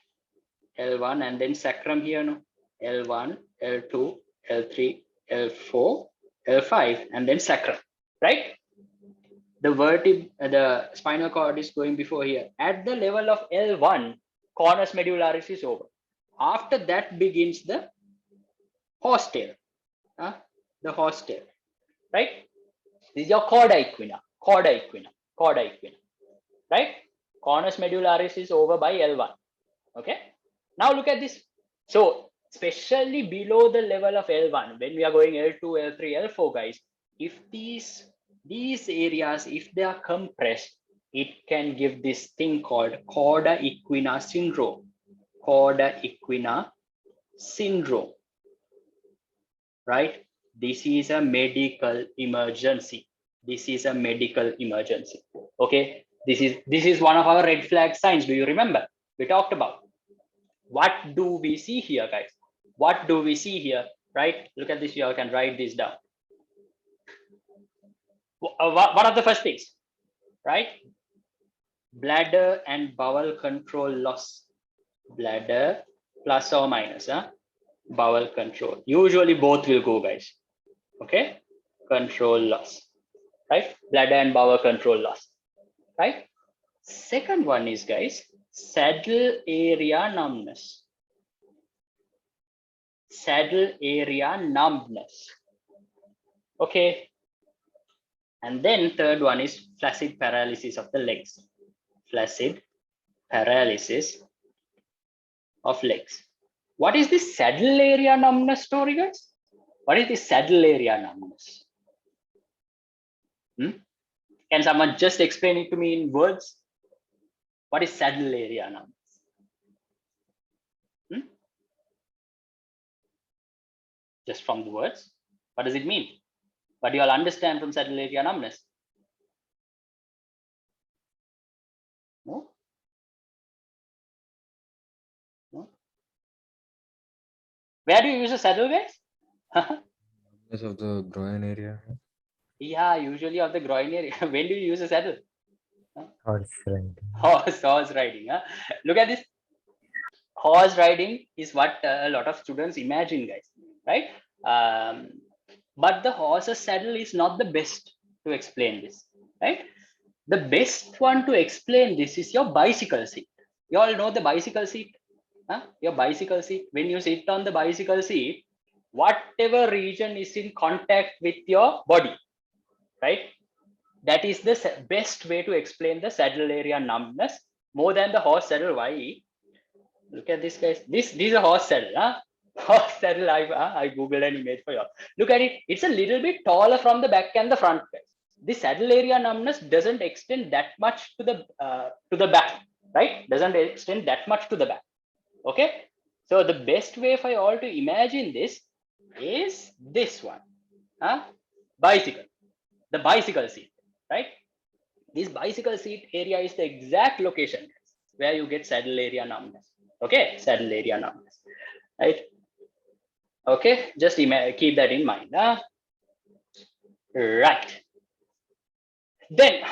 [SPEAKER 1] L1 and then sacrum here, no? L1, L2, L3, L4, L5, and then sacrum, right? The spinal cord is going before here. At the level of L1, cornus medullaris is over. After that begins the horse tail, the horse tail, right? This is your cauda equina, right? Cornus medullaris is over by L1, okay? Now look at this. So especially below the level of L1, when we are going L2, L3, L4, guys, if these areas, if they are compressed, it can give this thing called cauda equina syndrome. Cauda equina syndrome, right? This is a medical emergency. This is a medical emergency. Okay, this is one of our red flag signs. Do you remember? We talked about. What do we see here, guys? What do we see here, right? Look at this. You all can write this down. What are the first things, right? Bladder and bowel control loss. Bladder plus or minus, bowel control. Usually both will go, guys. Okay, control loss, right? Bladder and bowel control loss, right? Second one is, guys, saddle area numbness. Saddle area numbness. Okay. And then third one is flaccid paralysis of the legs. Flaccid paralysis of legs. What is this saddle area numbness story, guys? What is this saddle area numbness? Can someone just explain it to me in words? What is saddle area numbness? just from the words. What does it mean? What do you all understand from saddle area numbness? No? No? Where do you use a saddle, guys?
[SPEAKER 3] Numbness of the groin area.
[SPEAKER 1] Yeah, usually of the groin area. When do you use a saddle?
[SPEAKER 2] Horse riding.
[SPEAKER 1] Horse riding. Huh? Look at this. Horse riding is what a lot of students imagine, guys, right? But the horse's saddle is not the best to explain this, right? The best one to explain this is your bicycle seat. You all know the bicycle seat? Huh? Your bicycle seat. When you sit on the bicycle seat, whatever region is in contact with your body, right? That is the best way to explain the saddle area numbness more than the horse saddle. Why? Look at this, guys. This is a horse saddle. Huh? Horse saddle. I googled an image for you. Look at it. It's a little bit taller from the back and the front, guys. The saddle area numbness doesn't extend that much to the back, right? Doesn't extend that much to the back. Okay. So the best way for you all to imagine this is this one. Huh? Bicycle. The bicycle seat, right? This bicycle seat area is the exact location where you get saddle area numbness. Okay, saddle area numbness, right? Okay, just keep that in mind. Right. Then,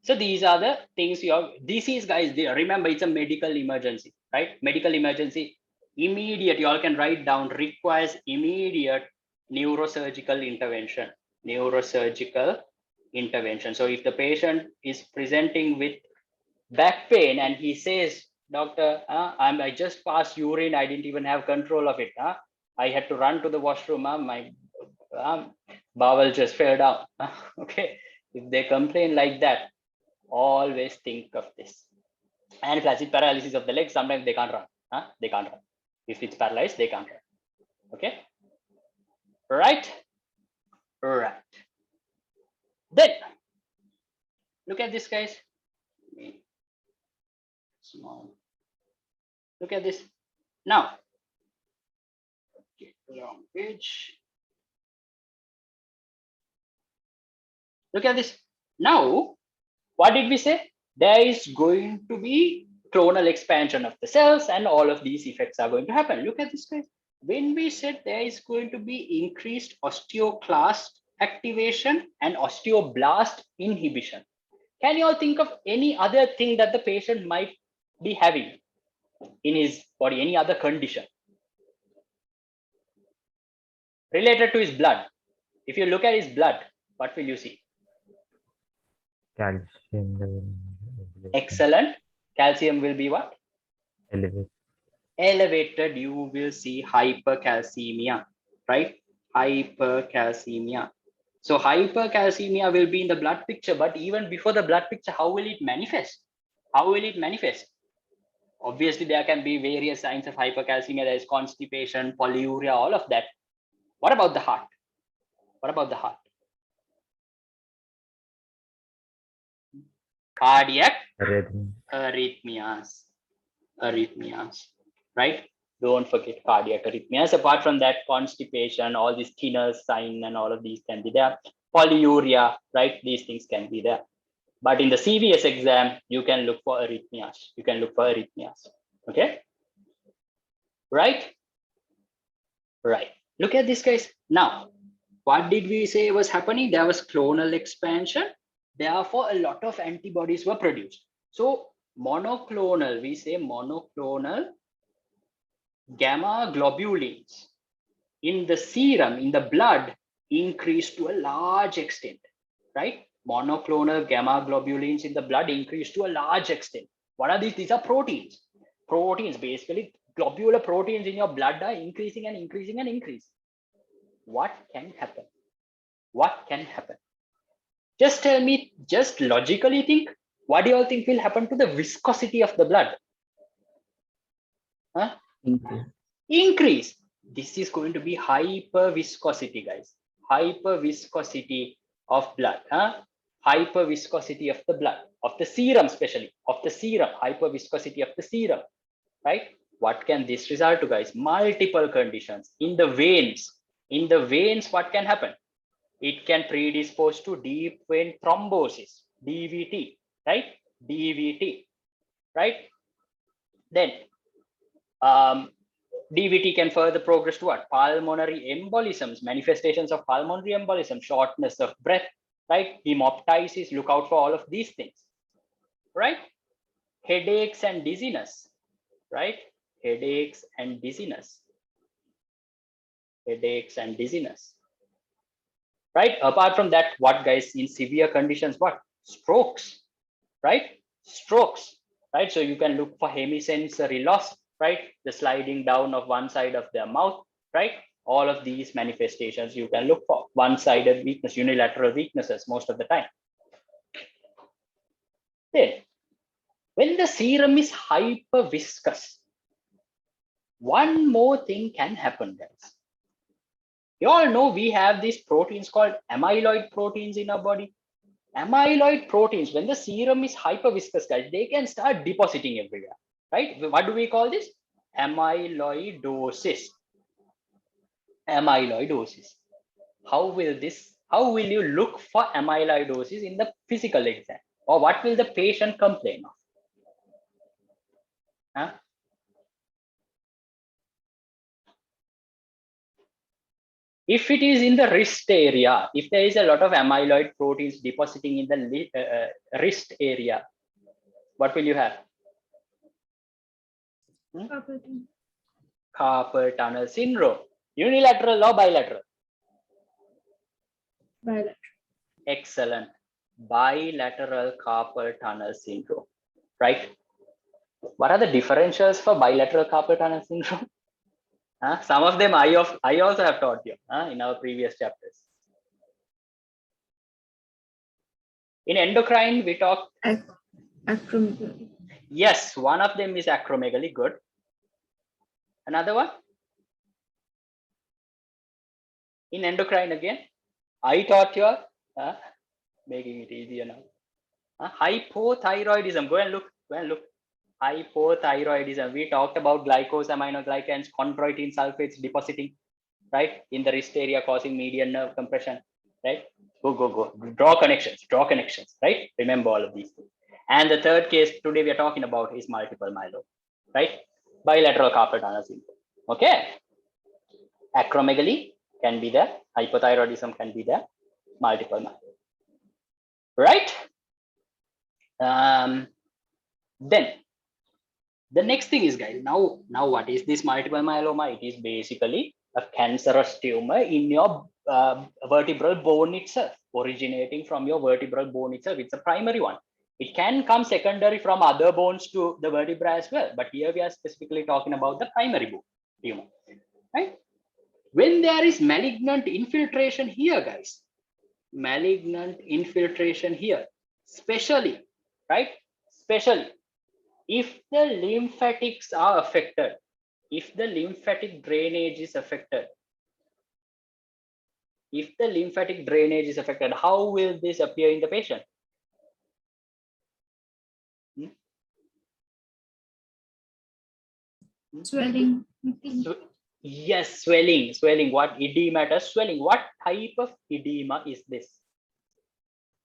[SPEAKER 1] so these are the things you have. This is, guys, remember, it's a medical emergency, right? Medical emergency, immediate, you all can write down, requires immediate neurosurgical intervention. Neurosurgical intervention. So if the patient is presenting with back pain and he says, doctor, I just passed urine, I didn't even have control of it. I had to run to the washroom. My bowel just fell down. Okay, if they complain like that, always think of this. And flaccid paralysis of the leg, sometimes they can't run. They can't run. If it's paralyzed, they can't run. Okay, right. Then look at this, guys. Small. Look at this. Now, wrong page. Look at this. Now, what did we say? There is going to be clonal expansion of the cells, and all of these effects are going to happen. Look at this, guys. When we said there is going to be increased osteoclast activation and osteoblast inhibition, can you all think of any other thing that the patient might be having in his body, any other condition related to his blood? If you look at his blood, what will you see?
[SPEAKER 2] Calcium level.
[SPEAKER 1] Excellent. Calcium will be what?
[SPEAKER 2] Elevated.
[SPEAKER 1] Elevated. You will see hypercalcemia, right? Hypercalcemia. So hypercalcemia will be in the blood picture, but even before the blood picture, how will it manifest? How will it manifest? Obviously, there can be various signs of hypercalcemia. There is constipation, polyuria, all of that. What about the heart? What about the heart? Cardiac arrhythmias, right? Don't forget cardiac arrhythmias. Apart from that, constipation, all these thinner sign and all of these can be there. Polyuria, right? These things can be there. But in the CVS exam, you can look for arrhythmias. Okay? Right? Right. Look at this, guys. Now, what did we say was happening? There was clonal expansion. Therefore, a lot of antibodies were produced. So monoclonal, we say monoclonal gamma globulins in the serum, in the blood, increased to a large extent, right? Monoclonal gamma globulins in the blood increased to a large extent. What are these? These are proteins. Proteins, basically, globular proteins in your blood are increasing and increasing and increasing. What can happen? What can happen? Just tell me, just logically think, what do you all think will happen to the viscosity of the blood? Increase. This is going to be hyperviscosity, guys. Hyperviscosity of blood. Hyperviscosity of the blood, of the serum, especially of the serum. Hyperviscosity of the serum, right? What can this result to, guys? Multiple conditions in the veins. In the veins, what can happen? It can predispose to deep vein thrombosis, DVT, right? DVT, right? Then DVT can further progress to what? Pulmonary embolisms, manifestations of pulmonary embolism, shortness of breath, right? Hemoptysis, look out for all of these things, right? Headaches and dizziness, right? Headaches and dizziness. Headaches and dizziness, right? Apart from that, what guys, in severe conditions, what? Strokes, right? Strokes, right? So you can look for hemisensory loss, right? The sliding down of one side of their mouth, right? All of these manifestations you can look for. One-sided weakness, unilateral weaknesses most of the time. Then, when the serum is hyperviscous, one more thing can happen, guys. You all know we have these proteins called amyloid proteins in our body. Amyloid proteins, when the serum is hyperviscous, guys, they can start depositing everywhere, right? What do we call this? Amyloidosis. Amyloidosis. How will you look for amyloidosis in the physical exam? Or what will the patient complain of? Huh? If it is in the wrist area, if there is a lot of amyloid proteins depositing in the wrist area, what will you have? Carpal tunnel syndrome. Unilateral or bilateral?
[SPEAKER 4] Bilateral.
[SPEAKER 1] Excellent. Bilateral carpal tunnel syndrome, right? What are the differentials for bilateral carpal tunnel syndrome? Some of them I also have taught you in our previous chapters. In endocrine, we talked.
[SPEAKER 4] Acromegaly.
[SPEAKER 1] Yes, one of them is acromegaly. Good. Another one? In endocrine again, I taught you, making it easier now. Hypothyroidism. Go and look. Go and look. Hypothyroidism. We talked about glycosaminoglycans, chondroitin sulfates depositing, right, in the wrist area, causing median nerve compression, right? Go. Draw connections, right? Remember all of these things. And the third case today we are talking about is multiple myeloma, right? Bilateral carpal tunnel syndrome. Okay. Acromegaly can be there. Hypothyroidism can be there. Multiple myeloma, right? Then the next thing is, guys, now what is this multiple myeloma? It is basically a cancerous tumor in your vertebral bone itself, originating from your vertebral bone itself. It's a primary one. It can come secondary from other bones to the vertebra as well, but here we are specifically talking about the primary bone tumor, right? When there is malignant infiltration here, guys, malignant infiltration here, especially, right? Especially if the lymphatics are affected, if the lymphatic drainage is affected, how will this appear in the patient?
[SPEAKER 4] Swelling.
[SPEAKER 1] Yes, swelling. What edema? Swelling. What type of edema is this?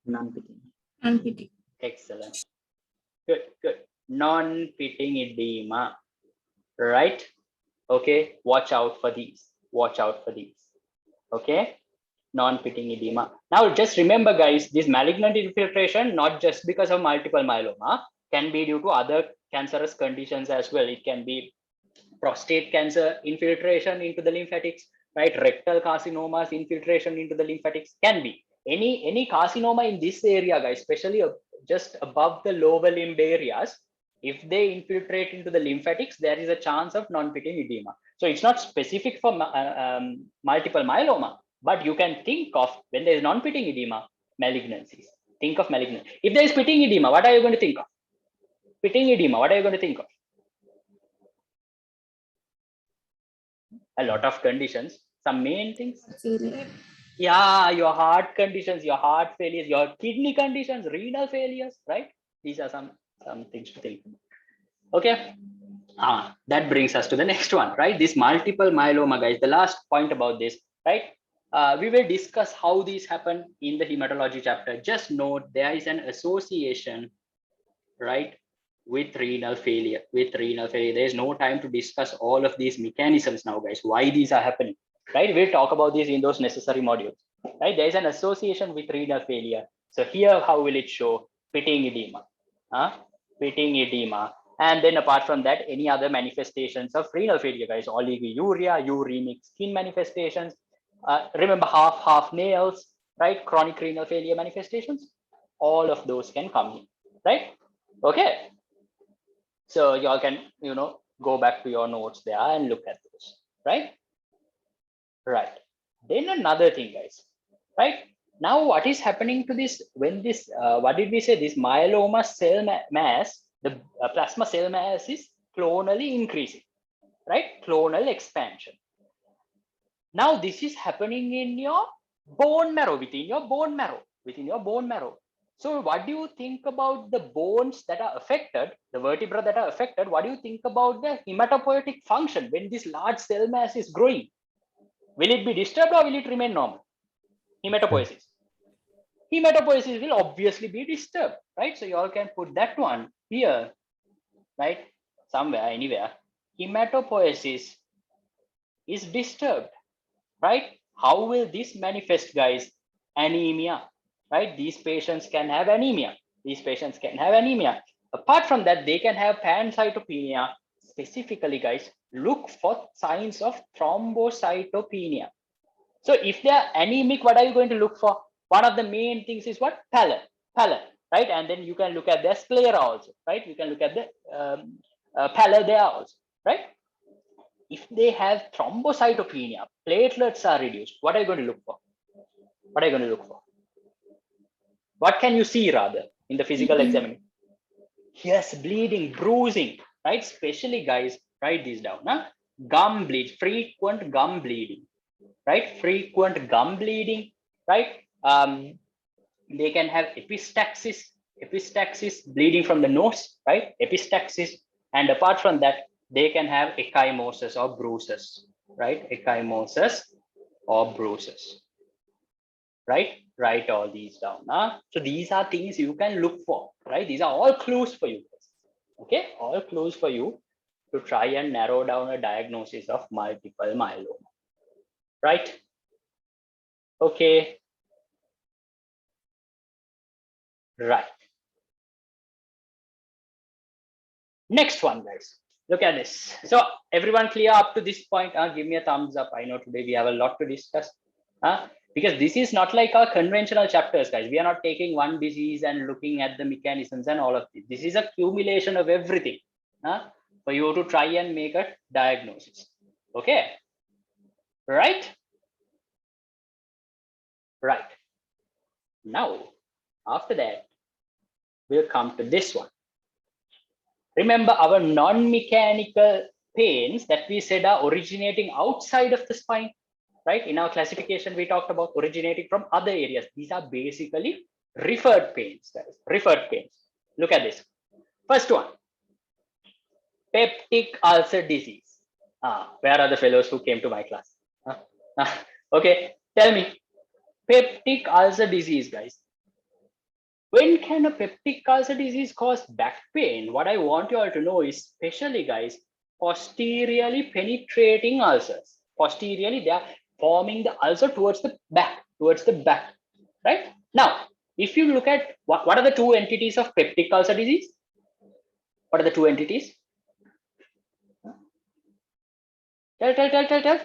[SPEAKER 6] Non-pitting.
[SPEAKER 4] Non-pitting.
[SPEAKER 1] Excellent. Good. Non-pitting edema, right? Okay, watch out for these. Okay, non-pitting edema. Now just remember, guys, this malignant infiltration, not just because of multiple myeloma, can be due to other cancerous conditions as well. It can be prostate cancer infiltration into the lymphatics, right? Rectal carcinomas infiltration into the lymphatics. Can be any carcinoma in this area, guys, especially just above the lower limb areas. If they infiltrate into the lymphatics, there is a chance of non-pitting edema. So it's not specific for multiple myeloma, but you can think of, when there is non-pitting edema, malignancies. Think of malignancy. If there is pitting edema, what are you going to think of? Pitting edema, what are you going to think of? A lot of conditions. Some main things. Yeah, your heart conditions, your heart failures, your kidney conditions, renal failures, right? These are some things to think about. Okay. That brings us to the next one, right? This multiple myeloma, guys. The last point about this, right? We will discuss how these happen in the hematology chapter. Just note there is an association, right, with renal failure. There is no time to discuss all of these mechanisms now, guys, why these are happening, right? We'll talk about these in those necessary modules, right? There is an association with renal failure. So here, how will it show? Pitting edema, pitting edema. And then apart from that, any other manifestations of renal failure, guys, oliguria, uremic skin manifestations, remember half nails, right? Chronic renal failure manifestations, all of those can come in, right? Okay, so y'all can, go back to your notes there and look at those, right? Right. Then another thing, guys, right? Now, what is happening to this when this, what did we say? This myeloma cell mass, the plasma cell mass is clonally increasing, right? Clonal expansion. Now, this is happening in your bone marrow, within your bone marrow. So what do you think about the bones that are affected, the vertebrae that are affected? What do you think about the hematopoietic function when this large cell mass is growing? Will it be disturbed or will it remain normal? Hematopoiesis. Hematopoiesis will obviously be disturbed, right? So you all can put that one here, right? Somewhere, anywhere. Hematopoiesis is disturbed, right? How will this manifest, guys? Anemia, right? These patients can have anemia. Apart from that, they can have pancytopenia. Specifically, guys, look for signs of thrombocytopenia. So if they are anemic, what are you going to look for? One of the main things is what? Pallor, right? And then you can look at their sclera also, right? You can look at the pallor there also, right? If they have thrombocytopenia, platelets are reduced, what are you going to look for? What can you see rather in the physical examination? Yes, bleeding, bruising, right? Especially, guys, write these down. Gum bleed, frequent gum bleeding, right? They can have epistaxis, bleeding from the nose, right? Epistaxis. And apart from that, they can have ecchymosis or bruises, right? Right? Write all these down. So these are things you can look for, right? These are all clues for you. Okay, all clues for you to try and narrow down a diagnosis of multiple myeloma, right? Okay. Right. Next one, guys. Look at this. So everyone clear up to this point? Give me a thumbs up. I know today we have a lot to discuss. Because this is not like our conventional chapters, guys. We are not taking one disease and looking at the mechanisms and all of this. This is a accumulation of everything for you to try and make a diagnosis. Okay. Right. Now, after that, we'll come to this one. Remember our non-mechanical pains that we said are originating outside of the spine, right? In our classification, we talked about originating from other areas. These are basically referred pains, guys. Referred pains. Look at this. First one, peptic ulcer disease. Where are the fellows who came to my class? Okay, tell me. Peptic ulcer disease, guys. When can a peptic ulcer disease cause back pain? What I want you all to know is, especially, guys, posteriorly penetrating ulcers. Posteriorly, they are forming the ulcer towards the back, right? Now, if you look at what are the two entities of peptic ulcer disease? What are the two entities? Tell.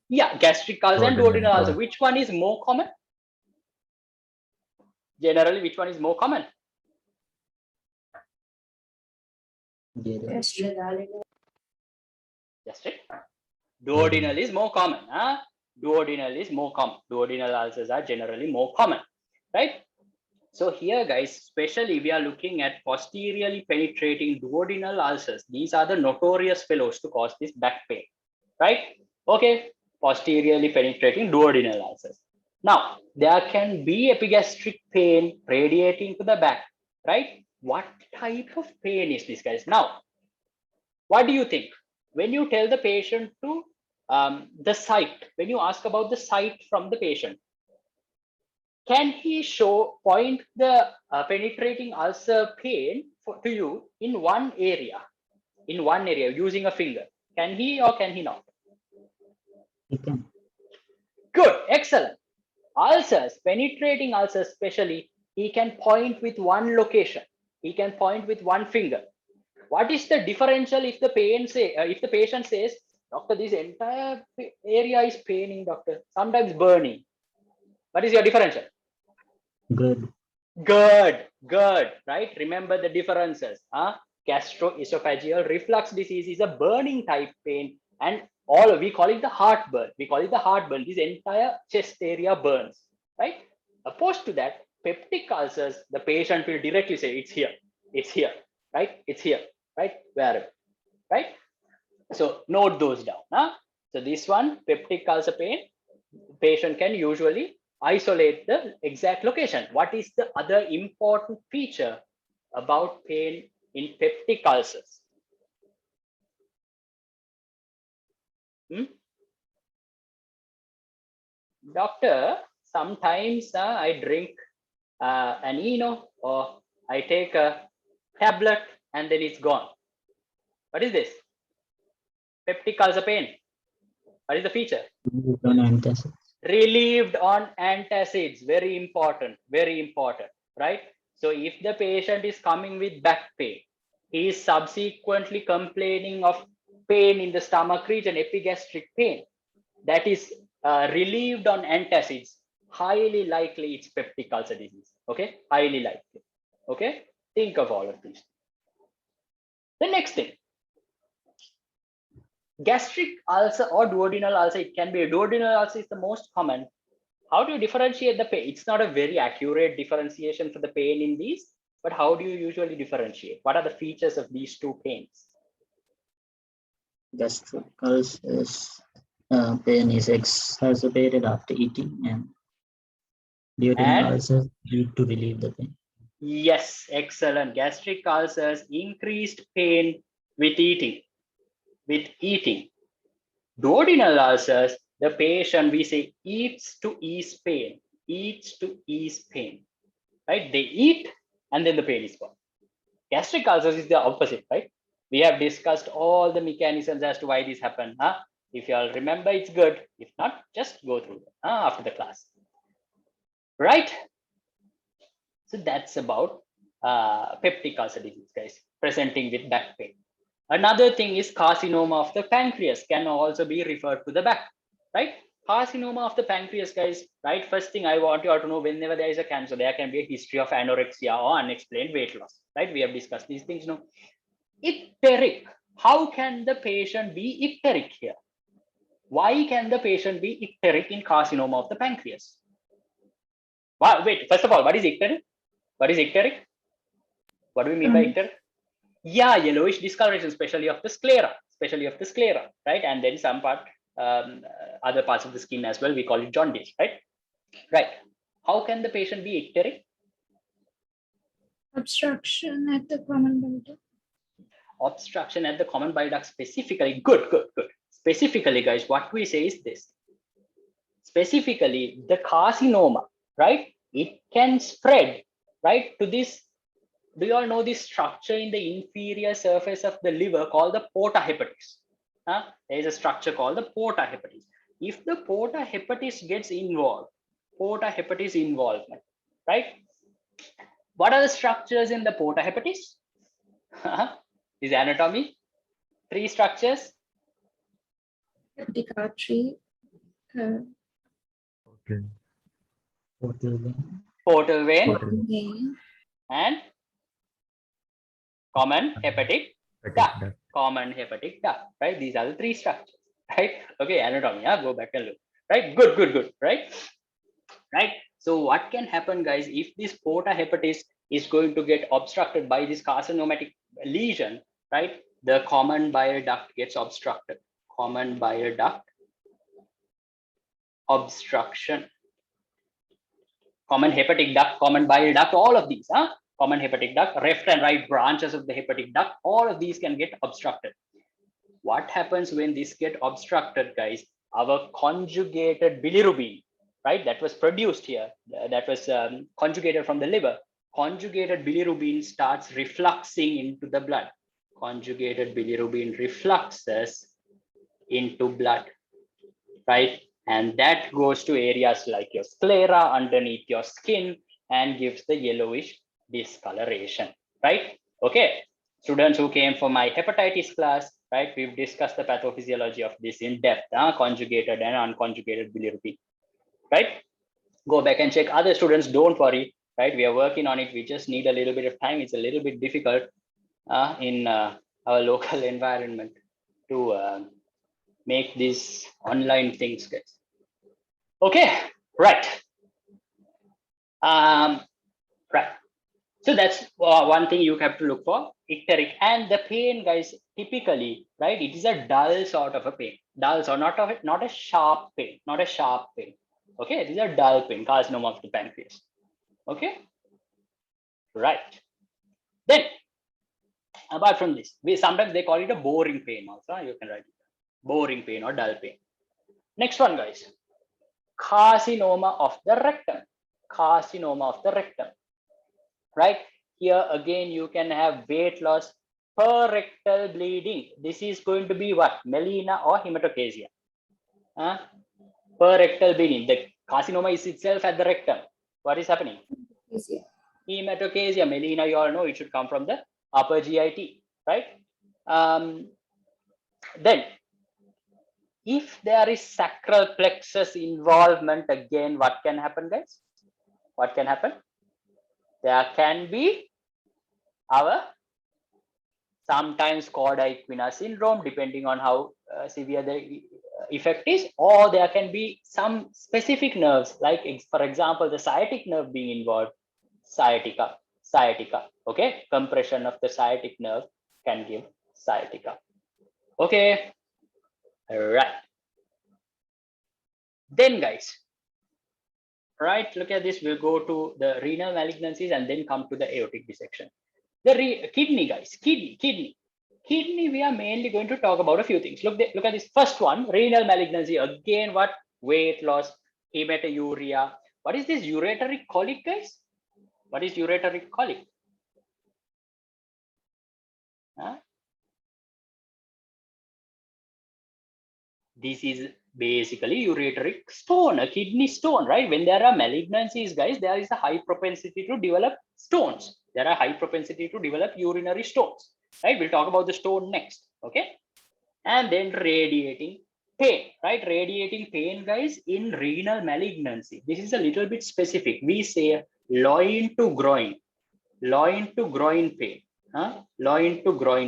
[SPEAKER 1] Yeah, gastric ulcer and duodenal ulcer. Which one is more common? Generally, which one is more common?
[SPEAKER 6] Gastric.
[SPEAKER 1] Gastric. Duodenal is more common. Duodenal is more common. Duodenal ulcers are generally more common, right? So here, guys, especially we are looking at posteriorly penetrating duodenal ulcers. These are the notorious fellows to cause this back pain, right? Okay, posteriorly penetrating duodenal ulcers. Now, there can be epigastric pain radiating to the back, right? What type of pain is this, guys? Now, what do you think? When you tell the patient to the site, when you ask about the site from the patient, can he point the penetrating ulcer pain to you in one area using a finger? Can he or can he not?
[SPEAKER 6] You can.
[SPEAKER 1] Good, excellent. Ulcers, penetrating ulcers especially, he can point with one location. He can point with one finger. What is the differential if the patient says, doctor, this entire area is paining, doctor, sometimes burning? What is your differential?
[SPEAKER 6] Good.
[SPEAKER 1] Good, right? Remember the differences. Gastroesophageal reflux disease is a burning type pain, and we call it the heartburn. This entire chest area burns, right? Opposed to that, peptic ulcers, the patient will directly say, it's here, right? It's here, right? Wherever, right? So note those down. So this one, peptic ulcer pain, patient can usually isolate the exact location. What is the other important feature about pain in peptic ulcers? Doctor, sometimes I drink an Eno, or I take a tablet and then it's gone. What is this? Peptic ulcer pain. What is the feature? Relieved on antacids. Very important, right? So if the patient is coming with back pain, he is subsequently complaining of pain in the stomach region, epigastric pain, that is relieved on antacids, highly likely it's peptic ulcer disease. Okay, highly likely. Okay, think of all of these. The next thing, gastric ulcer or duodenal ulcer, it can be a duodenal ulcer is the most common. How do you differentiate the pain? It's not a very accurate differentiation for the pain in these, but how do you usually differentiate? What are the features of these two pains?
[SPEAKER 6] Gastric ulcers, pain is exacerbated after eating, and duodenal ulcers need to relieve the pain.
[SPEAKER 1] Yes, excellent. Gastric ulcers, increased pain with eating. Duodenal ulcers, the patient, we say, eats to ease pain, right? They eat and then the pain is gone. Gastric ulcers is the opposite, right? We have discussed all the mechanisms as to why this happened. If you all remember, it's good. If not, just go through them after the class. Right? So that's about peptic ulcer disease, guys, presenting with back pain. Another thing is carcinoma of the pancreas can also be referred to the back, right? Carcinoma of the pancreas, guys, right? First thing I want you all to know, whenever there is a cancer, there can be a history of anorexia or unexplained weight loss, right? We have discussed these things now. Icteric. How can the patient be icteric here? Why can the patient be icteric in carcinoma of the pancreas? Wait, first of all, what is icteric? What is icteric? What do we mean by icteric? Yeah, yellowish discoloration, especially of the sclera, right? And then some part, other parts of the skin as well, we call it jaundice, right? Right. How can the patient be icteric?
[SPEAKER 4] Obstruction at the common bile duct.
[SPEAKER 1] Obstruction at the common bile duct specifically. Good. Specifically, guys, what we say is this. Specifically, the carcinoma, right? It can spread, right, to this. Do you all know this structure in the inferior surface of the liver called the porta hepatis? There is a structure called the porta hepatis. If the porta hepatis gets involved, involvement, right? What are the structures in the porta hepatis? Is anatomy. 3 structures.
[SPEAKER 4] Hepatic artery.
[SPEAKER 1] Portal vein. And common hepatic duct. Right? These are the 3 structures, right? Okay, anatomy. Go back and look. Right? Good. Right? So what can happen, guys, if this porta hepatis is going to get obstructed by this carcinomatic lesion, right? The common bile duct gets obstructed. Common bile duct obstruction. Common hepatic duct, common bile duct, all of these, common hepatic duct, left and right branches of the hepatic duct, all of these can get obstructed. what happens when this get obstructed, guys? Our conjugated bilirubin, right, that was produced here, that was conjugated from the liver. Conjugated bilirubin starts refluxing into the blood. Conjugated bilirubin refluxes into blood, right? And that goes to areas like your sclera, underneath your skin, and gives the yellowish discoloration, right? Okay, students who came for my hepatitis class, right, we've discussed the pathophysiology of this in depth, conjugated and unconjugated bilirubin, right? Go back and check. Other students, don't worry, right? We are working on it. We just need a little bit of time. It's a little bit difficult in our local environment to make these online things, guys. Okay, right. Right. So that's one thing you have to look for, icteric. And the pain, guys, typically, right, it is a dull sort of a pain. Dull, so not a sharp pain, not a sharp pain. Okay, these are dull pain, carcinoma of the pancreas. Okay, right. Then, apart from this, sometimes they call it a boring pain also. You can write it. Boring pain or dull pain. Next one, guys. Carcinoma of the rectum. Carcinoma of the rectum. Right? Here again, you can have weight loss, rectal bleeding. This is going to be what? Melena or hematochezia. Rectal bleeding. The carcinoma is itself at the rectum. What is happening? Hematochezia. Melena, you all know it should come from the upper GIT, right? Then, if there is sacral plexus involvement, again, what can happen, guys? What can happen? There can be our sometimes cauda equina syndrome, depending on how severe the effect is, or there can be some specific nerves, like for example, the sciatic nerve being involved, sciatica, okay? Compression of the sciatic nerve can give sciatica. Okay, right. Then, guys, right, look at this. We'll go to the renal malignancies and then come to the aortic dissection. The kidney, guys, kidney, we are mainly going to talk about a few things. Look at this first one, renal malignancy. Again, what? Weight loss, hematuria. What is this ureteric colic, guys? What is ureteric colic? This is basically ureteric stone, a kidney stone, right? When there are malignancies, guys, there is a high propensity to develop stones. There are high propensity to develop urinary stones, right? We'll talk about the stone next, okay? And then radiating pain, right? Radiating pain, guys, in renal malignancy. This is a little bit specific. We say loin to groin pain, loin to groin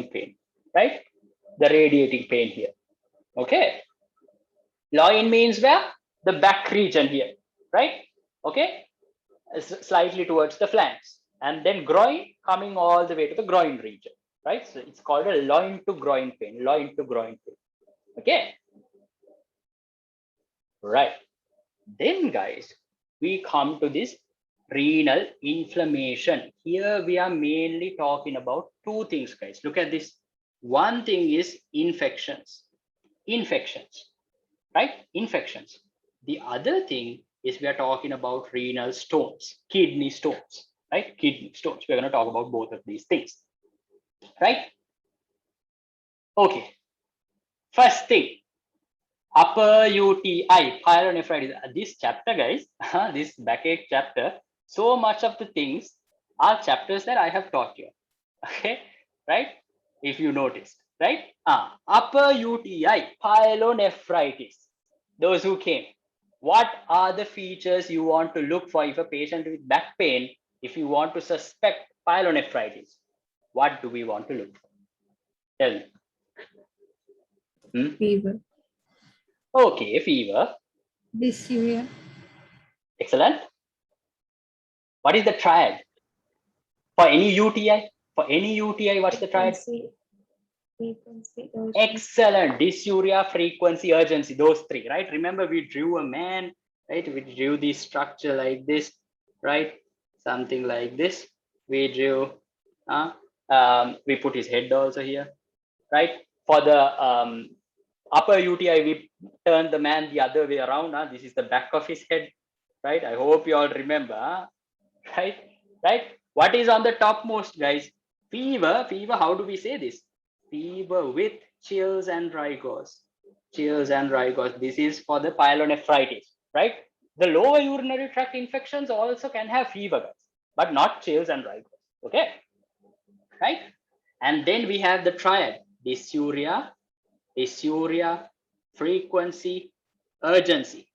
[SPEAKER 1] pain, right? The radiating pain here, okay? Loin means where? The back region here, right? Okay, slightly towards the flanks, and then groin coming all the way to the groin region, right? So it's called a loin to groin pain, okay? Right. Then, guys, we come to this renal inflammation. Here we are mainly talking about two things, guys. Look at this. One thing is infections, right? Infections. The other thing is we are talking about renal stones, kidney stones, right? Kidney stones. We're going to talk about both of these things, right? Okay. First thing, upper UTI, pyelonephritis. This chapter, guys, this backache chapter, so much of the things are chapters that I have taught you, okay? Right? If you noticed, right? Upper UTI, pyelonephritis. Those who came, what are the features you want to look for if a patient with back pain, if you want to suspect pyelonephritis? What do we want to look for? Tell me.
[SPEAKER 4] Fever.
[SPEAKER 1] Okay, fever.
[SPEAKER 4] Dysuria.
[SPEAKER 1] Excellent. What is the triad? For any UTI? What's the triad?
[SPEAKER 7] Frequency, urgency.
[SPEAKER 1] Excellent. Dysuria, frequency, urgency. Those three, right? Remember, we drew a man, right? We drew the structure like this, right? Something like this. We drew, we put his head also here, right? For the upper UTI, we turn the man the other way around. This is the back of his head, right? I hope you all remember, right? What is on the topmost, guys? Fever. How do we say this? Fever with chills and rigors. Chills and rigors. This is for the pyelonephritis, right? The lower urinary tract infections also can have fever, guys, but not chills and rigors. Okay, right? And then we have the triad: dysuria, frequency, urgency,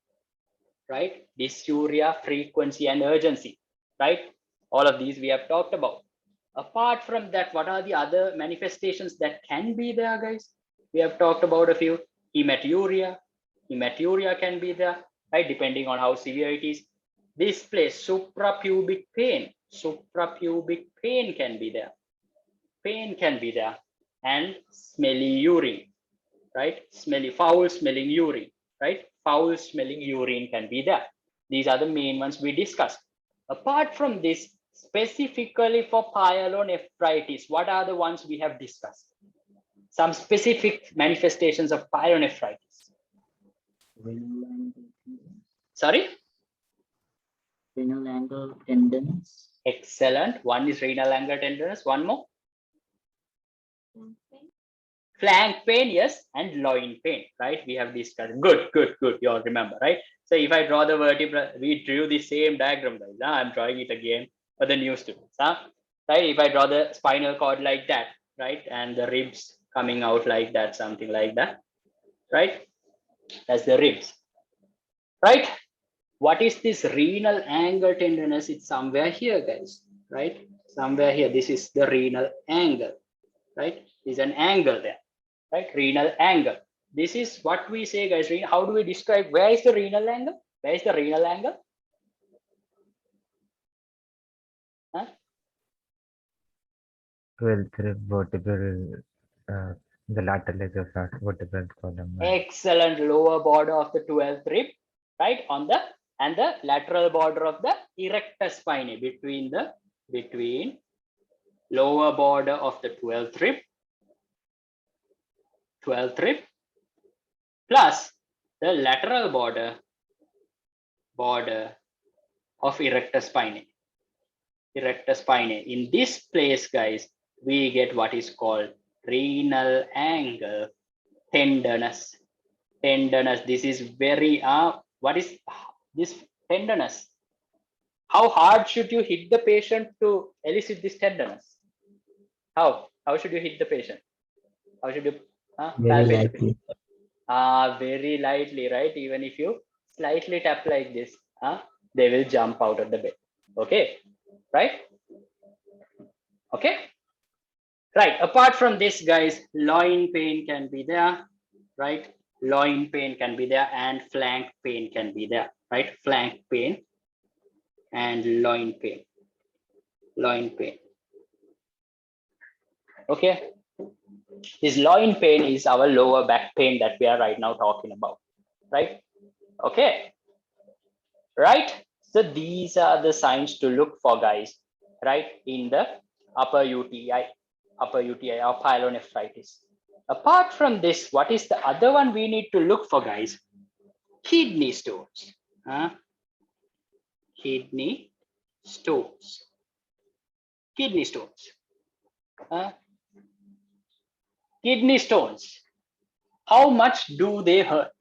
[SPEAKER 1] right? Dysuria, frequency, and urgency, right? All of these we have talked about. Apart from that, what are the other manifestations that can be there, guys? We have talked about a few. Hematuria can be there, right? Depending on how severe it is. This place, suprapubic pain can be there. And smelly urine, right? Foul smelling urine, right? Foul smelling urine can be there. These are the main ones we discussed. Apart from this, specifically for pyelonephritis, what are the ones we have discussed? Some specific manifestations of pyelonephritis. Sorry?
[SPEAKER 6] Renal angle tenderness.
[SPEAKER 1] Excellent. One is renal angle tenderness. One more. Flank pain, yes, and loin pain, right? We have discussed. Good. You all remember, right? So if I draw the vertebra, we drew the same diagram, guys. I'm drawing it again for the new students, right? If I draw the spinal cord like that, right, and the ribs coming out like that, something like that, right? That's the ribs, right? What is this renal angle tenderness? It's somewhere here, guys, right? Somewhere here. This is the renal angle, right? There's an angle there, right? Renal angle. This is what we say, guys. How do we describe? Where is the renal angle? Where is the renal angle? Huh?
[SPEAKER 2] 12th rib vertebral, the lateral edge of that vertebral column.
[SPEAKER 1] Excellent. Lower border of the 12th rib, right? On the and the lateral border of the erector spinae, between lower border of the 12th rib plus the lateral border of erector spinae. In this place, guys, we get what is called renal angle tenderness. This is very what is this tenderness? How hard should you hit the patient to elicit this tenderness? How should you hit the patient? How should you
[SPEAKER 6] Very lightly.
[SPEAKER 1] Very lightly, right? Even if you slightly tap like this, they will jump out of the bed. Okay, right? Okay, right. Apart from this, guys, loin pain can be there, right? Loin pain can be there, and flank pain can be there, right? Flank pain and loin pain. Okay, this loin pain is our lower back pain that we are right now talking about, right? Okay, right? So these are the signs to look for, guys, right, in the upper UTI or pyelonephritis. Apart from this, what is the other one we need to look for, guys? Kidney stones. Kidney stones. Kidney stones. How much do they hurt?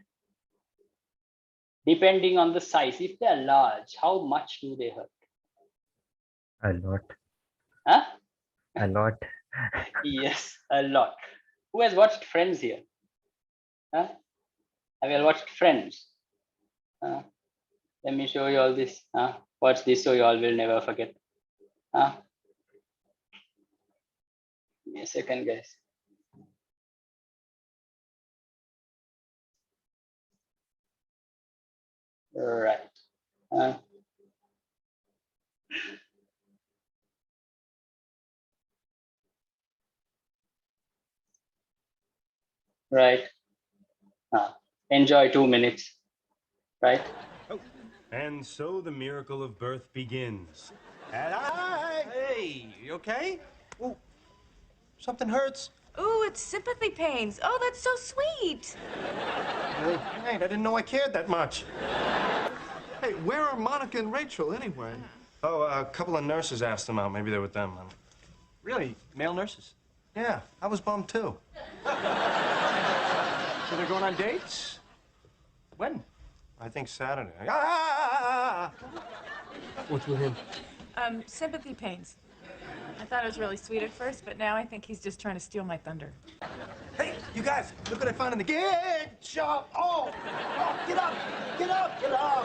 [SPEAKER 1] Depending on the size. If they're large, how much do they hurt?
[SPEAKER 2] A lot. A lot.
[SPEAKER 1] Yes, a lot. Who has watched Friends here? Have you all watched Friends? Let me show you all this. Watch this so you all will never forget. Give me a second, guys. Right. Right. Enjoy 2 minutes. Right.
[SPEAKER 8] Oh, and so the miracle of birth begins. And
[SPEAKER 9] Hey, you okay? Oh, something hurts. Ooh, it's sympathy pains. Oh, that's so sweet.
[SPEAKER 10] Hey, I didn't know I cared that much. Hey, where are Monica and Rachel anyway? Oh, a couple of nurses asked them out. Maybe they're with them.
[SPEAKER 11] Really? Male nurses?
[SPEAKER 10] Yeah, I was bummed too.
[SPEAKER 11] So they're going on dates? When?
[SPEAKER 10] I think Saturday. Ah!
[SPEAKER 11] What's with him?
[SPEAKER 9] Sympathy pains. I thought it was really sweet at first, but now I think he's just trying to steal my thunder.
[SPEAKER 10] Hey, you guys, look what I found in the gift shop. Oh, get up, get up, get up.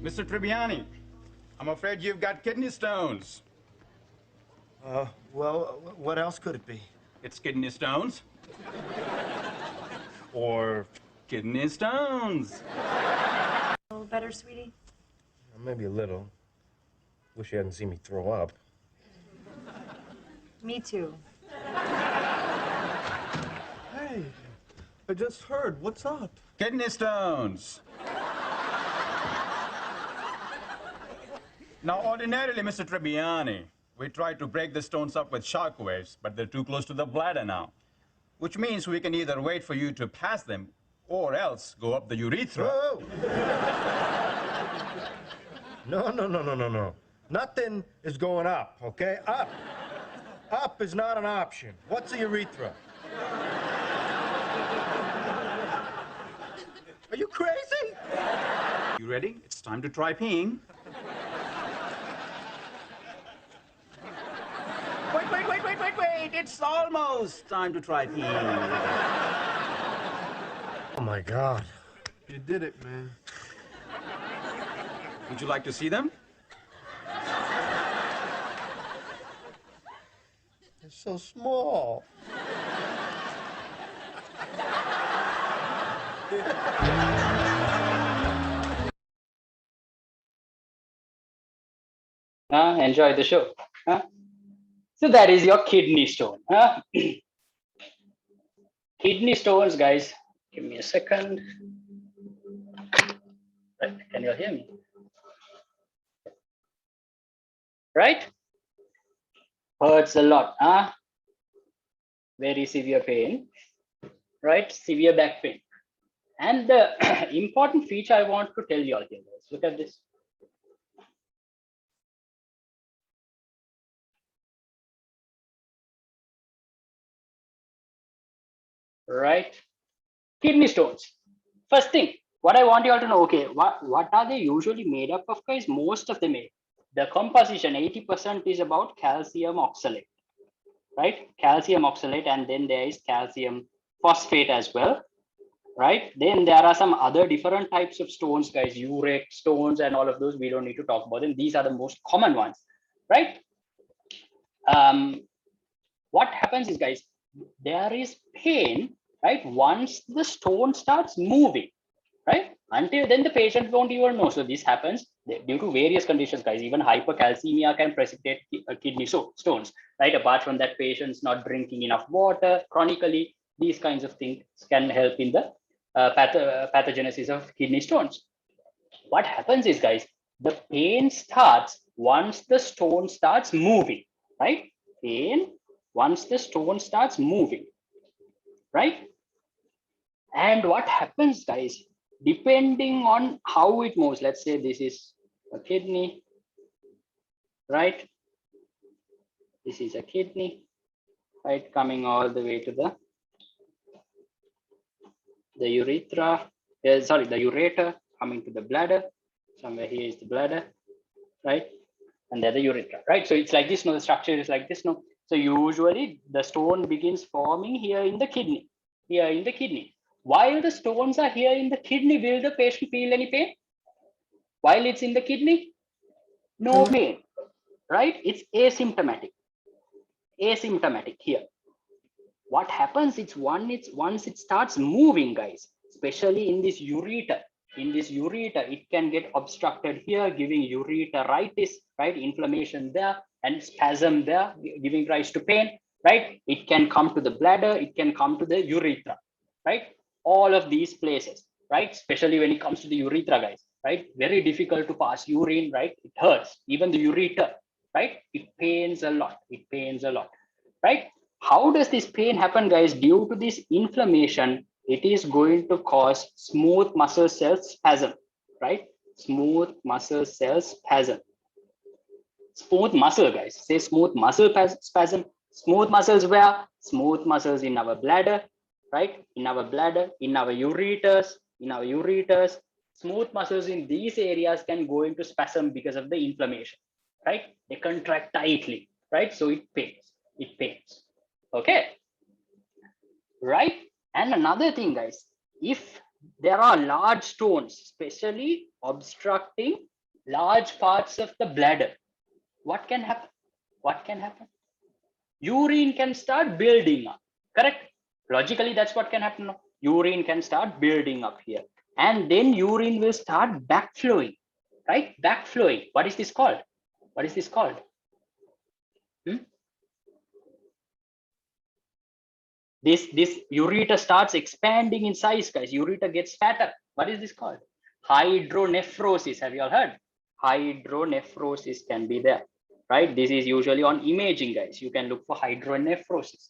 [SPEAKER 12] Mr. Tribbiani, I'm afraid you've got kidney stones.
[SPEAKER 10] Well, what else could it be?
[SPEAKER 12] It's kidney stones. Or kidney stones.
[SPEAKER 9] A little better, sweetie?
[SPEAKER 10] Maybe a little. Wish you hadn't seen me throw up.
[SPEAKER 9] Me too.
[SPEAKER 10] Hey, I just heard. What's up?
[SPEAKER 12] Kidney stones. Now, ordinarily, Mr. Tribbiani, we try to break the stones up with shock waves, but they're too close to the bladder now, which means we can either wait for you to pass them or else go up the urethra.
[SPEAKER 10] Whoa! No. Nothing is going up, okay? Up. Up is not an option. What's a urethra? Are you crazy?
[SPEAKER 12] You ready? It's time to try peeing. Wait. It's almost time to try peeing.
[SPEAKER 10] Oh, my God. You did it, man.
[SPEAKER 12] Would you like to see them?
[SPEAKER 10] It's so small.
[SPEAKER 1] Enjoy the show. So that is your kidney stone. Kidney stones, guys. Give me a second. Right, can you hear me? Right? Hurts a lot. Very severe pain. Right? Severe back pain. And the important feature I want to tell you all here, guys. Look at this. Right? Kidney stones. First thing, what I want you all to know, okay, what are they usually made up of, guys? Most of them, the composition, 80% is about calcium oxalate, right? Calcium oxalate, and then there is calcium phosphate as well, right? Then there are some other different types of stones, guys, urate stones and all of those. We don't need to talk about them. These are the most common ones, right? What happens is, guys, there is pain, right? Once the stone starts moving, right? Until then, the patient won't even know. So this happens due to various conditions, guys. Even hypercalcemia can precipitate kidney stones, right? Apart from that, patients not drinking enough water chronically, these kinds of things can help in the pathogenesis of kidney stones. What happens is, guys, the pain starts once the stone starts moving, right? Pain once the stone starts moving, right? And what happens, guys, depending on how it moves, let's say this is a kidney, right? This is a kidney, right? Coming all the way to the urethra, the ureter, coming to the bladder. Somewhere here is the bladder, right? And there the urethra, right? So it's like this, no, the structure is like this, no? So usually the stone begins forming here in the kidney, While the stones are here in the kidney, will the patient feel any pain? While it's in the kidney, no pain, right? It's asymptomatic here. What happens is once it starts moving, guys, especially in this ureter, it can get obstructed here, giving ureteritis, right? Inflammation there and spasm there, giving rise to pain, right? It can come to the bladder, it can come to the urethra, right? All of these places, right? Especially when it comes to the urethra, guys, right? Very difficult to pass urine, right? It hurts, even the ureter, right? It pains a lot. It pains a lot, right? How does this pain happen, guys? Due to this inflammation, it is going to cause smooth muscle cell spasm, right? Smooth muscle cell spasm. Smooth muscle, guys. Say smooth muscle spasm. Smooth muscles where? Smooth muscles in our bladder, right? In our bladder, in our ureters, Smooth muscles in these areas can go into spasm because of the inflammation, right? They contract tightly, right? So it pains. It pains. Okay, right? And another thing, guys, if there are large stones, especially obstructing large parts of the bladder, what can happen? What can happen? Urine can start building up, correct? Logically, that's what can happen. Urine can start building up here. And then urine will start backflowing, right? Backflowing. What is this called? What is this called? This ureter starts expanding in size, guys. Ureter gets fatter. What is this called? Hydronephrosis. Have you all heard? Hydronephrosis can be there, right? This is usually on imaging, guys. You can look for hydronephrosis.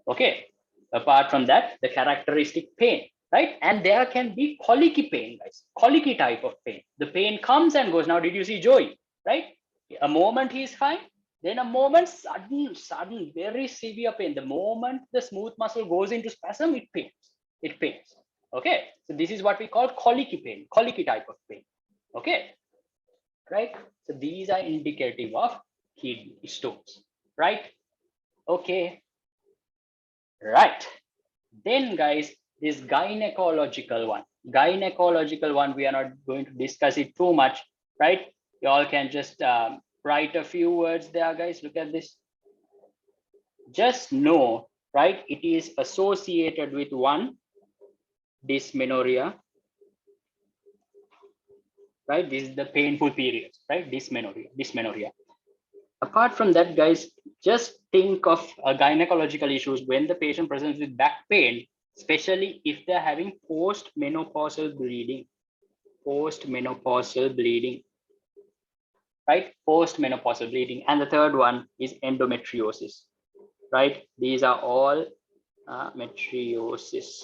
[SPEAKER 1] Okay. Apart from that, the characteristic pain, right? And there can be colicky pain, guys. Colicky type of pain. The pain comes and goes. Now, did you see Joey, right? A moment he is fine, then a moment, sudden, very severe pain. The moment the smooth muscle goes into spasm, it pains. It pains. Okay. So this is what we call colicky pain, colicky type of pain. Okay. Right. So these are indicative of kidney stones. Right. Okay. Right. Then, guys, this gynecological one. Gynecological one, we are not going to discuss it too much, right? You all can just write a few words there, guys. Look at this. Just know, right? It is associated with one, dysmenorrhea, right? This is the painful period, right? Dysmenorrhea. Apart from that, guys, just think of gynecological issues when the patient presents with back pain, especially if they're having post-menopausal bleeding. Post-menopausal bleeding, right? Post-menopausal bleeding. And the third one is endometriosis, right? These are all metriosis.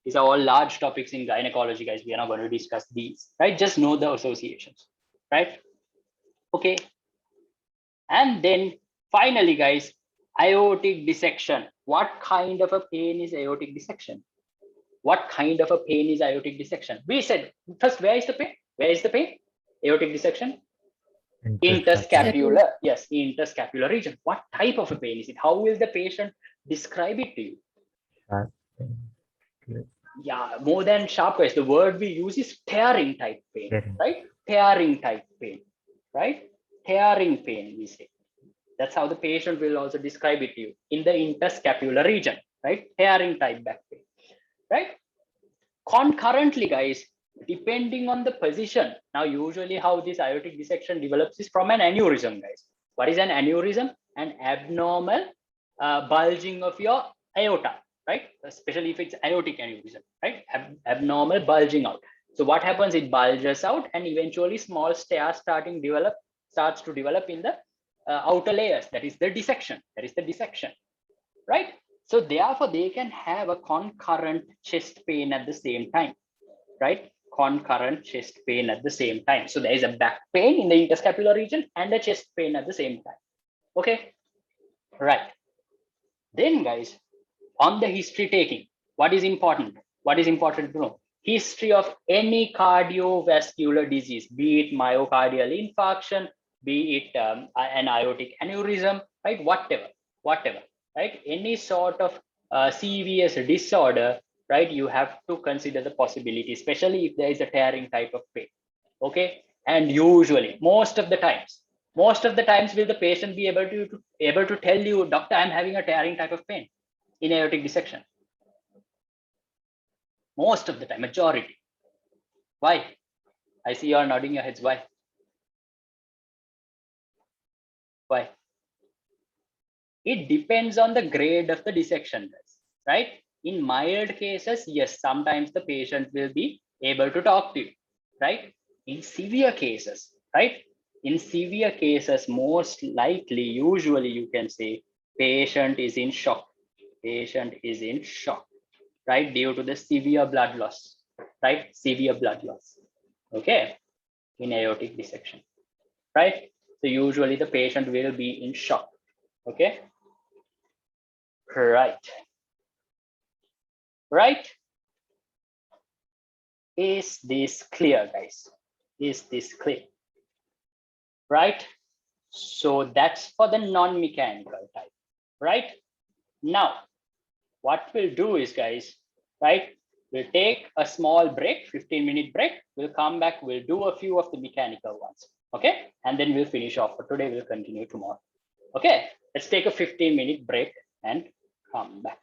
[SPEAKER 1] These are all large topics in gynecology, guys. We are not going to discuss these, right? Just know the associations, right? Okay. And then finally, guys, aortic dissection. What kind of a pain is aortic dissection? What kind of a pain is aortic dissection? We said first, where is the pain? Where is the pain? Aortic dissection? Interscapular. Yes, interscapular region. What type of a pain is it? How will the patient describe it to you? Yeah, more than sharp, guys. The word we use is tearing type pain, right? Tearing type pain, right? Tearing pain, we say. That's how the patient will also describe it to you in the interscapular region, right? Tearing type back pain, right? Concurrently, guys, depending on the position. Now, usually how this aortic dissection develops is from an aneurysm, guys. What is an aneurysm? An abnormal bulging of your aorta, right? Especially if it's aortic aneurysm, right? Abnormal bulging out. So what happens? It bulges out, and eventually small stairs starts to develop in the outer layers. That is the dissection. Right? So therefore, they can have a concurrent chest pain at the same time, right? Concurrent chest pain at the same time. So there is a back pain in the interscapular region and a chest pain at the same time. Okay, right. Then, guys, on the history taking, what is important? What is important to know? History of any cardiovascular disease, be it myocardial infarction, be it an aortic aneurysm, right? Whatever, right? Any sort of serious disorder, right? You have to consider the possibility, especially if there is a tearing type of pain. Okay, and usually, most of the times, will the patient be able to tell you, doctor, I'm having a tearing type of pain in aortic dissection? Most of the time, majority. Why? I see you are nodding your heads. Why? Why? It depends on the grade of the dissection, right? In mild cases, yes, sometimes the patient will be able to talk to you, right? In severe cases, right? In severe cases, most likely, usually you can say patient is in shock. Patient is in shock, right? Due to the severe blood loss, right? Severe blood loss, okay? In aortic dissection, right? So usually the patient will be in shock, okay? Right. Right? Is this clear, guys? Is this clear? Right? So that's for the non-mechanical type, right? Now, what we'll do is, guys, right? We'll take a small break, 15-minute break. We'll come back. We'll do a few of the mechanical ones, okay? And then we'll finish off for today. We'll continue tomorrow. Okay, let's take a 15-minute break and come back.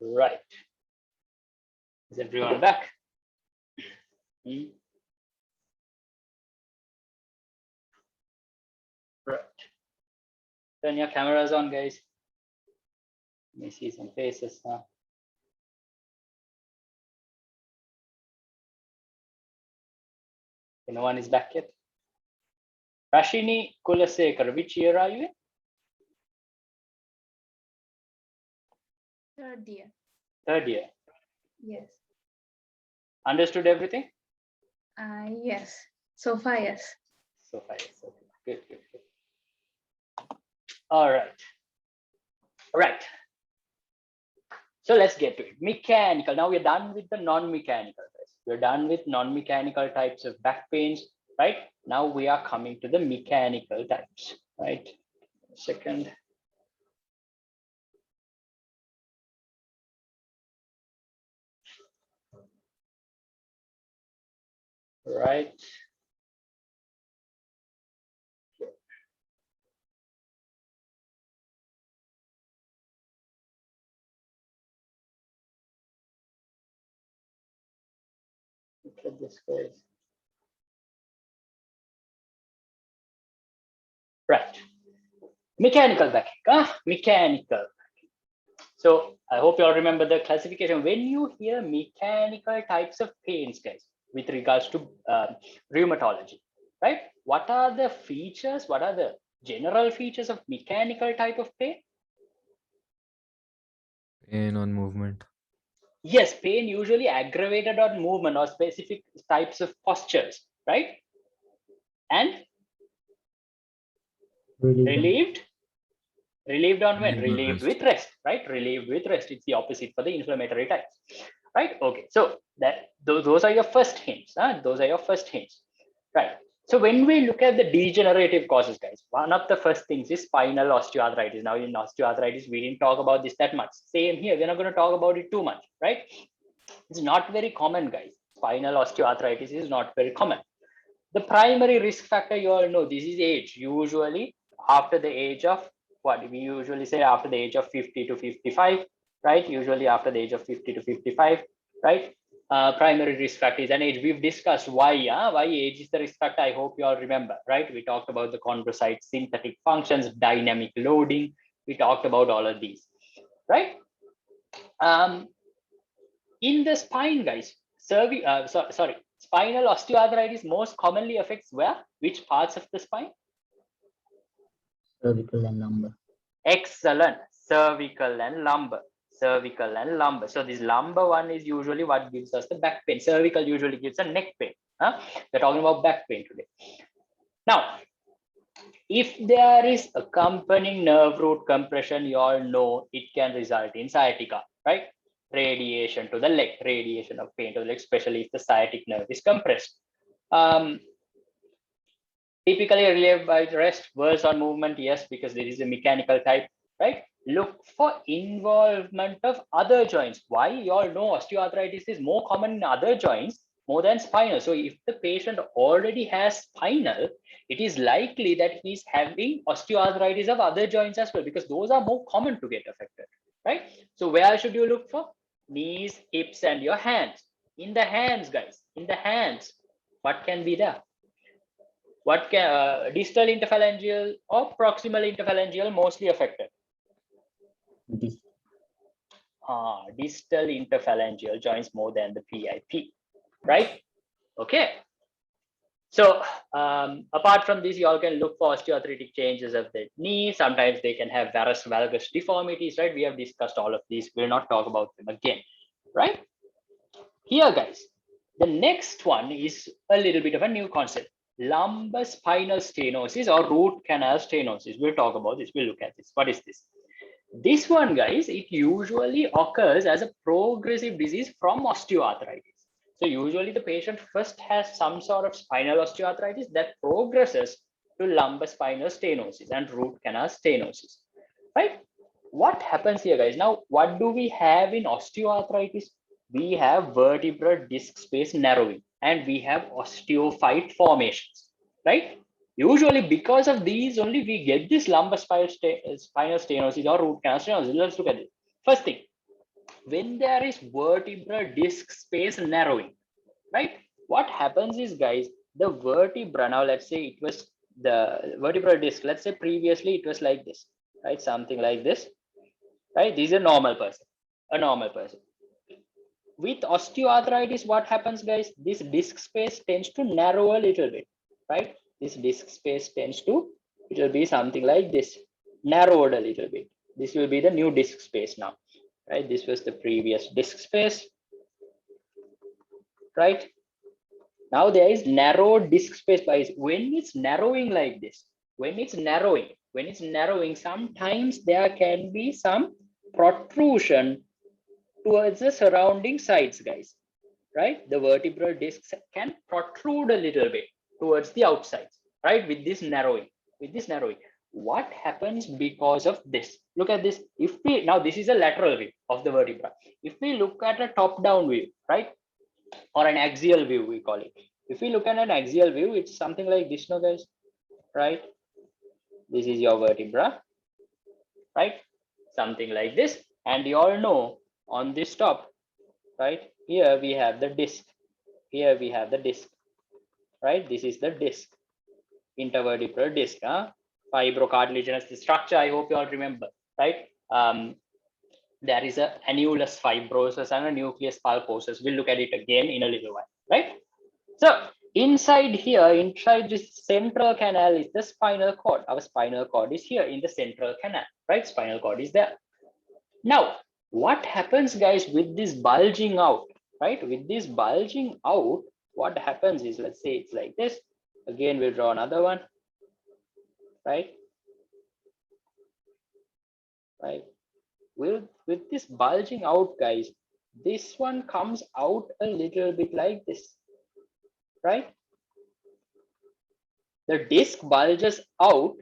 [SPEAKER 1] Right. Is everyone back? Right. Turn your cameras on, guys. Let me see some faces now. No one is back yet. Rashini Kulasekar, which year are you in?
[SPEAKER 7] Third year.
[SPEAKER 1] Third year.
[SPEAKER 7] Yes.
[SPEAKER 1] Understood everything?
[SPEAKER 7] Yes. So far, yes.
[SPEAKER 1] So far, yes. Okay. Good, good, good. All right. Right. So let's get to it. Mechanical. Now we're done with the non-mechanical. We're done with non-mechanical types of back pains, right? Now we are coming to the mechanical types, right? Second. Right. Look at this, guys. Right. Mechanical backache. Mechanical. So I hope you all remember the classification. When you hear mechanical types of pains, guys, with regards to rheumatology, right? What are the features? What are the general features of mechanical type of pain?
[SPEAKER 3] Pain on movement.
[SPEAKER 1] Yes, pain usually aggravated on movement or specific types of postures, right? And relieved. Relieved on when? Relieved with rest, right? Relieved with rest. It's the opposite for the inflammatory types, right? Okay, so those are your first hints. Those are your first hints, right? So when we look at the degenerative causes, guys, one of the first things is spinal osteoarthritis. Now in osteoarthritis, we didn't talk about this that much. Same here, we're not going to talk about it too much, right? It's not very common, guys. Spinal osteoarthritis is not very common. The primary risk factor, you all know, this is age. Usually after the age of, what we usually say, after the age of 50 to 55, right? Usually after the age of 50 to 55, right? Primary risk factor is an age. We've discussed why age is the risk factor. I hope you all remember, right? We talked about the chondrocyte synthetic functions, dynamic loading. We talked about all of these, right? In the spine, guys, spinal osteoarthritis most commonly affects where? Which parts of the spine?
[SPEAKER 6] Cervical and lumbar.
[SPEAKER 1] Excellent. Cervical and lumbar. Cervical and lumbar. So this lumbar one is usually what gives us the back pain. Cervical usually gives a neck pain. We're talking about back pain today. Now, if there is accompanying nerve root compression, you all know it can result in sciatica, right? Radiation to the leg, radiation of pain to the leg, especially if the sciatic nerve is compressed. Typically relieved by rest, worse on movement, yes, because there is a mechanical type, right? Look for involvement of other joints. Why? You all know osteoarthritis is more common in other joints more than spinal. So if the patient already has spinal, it is likely that he's having osteoarthritis of other joints as well, because those are more common to get affected, right? So where should you look for? Knees, hips, and your hands. In the hands, guys, in the hands, what can be there? What can distal interphalangeal or proximal interphalangeal mostly affected? Distal interphalangeal joints more than the PIP, right? Okay. So apart from this, you all can look for osteoarthritic changes of the knee. Sometimes they can have varus valgus deformities, right? We have discussed all of these. We'll not talk about them again, right? Here, guys, the next one is a little bit of a new concept. Lumbar spinal stenosis or root canal stenosis. We'll talk about this. We'll look at this. What is this? This one, guys, it usually occurs as a progressive disease from osteoarthritis. So usually the patient first has some sort of spinal osteoarthritis that progresses to lumbar spinal stenosis and root canal stenosis, right? What happens here, guys? Now, what do we have in osteoarthritis? We have vertebral disc space narrowing and we have osteophyte formations, right? Usually because of these only we get this lumbar spinal stenosis or root canal stenosis. Let's look at it. First thing, when there is vertebral disc space narrowing, right? What happens is, guys, the vertebra, now let's say it was the vertebral disc, let's say previously it was like this, right? Something like this, right? This is a normal person, a normal person. With osteoarthritis, what happens, guys? This disc space tends to narrow a little bit, right? This disc space tends to, it will be something like this, narrowed a little bit. This will be the new disc space now, right? This was the previous disc space, right? Now there is narrow disc space, guys. When it's narrowing like this, when it's narrowing, sometimes there can be some protrusion towards the surrounding sides, guys, right? The vertebral discs can protrude a little bit towards the outsides, right? With this narrowing, what happens because of this? Look at this. If we, now this is a lateral view of the vertebra. If we look at a top-down view, right? Or an axial view, we call it. If we look at an axial view, it's something like this, no, guys, right? This is your vertebra, right? Something like this. And you all know on this top, right? Here we have the disc. Here we have the disc, right? This is the disc, intervertebral disc, fibrocartilaginous structure. I hope you all remember, right? There is a annulus fibrosus and a nucleus pulposus. We'll look at it again in a little while, right? So inside here, inside this central canal is the spinal cord. Our spinal cord is here in the central canal, right? Spinal cord is there. Now, what happens, guys, with this bulging out, right? With this bulging out, what happens is, let's say it's like this. Again, we'll draw another one, right? Right. With this bulging out, guys, this one comes out a little bit like this, right? The disc bulges out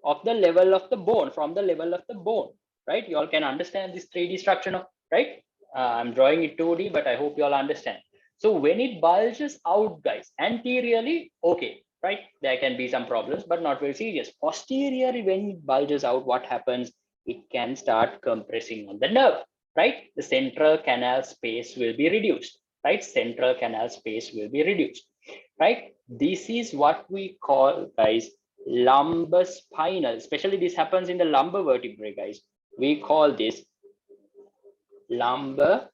[SPEAKER 1] of the level of the bone, from the level of the bone, right? You all can understand this 3D structure now, right? I'm drawing it 2D, but I hope you all understand. So when it bulges out, guys, anteriorly, okay, right? There can be some problems, but not very serious. Posteriorly, when it bulges out, what happens? It can start compressing on the nerve, right? The central canal space will be reduced, right? Central canal space will be reduced, right? This is what we call, guys, lumbar spinal. Especially this happens in the lumbar vertebrae, guys. We call this lumbar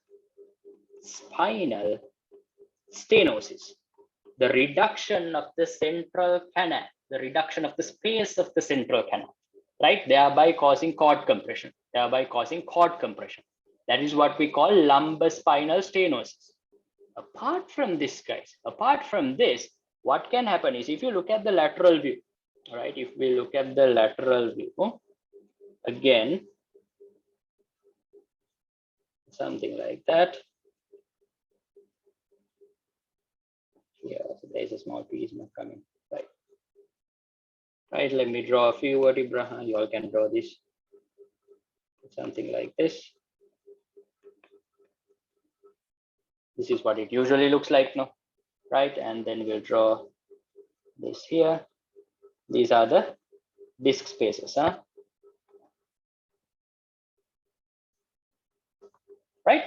[SPEAKER 1] spinal stenosis. The reduction of the central canal, the reduction of the space of the central canal, right? Thereby causing cord compression, That is what we call lumbar spinal stenosis. Apart from this, guys, apart from this, what can happen is, if you look at the lateral view, right? If we look at the lateral view, again, something like that. Yeah, so there's a small piece not coming, right? Right, let me draw a few vertebrae. You all can draw this, something like this. This is what it usually looks like now, right? And then we'll draw this here. These are the disc spaces, right?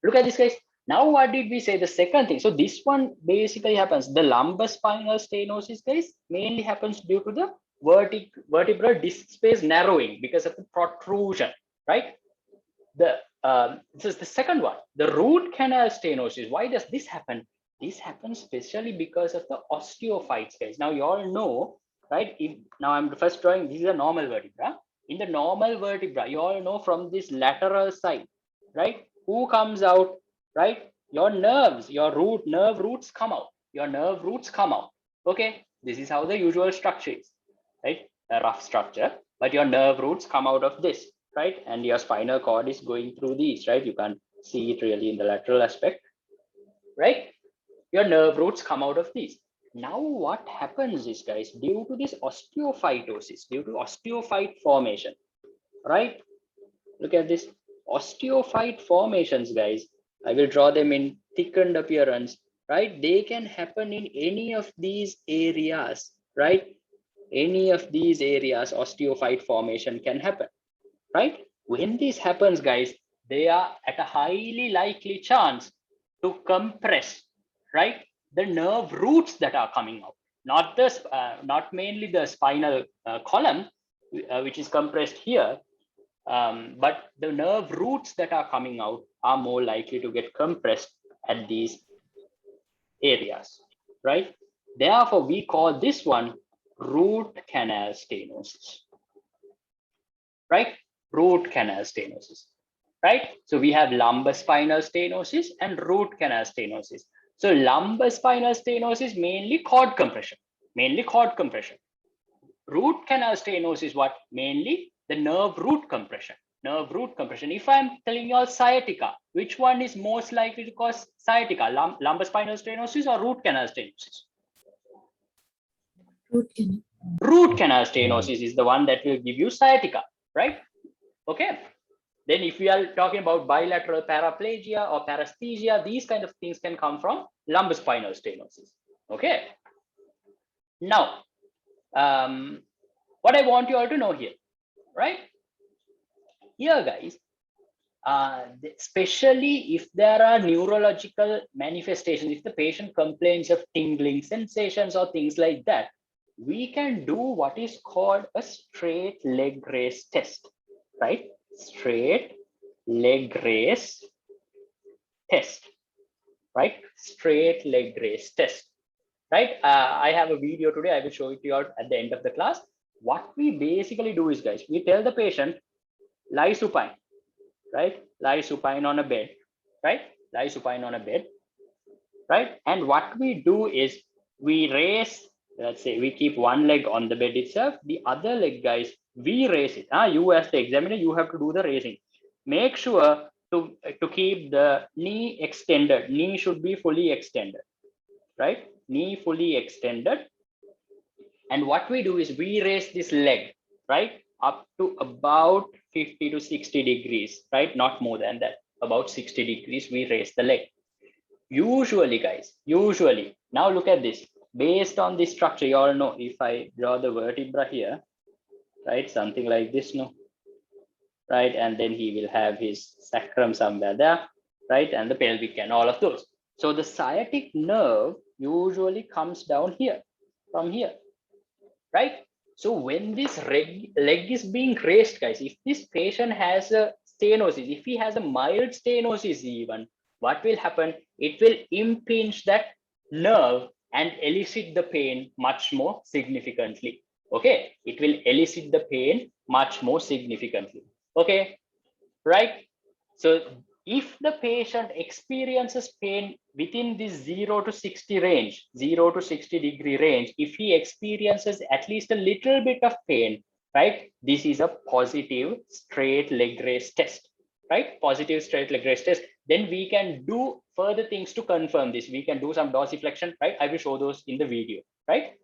[SPEAKER 1] Look at this, guys. Now, what did we say? The second thing. So this one basically happens. The lumbar spinal stenosis, guys, mainly happens due to the vertebral disc space narrowing because of the protrusion, right? This is the second one. The root canal stenosis. Why does this happen? This happens especially because of the osteophytes, guys. Now you all know, right? Now I'm first drawing. This is a normal vertebra. In the normal vertebra, you all know from this lateral side, right? Who comes out, right? Your nerves, your nerve roots come out. Your nerve roots come out. Okay, this is how the usual structure is, right? A rough structure, but your nerve roots come out of this, right? And your spinal cord is going through these, right? You can't see it really in the lateral aspect, right? Your nerve roots come out of these. Now what happens is, guys, due to this osteophytosis, due to osteophyte formation, right? Look at this osteophyte formations, guys. I will draw them in thickened appearance, right? They can happen in any of these areas, right? Any of these areas, osteophyte formation can happen, right? When this happens, guys, they are at a highly likely chance to compress, right, the nerve roots that are coming out, not mainly the spinal column, which is compressed here, but the nerve roots that are coming out are more likely to get compressed at these areas, right? Therefore, we call this one root canal stenosis, right? Root canal stenosis, right? So we have lumbar spinal stenosis and root canal stenosis. So lumbar spinal stenosis mainly cord compression, Root canal stenosis, what? Mainly the nerve root compression. If I'm telling you all sciatica, which one is most likely to cause sciatica? Lumbar spinal stenosis or root canal stenosis? Root canal stenosis is the one that will give you sciatica, right? Okay. Then if we are talking about bilateral paraplegia or paresthesia, these kind of things can come from lumbar spinal stenosis. Okay. Now, what I want you all to know here, right? Here, guys, especially if there are neurological manifestations, if the patient complains of tingling sensations or things like that, we can do what is called a straight leg raise test, right? Straight leg raise test, right? Straight leg raise test, right? I have a video today. I will show it to you out at the end of the class. What we basically do is, guys, we tell the patient, lie supine, right? Lie supine on a bed, right? Lie supine on a bed, right? And what we do is we raise, let's say we keep one leg on the bed itself, the other leg, guys, we raise it. You as the examiner, you have to do the raising. Make sure to keep the knee extended. Knee should be fully extended, right? Knee fully extended. And what we do is we raise this leg, right, up to about 50 to 60 degrees, right? Not more than that, about 60 degrees, we raise the leg. Usually, guys, now look at this. Based on this structure, you all know, if I draw the vertebra here, right, something like this, no? Right, and then he will have his sacrum somewhere there, right, and the pelvic and all of those. So the sciatic nerve usually comes down here, from here, right? So when this leg is being raised, guys, if this patient has a stenosis, if he has a mild stenosis even, what will happen? It will impinge that nerve and elicit the pain much more significantly. Okay, it will elicit the pain much more significantly. Okay, right? So if the patient experiences pain within this 0 to 60 range, 0 to 60 degree range, if he experiences at least a little bit of pain, right, this is a positive straight leg raise test, right? Positive straight leg raise test. Then we can do further things to confirm this. We can do some dorsiflexion, right? I will show those in the video, right?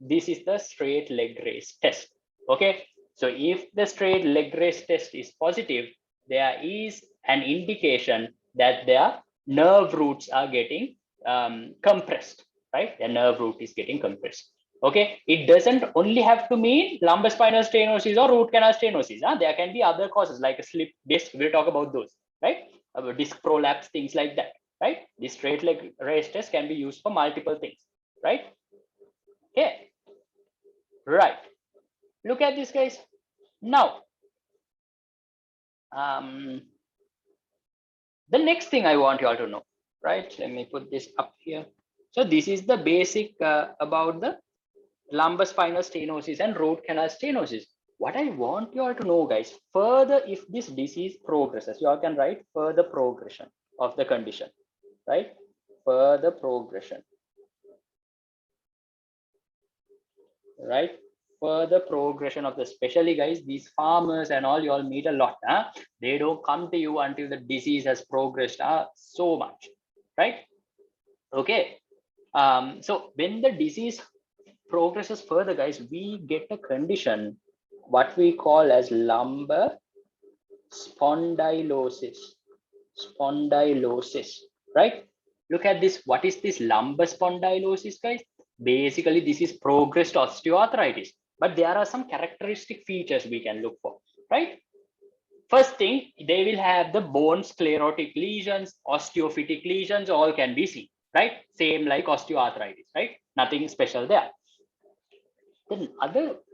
[SPEAKER 1] This is the straight leg raise test. Okay, so if the straight leg raise test is positive, there is an indication that their nerve roots are getting compressed, right? The nerve root is getting compressed. Okay, it doesn't only have to mean lumbar spinal stenosis or root canal stenosis. There can be other causes like a slip disc. We'll talk about those, right? About disc prolapse, things like that, right? This straight leg raise test can be used for multiple things, right? Okay, right. Look at this, guys. Now, the next thing I want you all to know, right? Let me put this up here. So this is the basic about the lumbar spinal stenosis and root canal stenosis. What I want you all to know, guys, further if this disease progresses, you all can write further progression of the condition, right? Further progression, right? Further progression of the, especially guys, these farmers and all, you all meet a lot. They don't come to you until the disease has progressed so much, right? Okay. So when the disease progresses further, guys, we get a condition what we call as lumbar spondylosis. Right? Look at this. What is this lumbar spondylosis, guys? Basically, this is progressed osteoarthritis, but there are some characteristic features we can look for, right? First thing, they will have the bone sclerotic lesions, osteophytic lesions, all can be seen, right? Same like osteoarthritis, right? Nothing special there. Then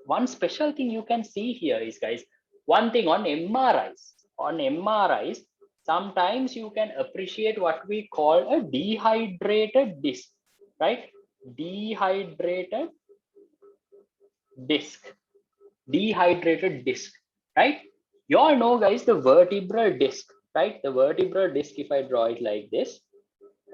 [SPEAKER 1] one special thing you can see here is, guys, one thing on MRIs. On MRIs, sometimes you can appreciate what we call a dehydrated disc, right? Dehydrated disc. Dehydrated disc, right? You all know, guys, the vertebral disc, right? The vertebral disc, if I draw it like this,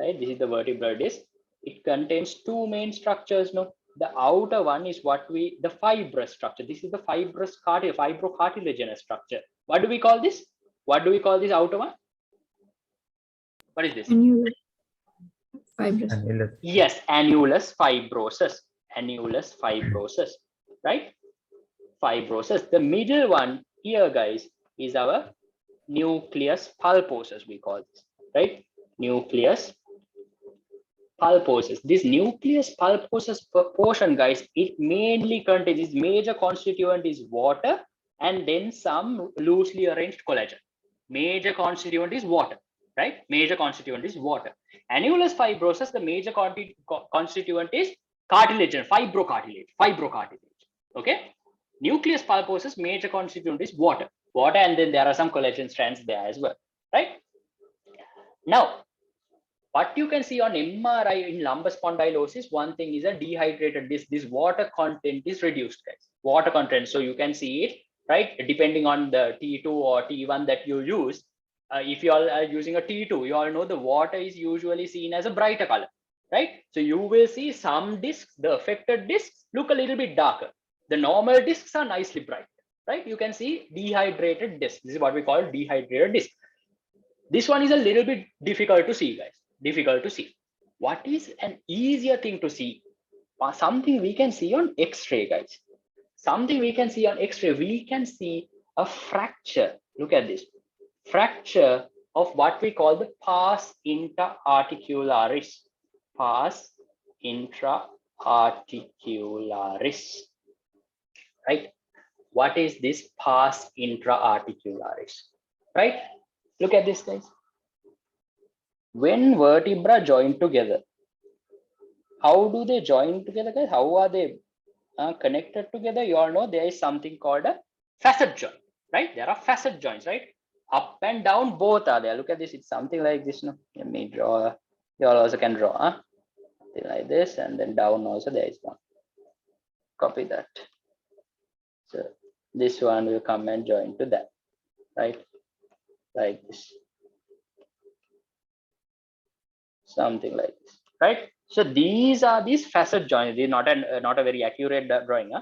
[SPEAKER 1] right? This is the vertebral disc. It contains two main structures, no? The outer one is the fibrous structure. This is the fibrocartilaginous structure. What do we call this? What do we call this outer one? What is this?
[SPEAKER 4] Annulus fibrous.
[SPEAKER 2] Annulus.
[SPEAKER 1] Yes, annulus fibrosus. Annulus fibrosus, right? Fibrosus. The middle one here, guys, is our nucleus pulposus, we call this, right? Nucleus pulposus. This nucleus pulposus portion, guys, it mainly contains, its major constituent is water and then some loosely arranged collagen. Major constituent is water, right? Major constituent is water. Annulus fibrosus, the major constituent is cartilage, fibrocartilage, okay? Nucleus pulposus, major constituent is water, and then there are some collagen strands there as well, right? Now, what you can see on MRI in lumbar spondylosis, one thing is a dehydrated disc. This water content is reduced, guys. Water content. So you can see it, right? Depending on the T2 or T1 that you use. If you all are using a T2, you all know the water is usually seen as a brighter color, right? So you will see some discs, the affected discs look a little bit darker. The normal discs are nicely bright, right? You can see dehydrated disc. This is what we call dehydrated disc. This one is a little bit difficult to see, guys. Difficult to see. What is an easier thing to see? Something we can see on X-ray, guys. Something we can see on X-ray. We can see a fracture. Look at this. Fracture of what we call the pars intra-articularis. Pars intra-articularis. Right? What is this pars intra-articularis? Right? Look at this, guys. When vertebra join together, how do they join together, guys? How are they connected together? You all know there is something called a facet joint, right? There are facet joints, right? Up and down, both are there. Look at this. It's something like this. No, let me draw. You all also can draw, something like this, and then down also there is one. Copy that. So this one will come and join to that, right? Like this. Something like this, right? So these are these facet joints. They're not a very accurate drawing.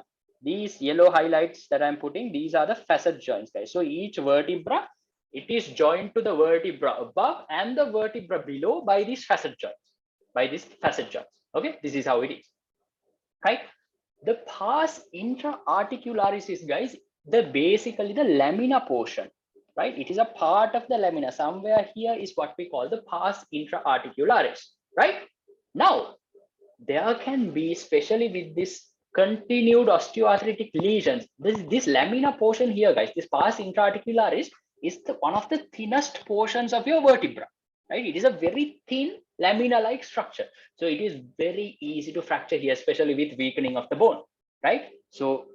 [SPEAKER 1] These yellow highlights that I'm putting, these are the facet joints, guys. So each vertebra, it is joined to the vertebra above and the vertebra below by these facet joints. Okay, this is how it is, right? The pars intra-articularis is, guys, basically the lamina portion. Right, it is a part of the lamina. Somewhere here is what we call the pars intra-articularis. Right now, there can be, especially with this continued osteoarthritic lesions, this lamina portion here, guys, this pars intra-articularis is one of the thinnest portions of your vertebra. Right, it is a very thin lamina-like structure, so it is very easy to fracture here, especially with weakening of the bone. Right, so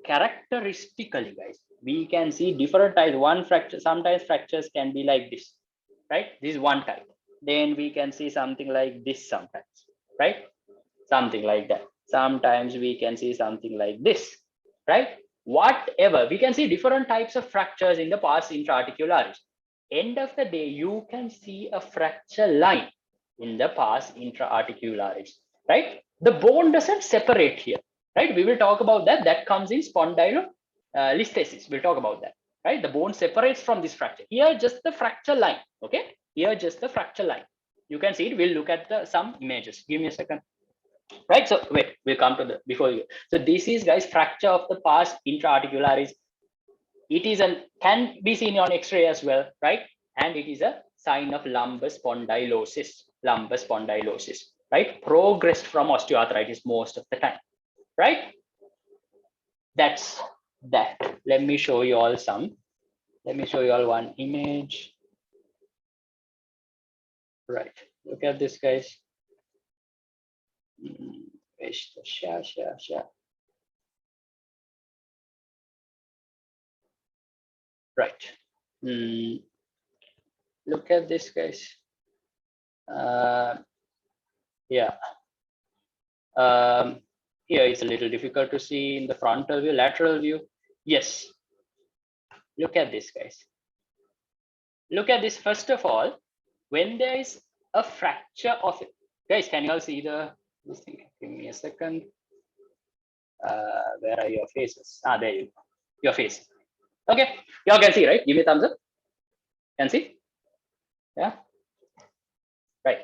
[SPEAKER 1] characteristically, guys, we can see different types. One fracture, sometimes fractures can be like this, right? This is one type. Then we can see something like this sometimes, right? Something like that. Sometimes we can see something like this, right? Whatever, we can see different types of fractures in the pars intra-articularis. End of the day, you can see a fracture line in the pars intra-articularis, right? The bone doesn't separate here, right? We will talk about that. That comes in spondylolisthesis. We'll talk about that, right? The bone separates from this fracture. Here, just the fracture line, okay? Here, just the fracture line. You can see it. We'll look at some images. Give me a second. Right, so wait, we'll come to the before you. So this is, guys, fracture of the pars intra-articularis. It is can be seen on X-ray as well, right? And it is a sign of lumbar spondylosis, right? Progressed from osteoarthritis most of the time, right? That's that. Let me show you all some Let me show you all one image. Right. Look at this, guys. Share. Right. Look at this, guys. Yeah. Here it's a little difficult to see in the frontal view, lateral view. Yes. Look at this, guys. Look at this. First of all, when there is a fracture of it, guys, can you all see this thing? Give me a second. Where are your faces? There you go. Your face. Okay, you all can see, right? Give me a thumbs up. Can see? Yeah. Right.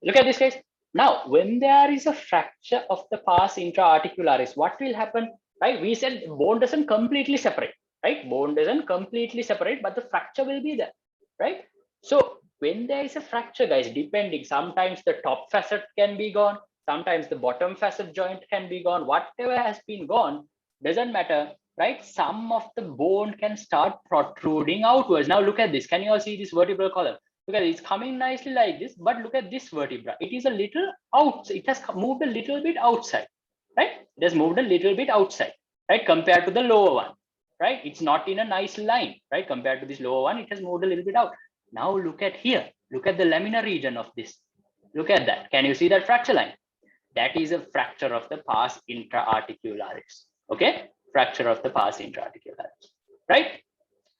[SPEAKER 1] Look at this, guys. Now, when there is a fracture of the pars intra-articularis, what will happen? Right? We said bone doesn't completely separate. Right? Bone doesn't completely separate, but the fracture will be there. Right? So when there is a fracture, guys, depending, sometimes the top facet can be gone, sometimes the bottom facet joint can be gone. Whatever has been gone doesn't matter. Right? Some of the bone can start protruding outwards. Now look at this. Can you all see this vertebral column? Look at it. It's coming nicely like this, but look at this vertebra. It is a little out. It has moved a little bit outside, right? It has moved a little bit outside, right? Compared to the lower one, right? It's not in a nice line, right? Compared to this lower one, it has moved a little bit out. Now look at here. Look at the laminar region of this. Look at that. Can you see that fracture line? That is a fracture of the pars intra-articularis. Okay, fracture of the pars intra-articularis, right?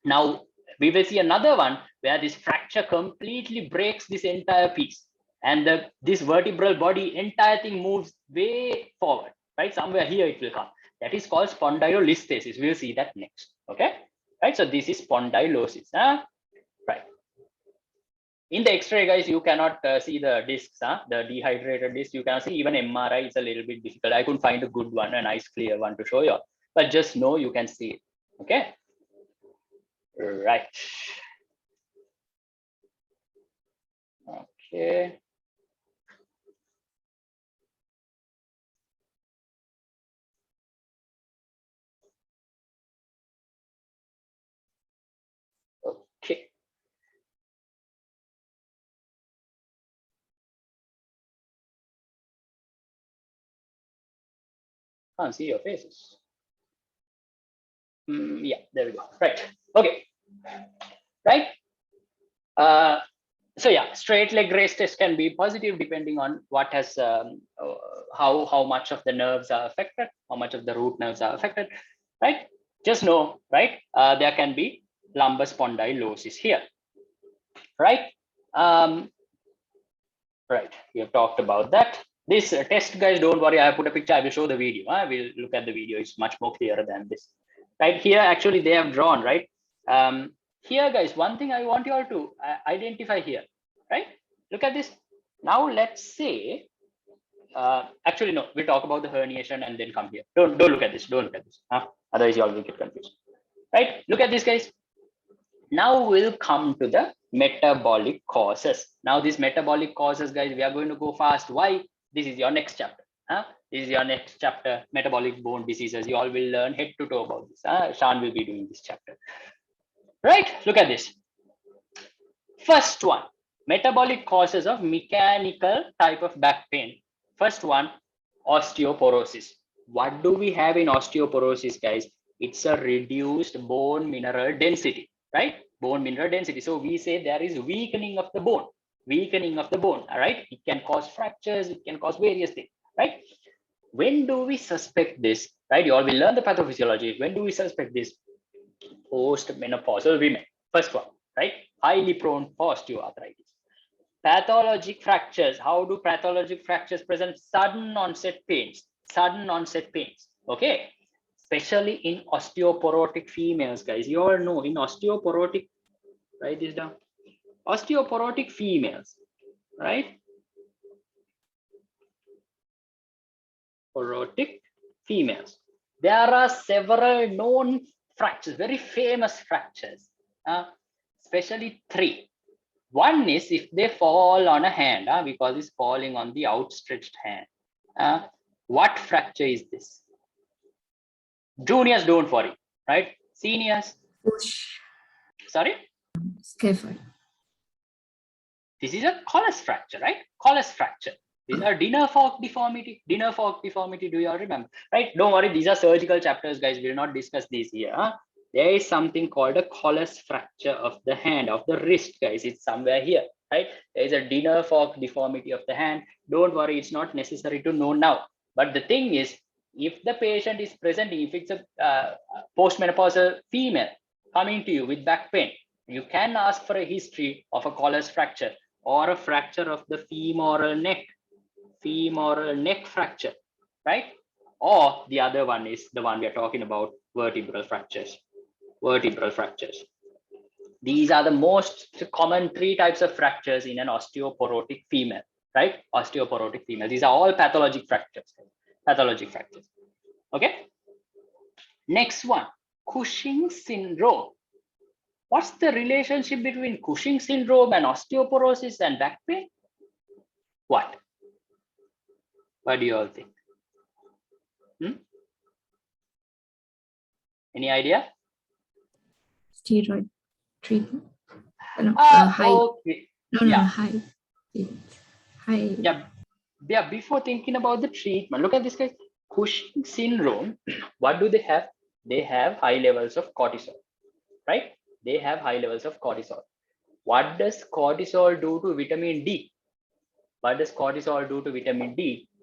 [SPEAKER 1] Now we will see another one where this fracture completely breaks this entire piece, and this vertebral body, entire thing moves way forward, right? Somewhere here it will come. That is called spondylolisthesis. We'll see that next. Okay, right? So this is spondylosis. Right. In the X-ray, guys, you cannot see the discs, the dehydrated discs. You can see even MRI is a little bit difficult. I couldn't find a good one, a nice clear one to show you, but just know you can see it. Okay. Right. Okay. Okay. Can't see your faces. Yeah, there we go. Right. Okay. Right. So yeah, straight leg raise test can be positive depending on what has how much of the nerves are affected, how much of the root nerves are affected. Right. Just know, right? There can be lumbar spondylosis here. Right. Right. We have talked about that. This test, guys, don't worry. I put a picture. I will show the video. I will look at the video. It's much more clearer than this. Right here, actually, they have drawn, right? Here, guys, one thing I want you all to identify here, right? Look at this. Now, let's say, actually, no, we'll talk about the herniation and then come here. Don't look at this. Don't look at this. Otherwise, you all will get confused. Right? Look at this, guys. Now we'll come to the metabolic causes. Now these metabolic causes, guys, we are going to go fast. Why? This is your next chapter. This is your next chapter, metabolic bone diseases. You all will learn head to toe about this. Shan will be doing this chapter. Right? Look at this. First one, metabolic causes of mechanical type of back pain. First one, osteoporosis. What do we have in osteoporosis, guys? It's a reduced bone mineral density, right? Bone mineral density. So we say there is weakening of the bone, all right? It can cause fractures, it can cause various things, right? When do we suspect this, right? You all will learn the pathophysiology. When do we suspect this? Post-menopausal women. First one, right? Highly prone for osteoarthritis. Pathologic fractures. How do pathologic fractures present? Sudden onset pains. Okay, especially in osteoporotic females, guys. You all know in osteoporotic, write this down. Osteoporotic females, right? Porotic females. There are several known fractures, very famous fractures, especially 3. One is if they fall on a hand, we call this falling on the outstretched hand. What fracture is this? Juniors, don't worry, right? Seniors.
[SPEAKER 5] Push.
[SPEAKER 1] Sorry?
[SPEAKER 4] Scaphoid.
[SPEAKER 1] This is a Colles fracture, right? Colles fracture. These are dinner fork deformity. Dinner fork deformity. Do you all remember? Right? Don't worry. These are surgical chapters, guys. We will not discuss these here. Huh? There is something called a Colles fracture of the hand, of the wrist, guys. It's somewhere here, right? There is a dinner fork deformity of the hand. Don't worry. It's not necessary to know now. But the thing is, if the patient is presenting, if it's a postmenopausal female coming to you with back pain, you can ask for a history of a Colles fracture or a fracture of the femoral neck fracture, right? Or the other one is the one we are talking about, vertebral fractures. These are the most common 3 types of fractures in an osteoporotic female, right? Osteoporotic female. These are all pathologic fractures. Okay. Next one, Cushing's syndrome. What's the relationship between Cushing's syndrome and osteoporosis and back pain? What do you all think? Any idea?
[SPEAKER 4] Steroid treatment.
[SPEAKER 1] High. Okay.
[SPEAKER 4] High. High.
[SPEAKER 1] Yeah. Before thinking about the treatment, look at this guy. Cushing syndrome. What do they have? They have high levels of cortisol, right? They have high levels of cortisol. What does cortisol do to vitamin D?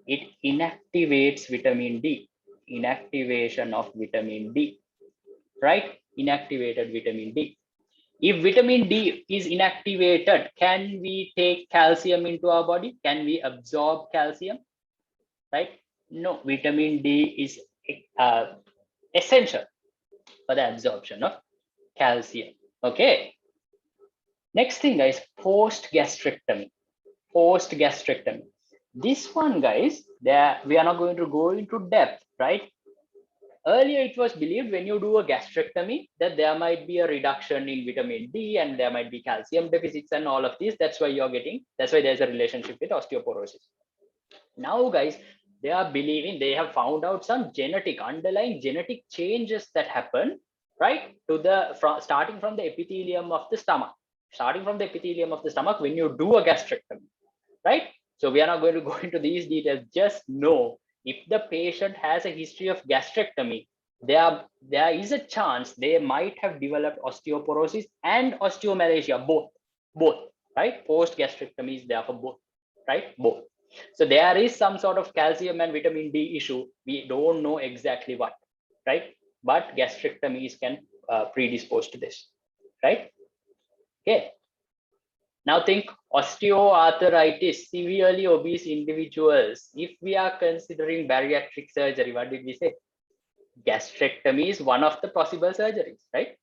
[SPEAKER 1] It inactivates vitamin D. Inactivation of vitamin D, right? Inactivated vitamin D. If vitamin D is inactivated, can we take calcium into our body? Can we absorb calcium? Right? No, vitamin D is essential for the absorption of calcium. Okay. Next thing, guys, post-gastrectomy. This one, guys, we are not going to go into depth, right? Earlier, it was believed when you do a gastrectomy that there might be a reduction in vitamin D and there might be calcium deficits and all of these. That's why there's a relationship with osteoporosis. Now, guys, they are believing, they have found out some underlying genetic changes that happen, right? Starting from the epithelium of the stomach. When you do a gastrectomy, right? So we are not going to go into these details. Just know, if the patient has a history of gastrectomy, there is a chance they might have developed osteoporosis and osteomalacia, both, right? Post gastrectomy is there for both, right? Both. So there is some sort of calcium and vitamin D issue. We don't know exactly what, right? But gastrectomies can predispose to this, right? Okay. Now think osteoarthritis, severely obese individuals. If we are considering bariatric surgery, what did we say? Gastrectomy is one of the possible surgeries, right?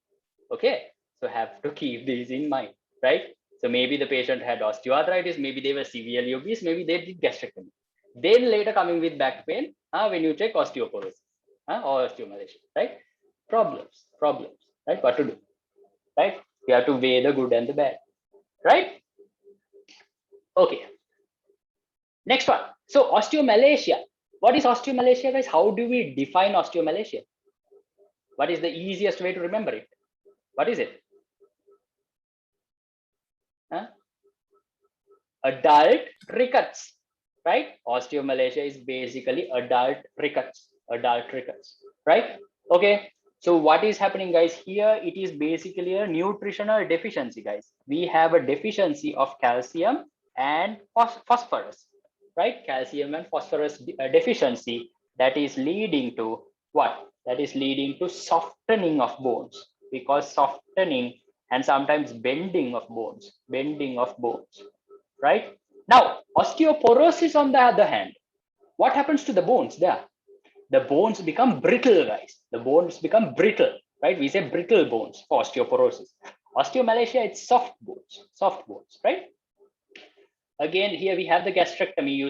[SPEAKER 1] Okay, so have to keep these in mind, right? So maybe the patient had osteoarthritis, maybe they were severely obese, maybe they did gastrectomy. Then later coming with back pain, when you check osteoporosis or osteomalacia, right? Problems, right? What to do, right? You have to weigh the good and the bad, right? Okay. Next one. So osteomalacia. What is osteomalacia, guys? How do we define osteomalacia? What is the easiest way to remember it? What is it? Adult rickets, right? Osteomalacia is basically adult rickets, right? Okay. So what is happening, guys? Here it is basically a nutritional deficiency, guys. We have a deficiency of calcium and phosphorus, right? Calcium and phosphorus deficiency, that is leading to what? That is leading to softening of bones, because softening and sometimes bending of bones, right? Now, osteoporosis, on the other hand, what happens to the bones there? The bones become brittle, guys. The bones become brittle, right? We say brittle bones for osteoporosis. Osteomalacia, it's soft bones, right? Again, here we have the gastrectomy. You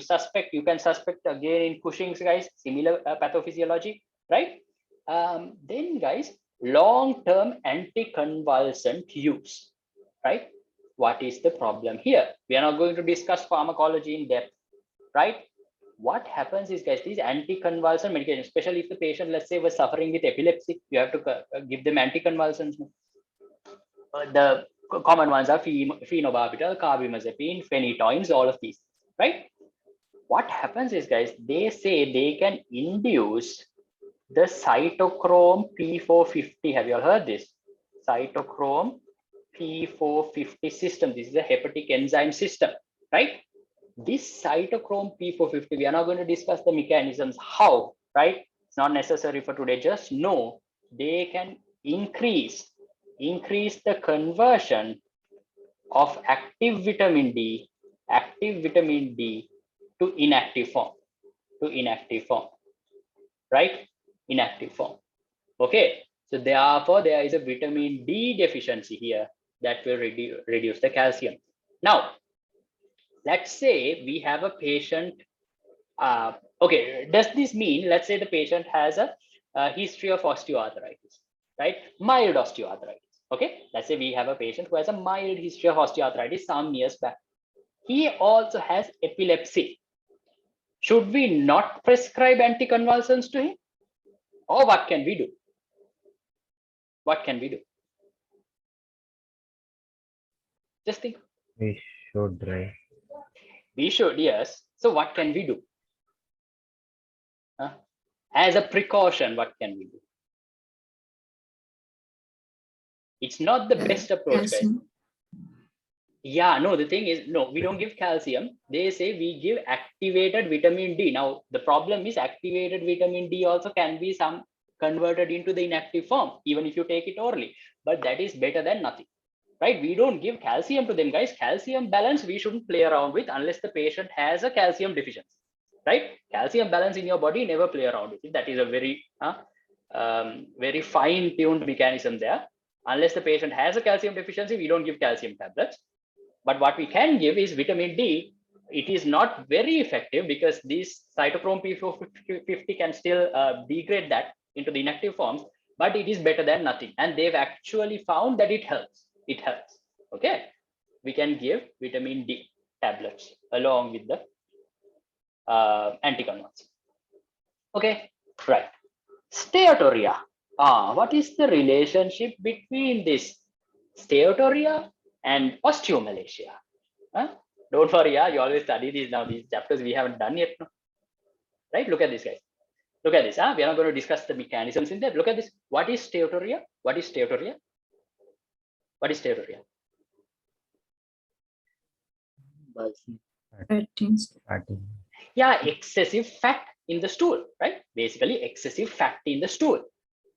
[SPEAKER 1] can suspect again in Cushing's, guys, similar pathophysiology, right? Then, guys, long-term anticonvulsant use, right? What is the problem here? We are not going to discuss pharmacology in depth, right? What happens is, guys, these anticonvulsant medications, especially if the patient, let's say, was suffering with epilepsy, you have to give them anticonvulsants. the common ones are phenobarbital, carbimazepine, phenytoins, all of these, right? What happens is, guys, they say they can induce the cytochrome P450. Have you all heard this? Cytochrome P450 system. This is a hepatic enzyme system, right? This cytochrome P450, we are not going to discuss the mechanisms, how, right? It's not necessary for today. Just know they can increase the conversion of active vitamin D to inactive form, right? Inactive form. Okay, so therefore there is a vitamin D deficiency here that will reduce the calcium. Now, let's say we have a patient. Okay, does this mean, let's say the patient has a history of osteoarthritis, right? Mild osteoarthritis. Okay, let's say we have a patient who has a mild history of osteoarthritis some years back. He also has epilepsy. Should we not prescribe anticonvulsants to him? Or what can we do? What can we do? Just think.
[SPEAKER 2] We should, right?
[SPEAKER 1] We should, yes. So what can we do? As a precaution, what can we do? It's not the best approach, guys. Yeah, no, the thing is, no, we don't give calcium. They say we give activated vitamin D. Now, the problem is activated vitamin D also can be some converted into the inactive form, even if you take it orally. But that is better than nothing, right? We don't give calcium to them, guys. Calcium balance, we shouldn't play around with unless the patient has a calcium deficiency, right? Calcium balance in your body, never play around with it. That is a very, very fine-tuned mechanism there. Unless the patient has a calcium deficiency, we don't give calcium tablets. But what we can give is vitamin D. It is not very effective because this cytochrome P450 can still degrade that into the inactive forms, but it is better than nothing. And they've actually found that it helps. It helps. Okay. We can give vitamin D tablets along with the anticonvulsants. Okay, right. Steatorrhea. What is the relationship between this steatorrhea and osteomalacia? Don't worry, you always study these now. These chapters we haven't done yet, no? Right? Look at this, guys. Look at this. We are not going to discuss the mechanisms in there. Look at this. What is steatorrhea? What is steatorrhea? What is steatorrhea? Yeah, excessive fat in the stool, right? Basically, excessive fat in the stool.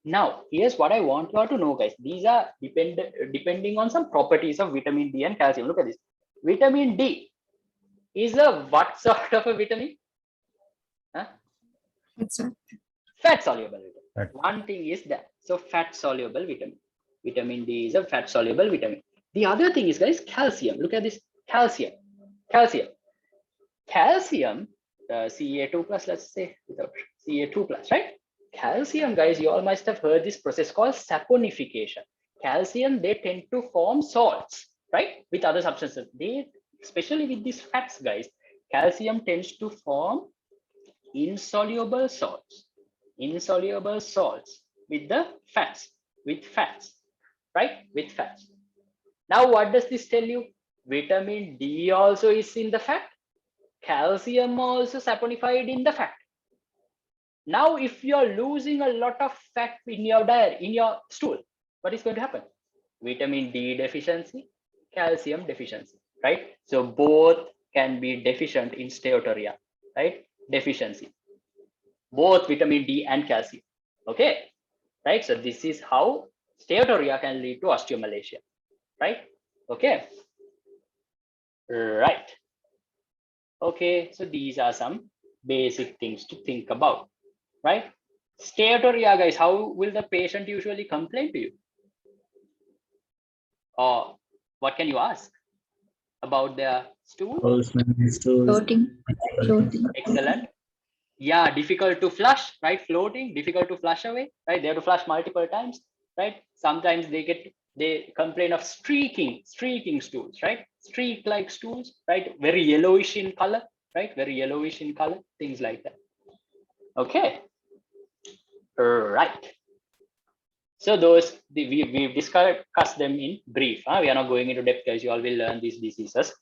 [SPEAKER 1] Now, here's what I want you all to know, guys. These are depending on some properties of vitamin D and calcium. Look at this. Vitamin D is a what sort of a vitamin? Fat soluble vitamin. One thing is that. So fat soluble vitamin. Vitamin D is a fat soluble vitamin. The other thing is, guys, calcium. Look at this. Calcium. Calcium, Ca2 plus, let's say, without Ca2 plus, right? Calcium, guys, you all must have heard this process called saponification. Calcium, they tend to form salts, right? With other substances. They, especially with these fats, guys, calcium tends to form insoluble salts with the fats, right? With fats. Now, what does this tell you? Vitamin D also is in the fat. Calcium also saponified in the fat. Now, if you're losing a lot of fat in your diet, in your stool, what is going to happen? Vitamin D deficiency, calcium deficiency, right? So both can be deficient in steatorrhea, right? Deficiency, both vitamin D and calcium. Okay, right? So this is how steatorrhea can lead to osteomalacia, right? Okay, right. Okay, so these are some basic things to think about, right? Steatorrhea, guys, how will the patient usually complain to you? Or what can you ask about their stool?
[SPEAKER 5] Floating.
[SPEAKER 1] Excellent. Yeah, difficult to flush, right? Floating, difficult to flush away, right? They have to flush multiple times, right? Sometimes they complain of streaking stools, right? Streak-like stools, right? Very yellowish in color, right? Very yellowish in color, things like that. Okay, right. So we've discussed them in brief. We are not going into depth because you all will learn these diseases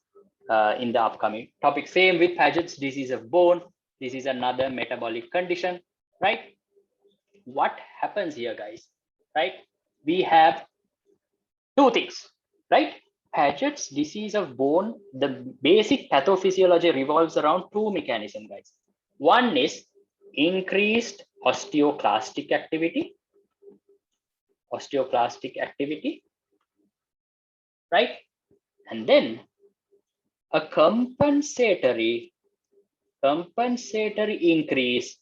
[SPEAKER 1] in the upcoming topic. Same with Paget's disease of bone. This is another metabolic condition, right? What happens here, guys? Right? We have two things, right? Paget's disease of bone, the basic pathophysiology revolves around two mechanisms, guys. One is increased osteoclastic activity, right? And then a compensatory increase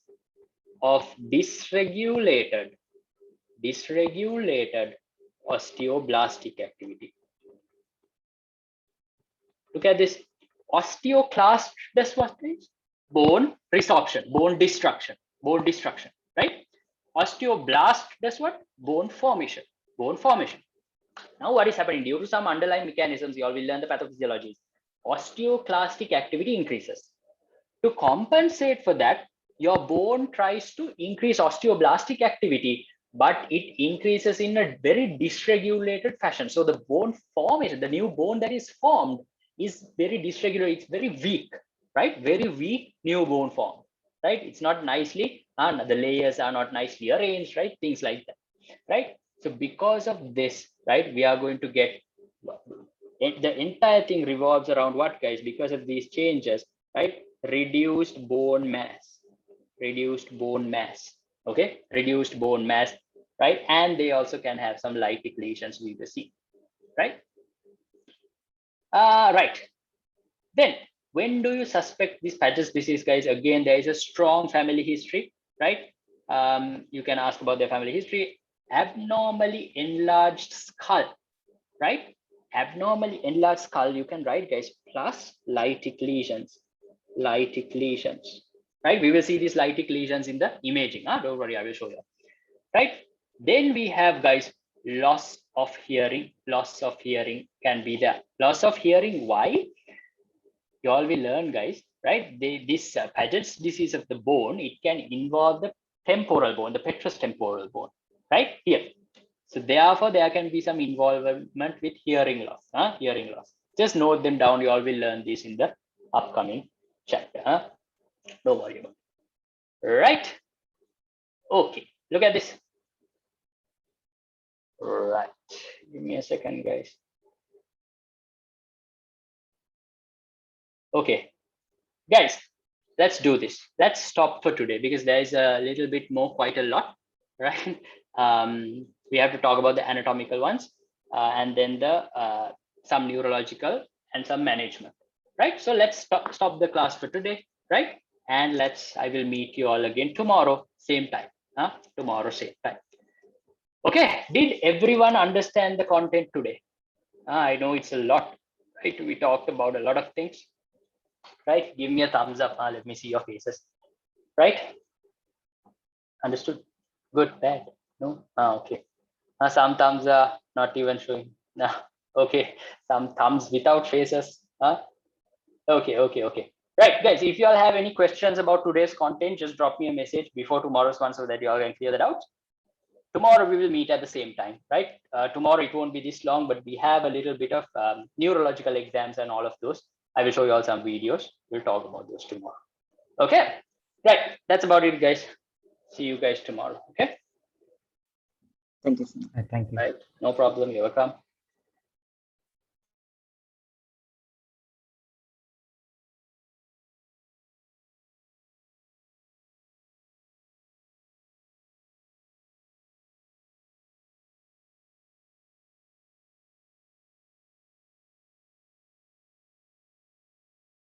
[SPEAKER 1] of dysregulated osteoblastic activity. Look at this. Osteoclast, that's what it is. Bone resorption, bone destruction, right? Osteoblast, that's what? Bone formation. Now what is happening? Due to some underlying mechanisms, you all will learn the pathophysiology. Osteoclastic activity increases. To compensate for that, your bone tries to increase osteoblastic activity, but it increases in a very dysregulated fashion. So the bone formation, the new bone that is formed, is very dysregulated. It's very weak, right? Very weak new bone form, right? It's not nicely, and the layers are not nicely arranged, right? Things like that, right? So because of this, right, we are going to get the entire thing revolves around what, guys? Because of these changes, right? Reduced bone mass, okay? Reduced bone mass, right? And they also can have some lytic lesions we will see, right? Right. Then when do you suspect this Paget's disease, guys? Again, there is a strong family history, right? You can ask about their family history. Abnormally enlarged skull, right? Abnormally enlarged skull, you can write, guys, plus lytic lesions, right? We will see these lytic lesions in the imaging. Don't worry, I will show you, right? Then we have, guys, loss of hearing can be there. Loss of hearing, why? You all will learn, guys, right? This Paget's disease of the bone, it can involve the temporal bone, the petrous temporal bone, right here. So therefore, there can be some involvement with hearing loss. Just note them down. You all will learn this in the upcoming chapter. Don't worry about it. Right? Okay. Look at this. Right. Give me a second, guys. Okay, guys, let's do this. Let's stop for today because there is a little bit more, quite a lot, right? We have to talk about the anatomical ones and then the some neurological and some management, right? So let's stop the class for today, right? And I will meet you all again tomorrow, same time. Tomorrow, same time. Okay, did everyone understand the content today? I know it's a lot, right? We talked about a lot of things, right? Give me a thumbs up. Let me see your faces, right? Understood? Good, bad? No? Okay. Some thumbs are not even showing. No. Okay. Some thumbs without faces. Okay. Right, guys, if you all have any questions about today's content, just drop me a message before tomorrow's one so that you all can clear that out. Tomorrow we will meet at the same time, right? Tomorrow it won't be this long, but we have a little bit of neurological exams and all of those. I will show you all some videos. We'll talk about those tomorrow. Okay, right. That's about it, guys. See you guys tomorrow. Okay.
[SPEAKER 6] Thank you.
[SPEAKER 2] Thank you.
[SPEAKER 1] Right. No problem. You're welcome.